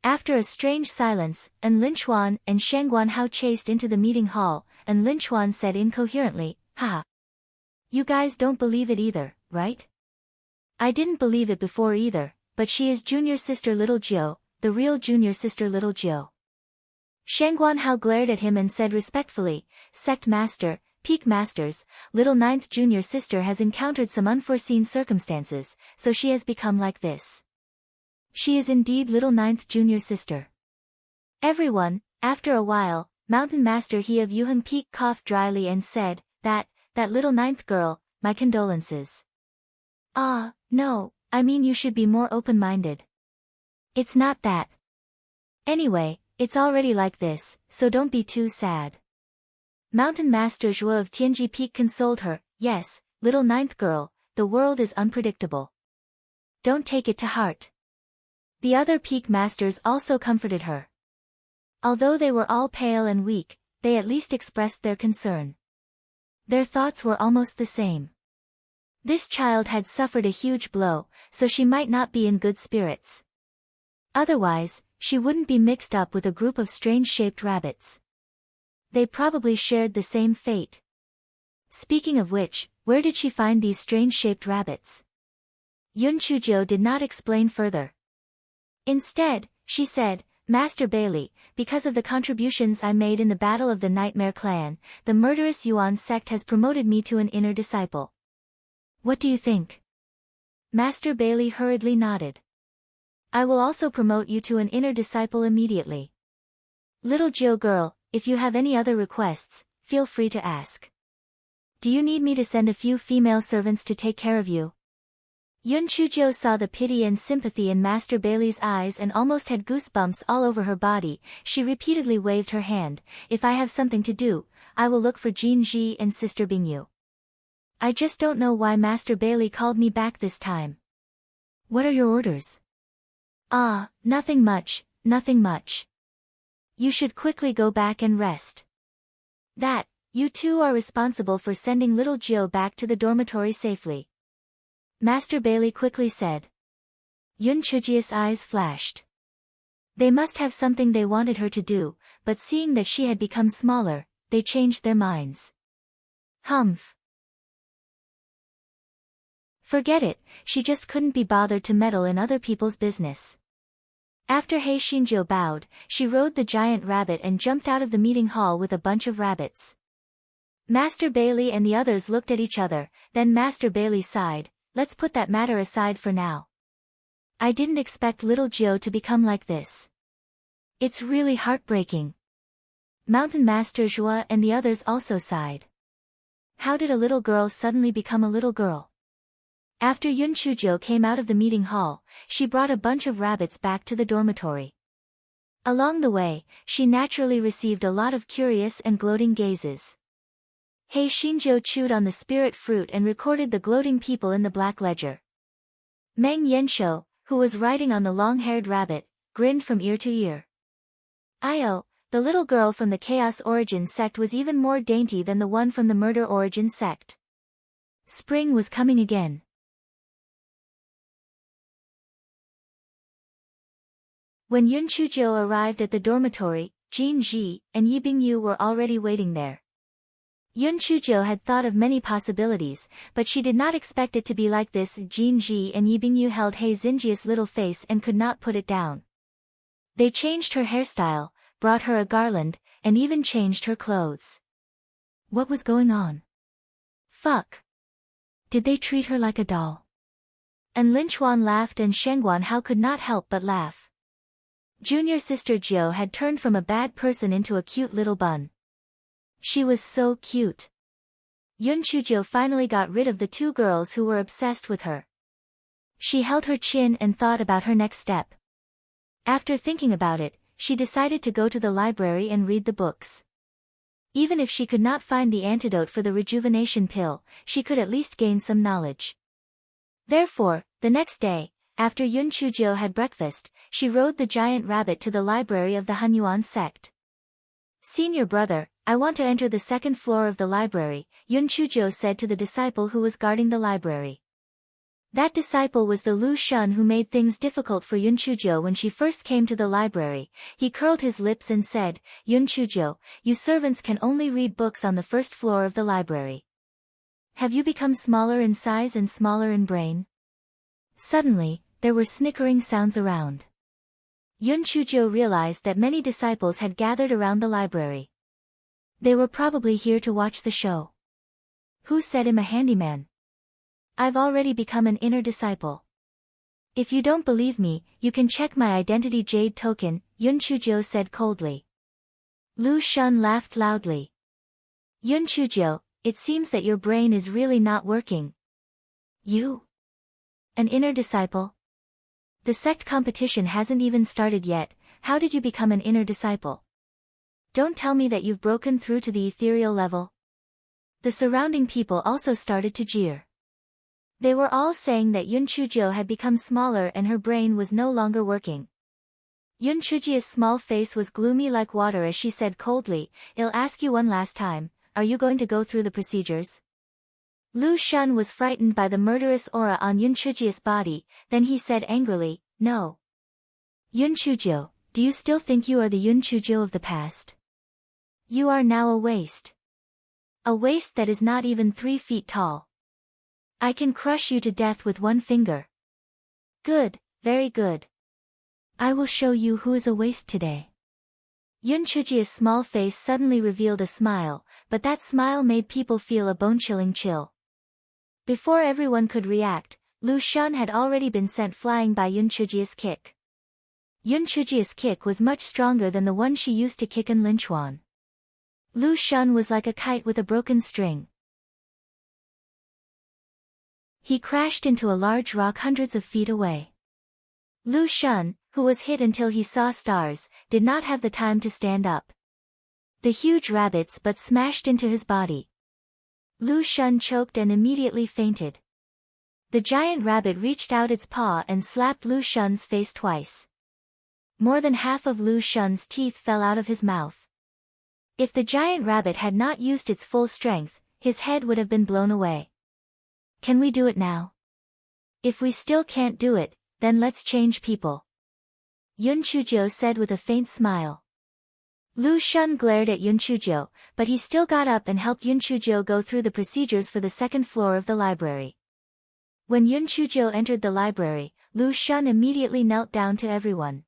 After a strange silence, An Linchuan and Shangguanhao chased into the meeting hall, and Linchuan said incoherently, haha. You guys don't believe it either, right? I didn't believe it before either, but she is junior sister little Jio, the real junior sister little Jio. Shangguanhao glared at him and said respectfully, Sect Master, Peak Masters, little ninth junior sister has encountered some unforeseen circumstances, so she has become like this. She is indeed little ninth junior sister. Everyone, after a while, Mountain Master He of Yuheng Peak coughed dryly and said, that little ninth girl, my condolences. Ah, no, I mean you should be more open-minded. It's not that. Anyway, it's already like this, so don't be too sad. Mountain Master Zhuo of Tianji Peak consoled her, yes, little ninth girl, the world is unpredictable. Don't take it to heart. The other peak masters also comforted her. Although they were all pale and weak, they at least expressed their concern. Their thoughts were almost the same. This child had suffered a huge blow, so she might not be in good spirits. Otherwise, she wouldn't be mixed up with a group of strange-shaped rabbits. They probably shared the same fate. Speaking of which, where did she find these strange-shaped rabbits? Yun Chujiu did not explain further. Instead, she said, Master Bailey, because of the contributions I made in the Battle of the Nightmare Clan, the murderous Yuan sect has promoted me to an inner disciple. What do you think? Master Bailey hurriedly nodded. I will also promote you to an inner disciple immediately. Little Jiu girl, if you have any other requests, feel free to ask. Do you need me to send a few female servants to take care of you? Yun Chujiu saw the pity and sympathy in Master Bailey's eyes and almost had goosebumps all over her body. She repeatedly waved her hand. If I have something to do, I will look for Jin Ji and Sister Bingyu. I just don't know why Master Bailey called me back this time. What are your orders? Ah, nothing much, nothing much. You should quickly go back and rest. That, you two are responsible for sending little Jiu back to the dormitory safely. Master Bailey quickly said. Yun Chujiu's eyes flashed. They must have something they wanted her to do, but seeing that she had become smaller, they changed their minds. Humph. Forget it, she just couldn't be bothered to meddle in other people's business. After He Xinjiu bowed, she rode the giant rabbit and jumped out of the meeting hall with a bunch of rabbits. Master Bailey and the others looked at each other, then Master Bailey sighed. Let's put that matter aside for now. I didn't expect little Jiu to become like this. It's really heartbreaking. Mountain Master Zhuo and the others also sighed. How did a little girl suddenly become a little girl? After Yun Chujiu came out of the meeting hall, she brought a bunch of rabbits back to the dormitory. Along the way, she naturally received a lot of curious and gloating gazes. He Xinjiu chewed on the spirit fruit and recorded the gloating people in the black ledger. Meng Yanshou, who was riding on the long-haired rabbit, grinned from ear to ear. Io, the little girl from the Chaos Origin sect was even more dainty than the one from the Murder Origin sect. Spring was coming again. When Yun Chujiu arrived at the dormitory, Jin Ji and Yi Bingyu were already waiting there. Yun Chujiu had thought of many possibilities, but she did not expect it to be like this. Jin Ji and Yi Bingyu held He Xinjiu's little face and could not put it down. They changed her hairstyle, brought her a garland, and even changed her clothes. What was going on? Fuck. Did they treat her like a doll? And Lin Chuan laughed and Sheng Guanhao could not help but laugh. Junior sister Jiu had turned from a bad person into a cute little bun. She was so cute. Yun Chujiu finally got rid of the two girls who were obsessed with her. She held her chin and thought about her next step. After thinking about it, she decided to go to the library and read the books. Even if she could not find the antidote for the rejuvenation pill, she could at least gain some knowledge. Therefore, the next day, after Yun Chujiu had breakfast, she rode the giant rabbit to the library of the Hunyuan sect. Senior brother, I want to enter the second floor of the library, Yun Chujiu said to the disciple who was guarding the library. That disciple was the Lu Shun who made things difficult for Yun Chujiu when she first came to the library. He curled his lips and said, Yun Chujiu, you servants can only read books on the first floor of the library. Have you become smaller in size and smaller in brain? Suddenly, there were snickering sounds around. Yun Chujiu realized that many disciples had gathered around the library. They were probably here to watch the show. Who said him a handyman? I've already become an inner disciple. If you don't believe me, you can check my identity jade token, Yun Chujiu said coldly. Lu Shun laughed loudly. Yun Chujiu, it seems that your brain is really not working. You? An inner disciple? The sect competition hasn't even started yet, how did you become an inner disciple? Don't tell me that you've broken through to the ethereal level. The surrounding people also started to jeer. They were all saying that Yun Chujio had become smaller and her brain was no longer working. Yun Chujio's small face was gloomy like water as she said coldly, "I'll ask you one last time, are you going to go through the procedures?" Lu Shun was frightened by the murderous aura on Yun Chujio's body, then he said angrily, "No. Yun Chujio, do you still think you are the Yun Chujio of the past? You are now a waste. A waste that is not even 3 feet tall. I can crush you to death with one finger." "Good, very good. I will show you who is a waste today." Yun Chujio's small face suddenly revealed a smile, but that smile made people feel a bone-chilling chill. Before everyone could react, Lu Shun had already been sent flying by Yun Chujio's kick. Yun Chujio's kick was much stronger than the one she used to kick in Linchuan. Lu Shun was like a kite with a broken string. He crashed into a large rock hundreds of feet away. Lu Shun, who was hit until he saw stars, did not have the time to stand up. The huge rabbits but smashed into his body. Lu Shun choked and immediately fainted. The giant rabbit reached out its paw and slapped Lu Shun's face twice. More than half of Lu Shun's teeth fell out of his mouth. If the giant rabbit had not used its full strength, his head would have been blown away. "Can we do it now? If we still can't do it, then let's change people," Yun Chujio said with a faint smile. Lu Shun glared at Yun Chujio, but he still got up and helped Yun Chujio go through the procedures for the second floor of the library. When Yun Chujio entered the library, Lu Shun immediately knelt down to everyone.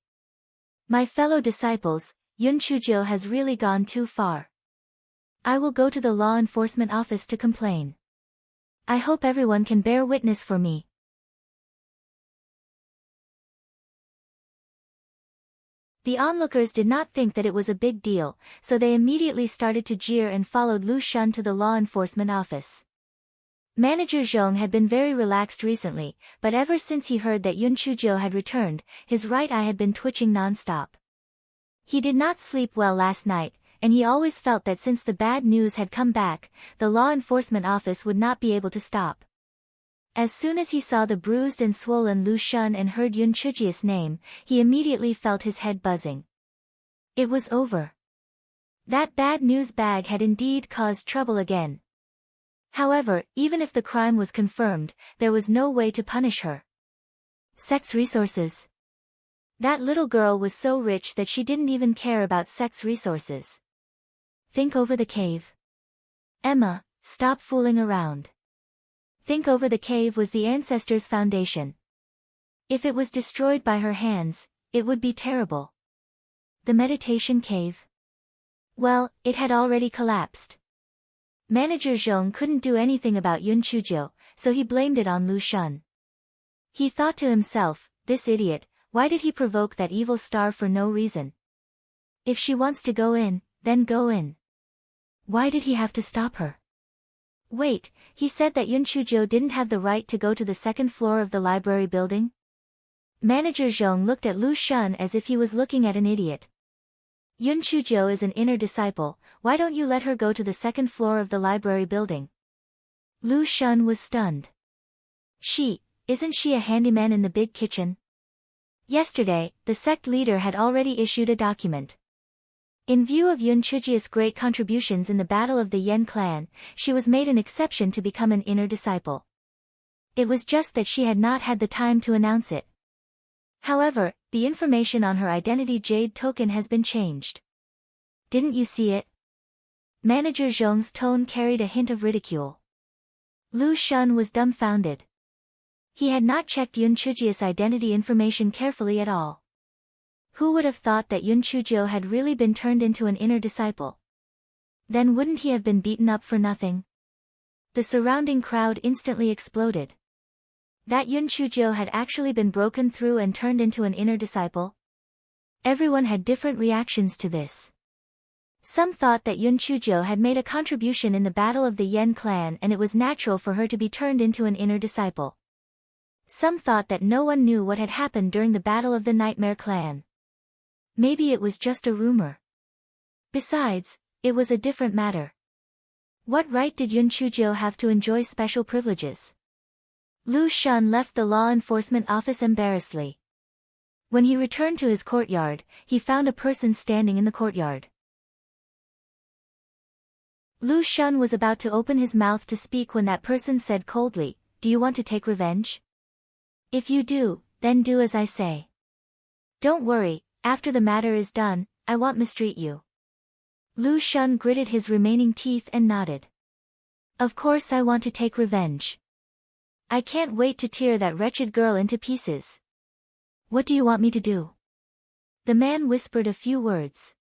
"My fellow disciples, Yun Chujio has really gone too far. I will go to the law enforcement office to complain. I hope everyone can bear witness for me." The onlookers did not think that it was a big deal, so they immediately started to jeer and followed Lu Shun to the law enforcement office. Manager Zhong had been very relaxed recently, but ever since he heard that Yun Chujio had returned, his right eye had been twitching non-stop. He did not sleep well last night, and he always felt that since the bad news had come back, the law enforcement office would not be able to stop. As soon as he saw the bruised and swollen Lu Shun and heard Yun Chujio's name, he immediately felt his head buzzing. It was over. That bad news bag had indeed caused trouble again. However, even if the crime was confirmed, there was no way to punish her. Sex resources. That little girl was so rich that she didn't even care about sex resources. Think over the cave. Emma, stop fooling around. Think over the cave was the ancestors' foundation. If it was destroyed by her hands, it would be terrible. The meditation cave. Well, it had already collapsed. Manager Zhong couldn't do anything about Yun Chujio, so he blamed it on Lu Shun. He thought to himself, this idiot, why did he provoke that evil star for no reason? If she wants to go in, then go in. Why did he have to stop her? Wait, he said that Yun Chujio didn't have the right to go to the second floor of the library building? Manager Zhong looked at Lu Shun as if he was looking at an idiot. Yun Chujio is an inner disciple, why don't you let her go to the second floor of the library building? Lu Shun was stunned. Isn't she a handyman in the big kitchen? Yesterday, the sect leader had already issued a document. In view of Yun Chujio's great contributions in the battle of the Yen clan, she was made an exception to become an inner disciple. It was just that she had not had the time to announce it. However, the information on her identity jade token has been changed. Didn't you see it? Manager Zhong's tone carried a hint of ridicule. Lu Shun was dumbfounded. He had not checked Yun Chujio's identity information carefully at all. Who would have thought that Yun Chujio had really been turned into an inner disciple? Then wouldn't he have been beaten up for nothing? The surrounding crowd instantly exploded. That Yun Chujio had actually been broken through and turned into an inner disciple? Everyone had different reactions to this. Some thought that Yun Chujio had made a contribution in the battle of the Yen clan and it was natural for her to be turned into an inner disciple. Some thought that no one knew what had happened during the battle of the Nightmare clan. Maybe it was just a rumor. Besides, it was a different matter. What right did Yun Chujio have to enjoy special privileges? Lu Shun left the law enforcement office embarrassedly. When he returned to his courtyard, he found a person standing in the courtyard. Lu Shun was about to open his mouth to speak when that person said coldly, "Do you want to take revenge? If you do, then do as I say. Don't worry, after the matter is done, I won't mistreat you." Lu Shun gritted his remaining teeth and nodded. "Of course I want to take revenge. I can't wait to tear that wretched girl into pieces. What do you want me to do?" The man whispered a few words.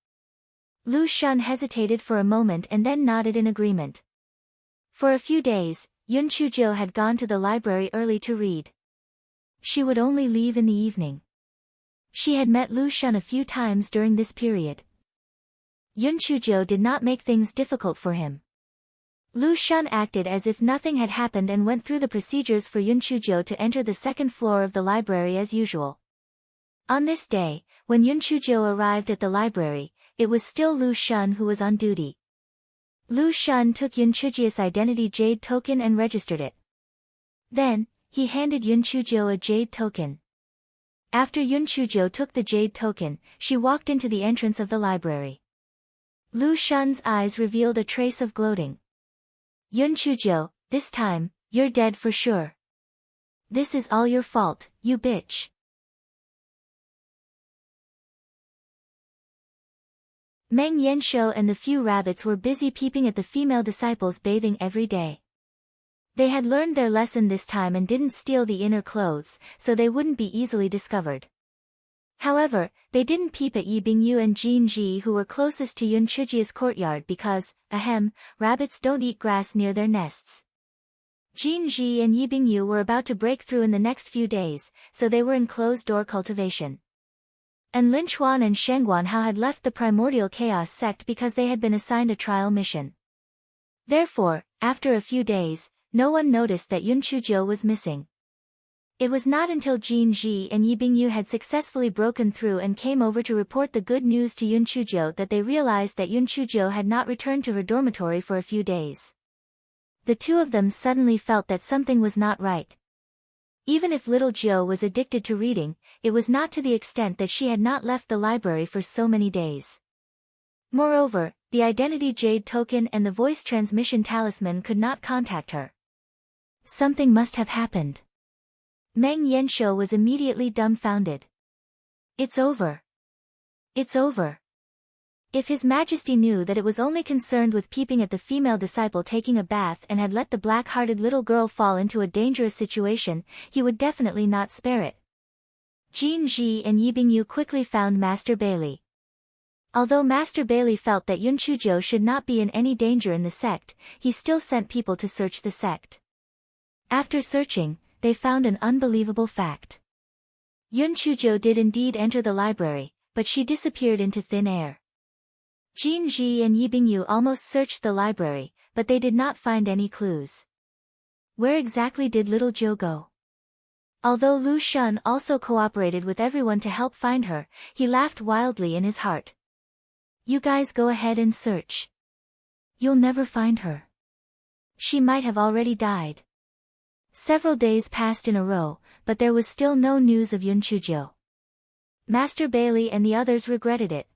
Lu Shun hesitated for a moment and then nodded in agreement. For a few days, Yun Chujio had gone to the library early to read. She would only leave in the evening. She had met Lu Shun a few times during this period. Yun Chujio did not make things difficult for him. Lu Shun acted as if nothing had happened and went through the procedures for Yun Chujio to enter the second floor of the library as usual. On this day, when Yun Chujio arrived at the library, it was still Lu Shun who was on duty. Lu Shun took Yun Chujio's identity jade token and registered it. Then, he handed Yun Chujio a jade token. After Yun Chujio took the jade token, she walked into the entrance of the library. Lu Shun's eyes revealed a trace of gloating. "Yun Chujio, this time, you're dead for sure. This is all your fault, you bitch." Meng Yanshou and the few rabbits were busy peeping at the female disciples bathing every day. They had learned their lesson this time and didn't steal the inner clothes, so they wouldn't be easily discovered. However, they didn't peep at Yi Bingyu and Jin Ji who were closest to Yun Chujio's courtyard because, rabbits don't eat grass near their nests. Jin Ji and Yi Bingyu were about to break through in the next few days, so they were in closed-door cultivation. And Lin Chuan and Sheng Guanhao had left the Primordial Chaos sect because they had been assigned a trial mission. Therefore, after a few days, no one noticed that Yun Chujio was missing. It was not until Jin Ji and Yi Bingyu had successfully broken through and came over to report the good news to Yun Chujio that they realized that Yun Chujio had not returned to her dormitory for a few days. The two of them suddenly felt that something was not right. Even if little Jiu was addicted to reading, it was not to the extent that she had not left the library for so many days. Moreover, the identity jade token and the voice transmission talisman could not contact her. Something must have happened. Meng Yanshou was immediately dumbfounded. "It's over. It's over." If His Majesty knew that it was only concerned with peeping at the female disciple taking a bath and had let the black-hearted little girl fall into a dangerous situation, he would definitely not spare it. Jin Ji and Yi Bingyu quickly found Master Bailey. Although Master Bailey felt that Yun Chujio should not be in any danger in the sect, he still sent people to search the sect. After searching, they found an unbelievable fact. Yun Chujio did indeed enter the library, but she disappeared into thin air. Jin Ji and Yi Bingyu almost searched the library, but they did not find any clues. Where exactly did little Jiu go? Although Lu Shun also cooperated with everyone to help find her, he laughed wildly in his heart. "You guys go ahead and search. You'll never find her. She might have already died." Several days passed in a row, but there was still no news of Yun Chujio. Master Bailey and the others regretted it.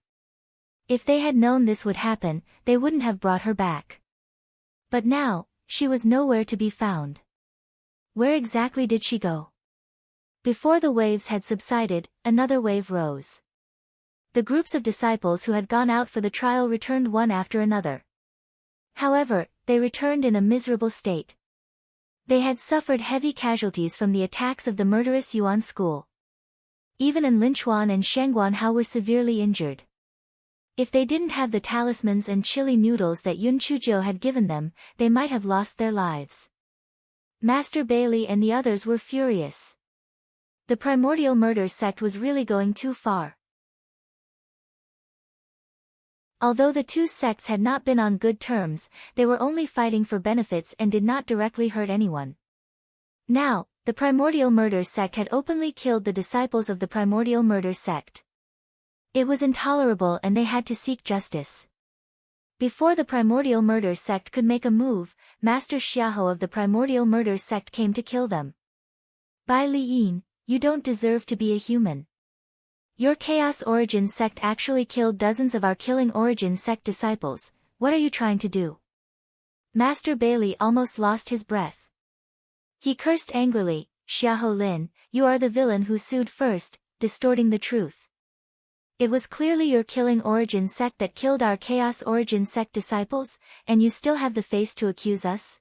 If they had known this would happen, they wouldn't have brought her back. But now, she was nowhere to be found. Where exactly did she go? Before the waves had subsided, another wave rose. The groups of disciples who had gone out for the trial returned one after another. However, they returned in a miserable state. They had suffered heavy casualties from the attacks of the murderous Yuan school. Even Lin Chuan and Sheng Guanhao were severely injured. If they didn't have the talismans and chili noodles that Yun Chujio had given them, they might have lost their lives. Master Bailey and the others were furious. The primordial murder sect was really going too far. Although the two sects had not been on good terms, they were only fighting for benefits and did not directly hurt anyone. Now, the primordial murder sect had openly killed the disciples of the primordial murder sect. It was intolerable and they had to seek justice. Before the primordial murder sect could make a move, Master Xiahou of the primordial murder sect came to kill them. Bai Liyin, you don't deserve to be a human. Your Chaos Origin sect actually killed dozens of our Killing Origin sect disciples. What are you trying to do? Master Bailey almost lost his breath. He cursed angrily, Xiahou Lin, you are the villain who sued first, distorting the truth. It was clearly your Killing Origin sect that killed our Chaos Origin sect disciples, and you still have the face to accuse us?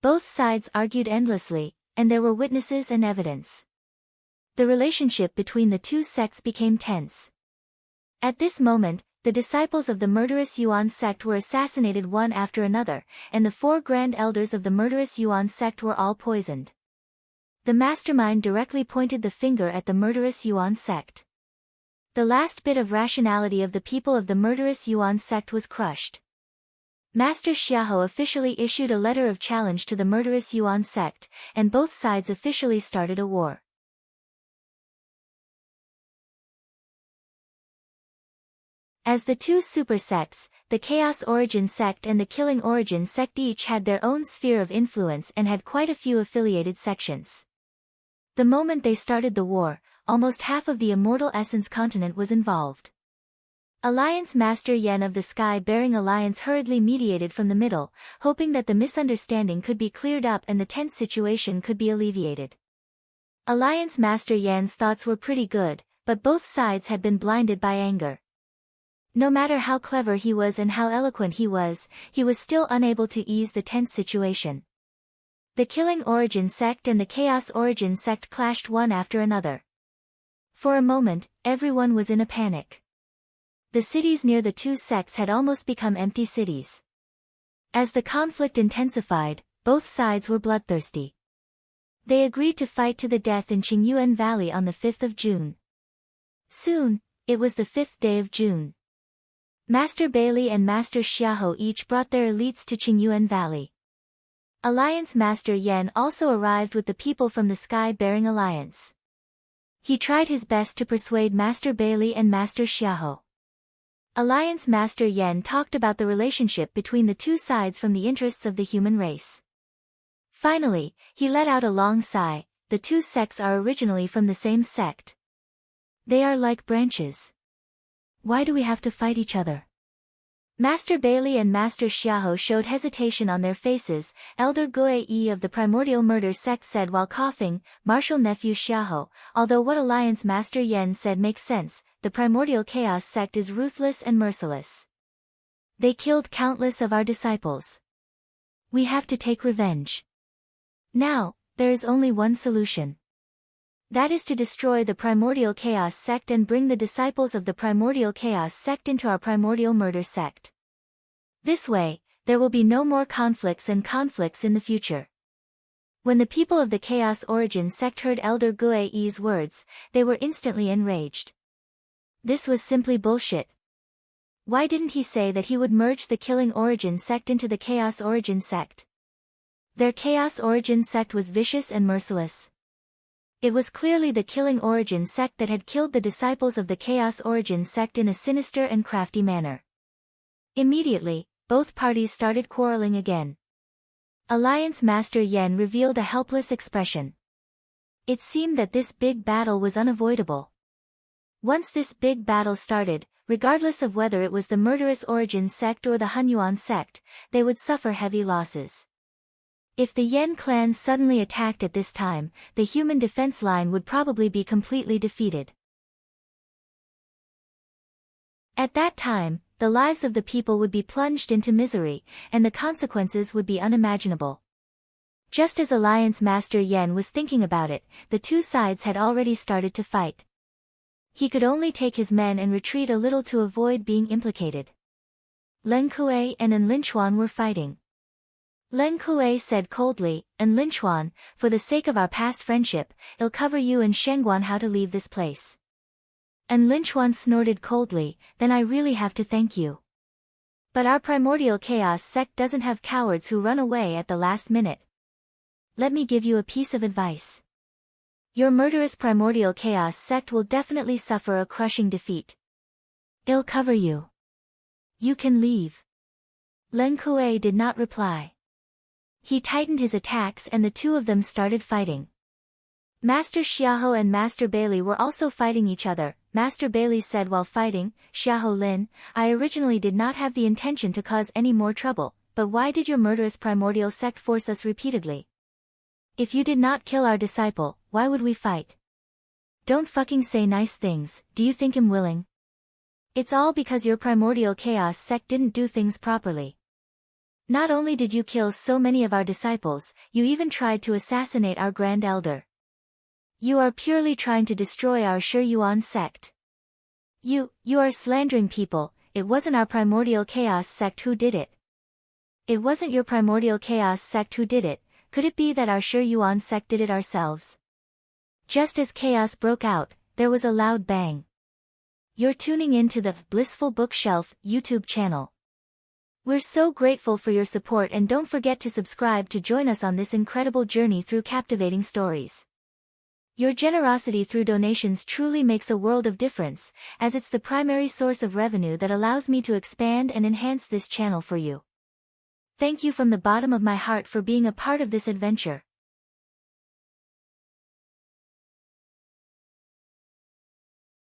Both sides argued endlessly, and there were witnesses and evidence. The relationship between the two sects became tense. At this moment, the disciples of the murderous Yuan sect were assassinated one after another, and the 4 grand elders of the murderous Yuan sect were all poisoned. The mastermind directly pointed the finger at the murderous Yuan sect. The last bit of rationality of the people of the murderous Yuan sect was crushed. Master Xiahou officially issued a letter of challenge to the murderous Yuan sect, and both sides officially started a war. As the two super sects, the Chaos Origin sect and the Killing Origin sect each had their own sphere of influence and had quite a few affiliated sections. The moment they started the war, almost half of the Immortal Essence continent was involved. Alliance Master Yen of the Sky-Bearing Alliance hurriedly mediated from the middle, hoping that the misunderstanding could be cleared up and the tense situation could be alleviated. Alliance Master Yen's thoughts were pretty good, but both sides had been blinded by anger. No matter how clever he was and how eloquent he was still unable to ease the tense situation. The Killing Origin sect and the Chaos Origin sect clashed one after another. For a moment, everyone was in a panic. The cities near the two sects had almost become empty cities. As the conflict intensified, both sides were bloodthirsty. They agreed to fight to the death in Qingyuan Valley on the 5th of June. Soon, it was the 5th day of June. Master Bailey and Master Xiahou each brought their elites to Qingyuan Valley. Alliance Master Yen also arrived with the people from the Sky-Bearing Alliance. He tried his best to persuade Master Bailey and Master Xiahou. Alliance Master Yen talked about the relationship between the two sides from the interests of the human race. Finally, he let out a long sigh. The two sects are originally from the same sect. They are like branches. Why do we have to fight each other? Master Bailey and Master Xiahou showed hesitation on their faces. Elder Guei of the Primordial Murder sect said while coughing, Martial Nephew Xiahou, although what Alliance Master Yen said makes sense, the Primordial Chaos sect is ruthless and merciless. They killed countless of our disciples. We have to take revenge. Now, there is only one solution. That is to destroy the Primordial Chaos sect and bring the disciples of the Primordial Chaos sect into our Primordial Murder sect. This way, there will be no more conflicts in the future. When the people of the Chaos Origin sect heard Elder Guei's words, they were instantly enraged. This was simply bullshit. Why didn't he say that he would merge the Killing Origin sect into the Chaos Origin sect? Their Chaos Origin sect was vicious and merciless. It was clearly the Killing Origin sect that had killed the disciples of the Chaos Origin sect in a sinister and crafty manner. Immediately, both parties started quarreling again. Alliance Master Yen revealed a helpless expression. It seemed that this big battle was unavoidable. Once this big battle started, regardless of whether it was the Murderous Origin sect or the Hunyuan sect, they would suffer heavy losses. If the Yen clan suddenly attacked at this time, the human defense line would probably be completely defeated. At that time, the lives of the people would be plunged into misery, and the consequences would be unimaginable. Just as Alliance Master Yen was thinking about it, the two sides had already started to fight. He could only take his men and retreat a little to avoid being implicated. Len Kuei and An Linchuan were fighting. Len Kuei said coldly, An Linchuan, for the sake of our past friendship, I'll cover you and Shengguan how to leave this place. An Linchuan snorted coldly, then I really have to thank you. But our Primordial Chaos sect doesn't have cowards who run away at the last minute. Let me give you a piece of advice. Your murderous Primordial Chaos sect will definitely suffer a crushing defeat. I'll cover you. You can leave. Len Kuei did not reply. He tightened his attacks and the two of them started fighting. Master Xiahou and Master Bailey were also fighting each other. Master Bailey said while fighting, Xiahou Lin, I originally did not have the intention to cause any more trouble, but why did your murderous primordial sect force us repeatedly? If you did not kill our disciple, why would we fight? Don't fucking say nice things, do you think I'm willing? It's all because your primordial chaos sect didn't do things properly. Not only did you kill so many of our disciples, you even tried to assassinate our Grand Elder. You are purely trying to destroy our Shi Yuan sect. You are slandering people. It wasn't our primordial chaos sect who did it. It wasn't your primordial chaos sect who did it. Could it be that our Shi Yuan sect did it ourselves? Just as chaos broke out, there was a loud bang. You're tuning in to the Blissful Bookshelf YouTube channel. We're so grateful for your support and don't forget to subscribe to join us on this incredible journey through captivating stories. Your generosity through donations truly makes a world of difference, as it's the primary source of revenue that allows me to expand and enhance this channel for you. Thank you from the bottom of my heart for being a part of this adventure.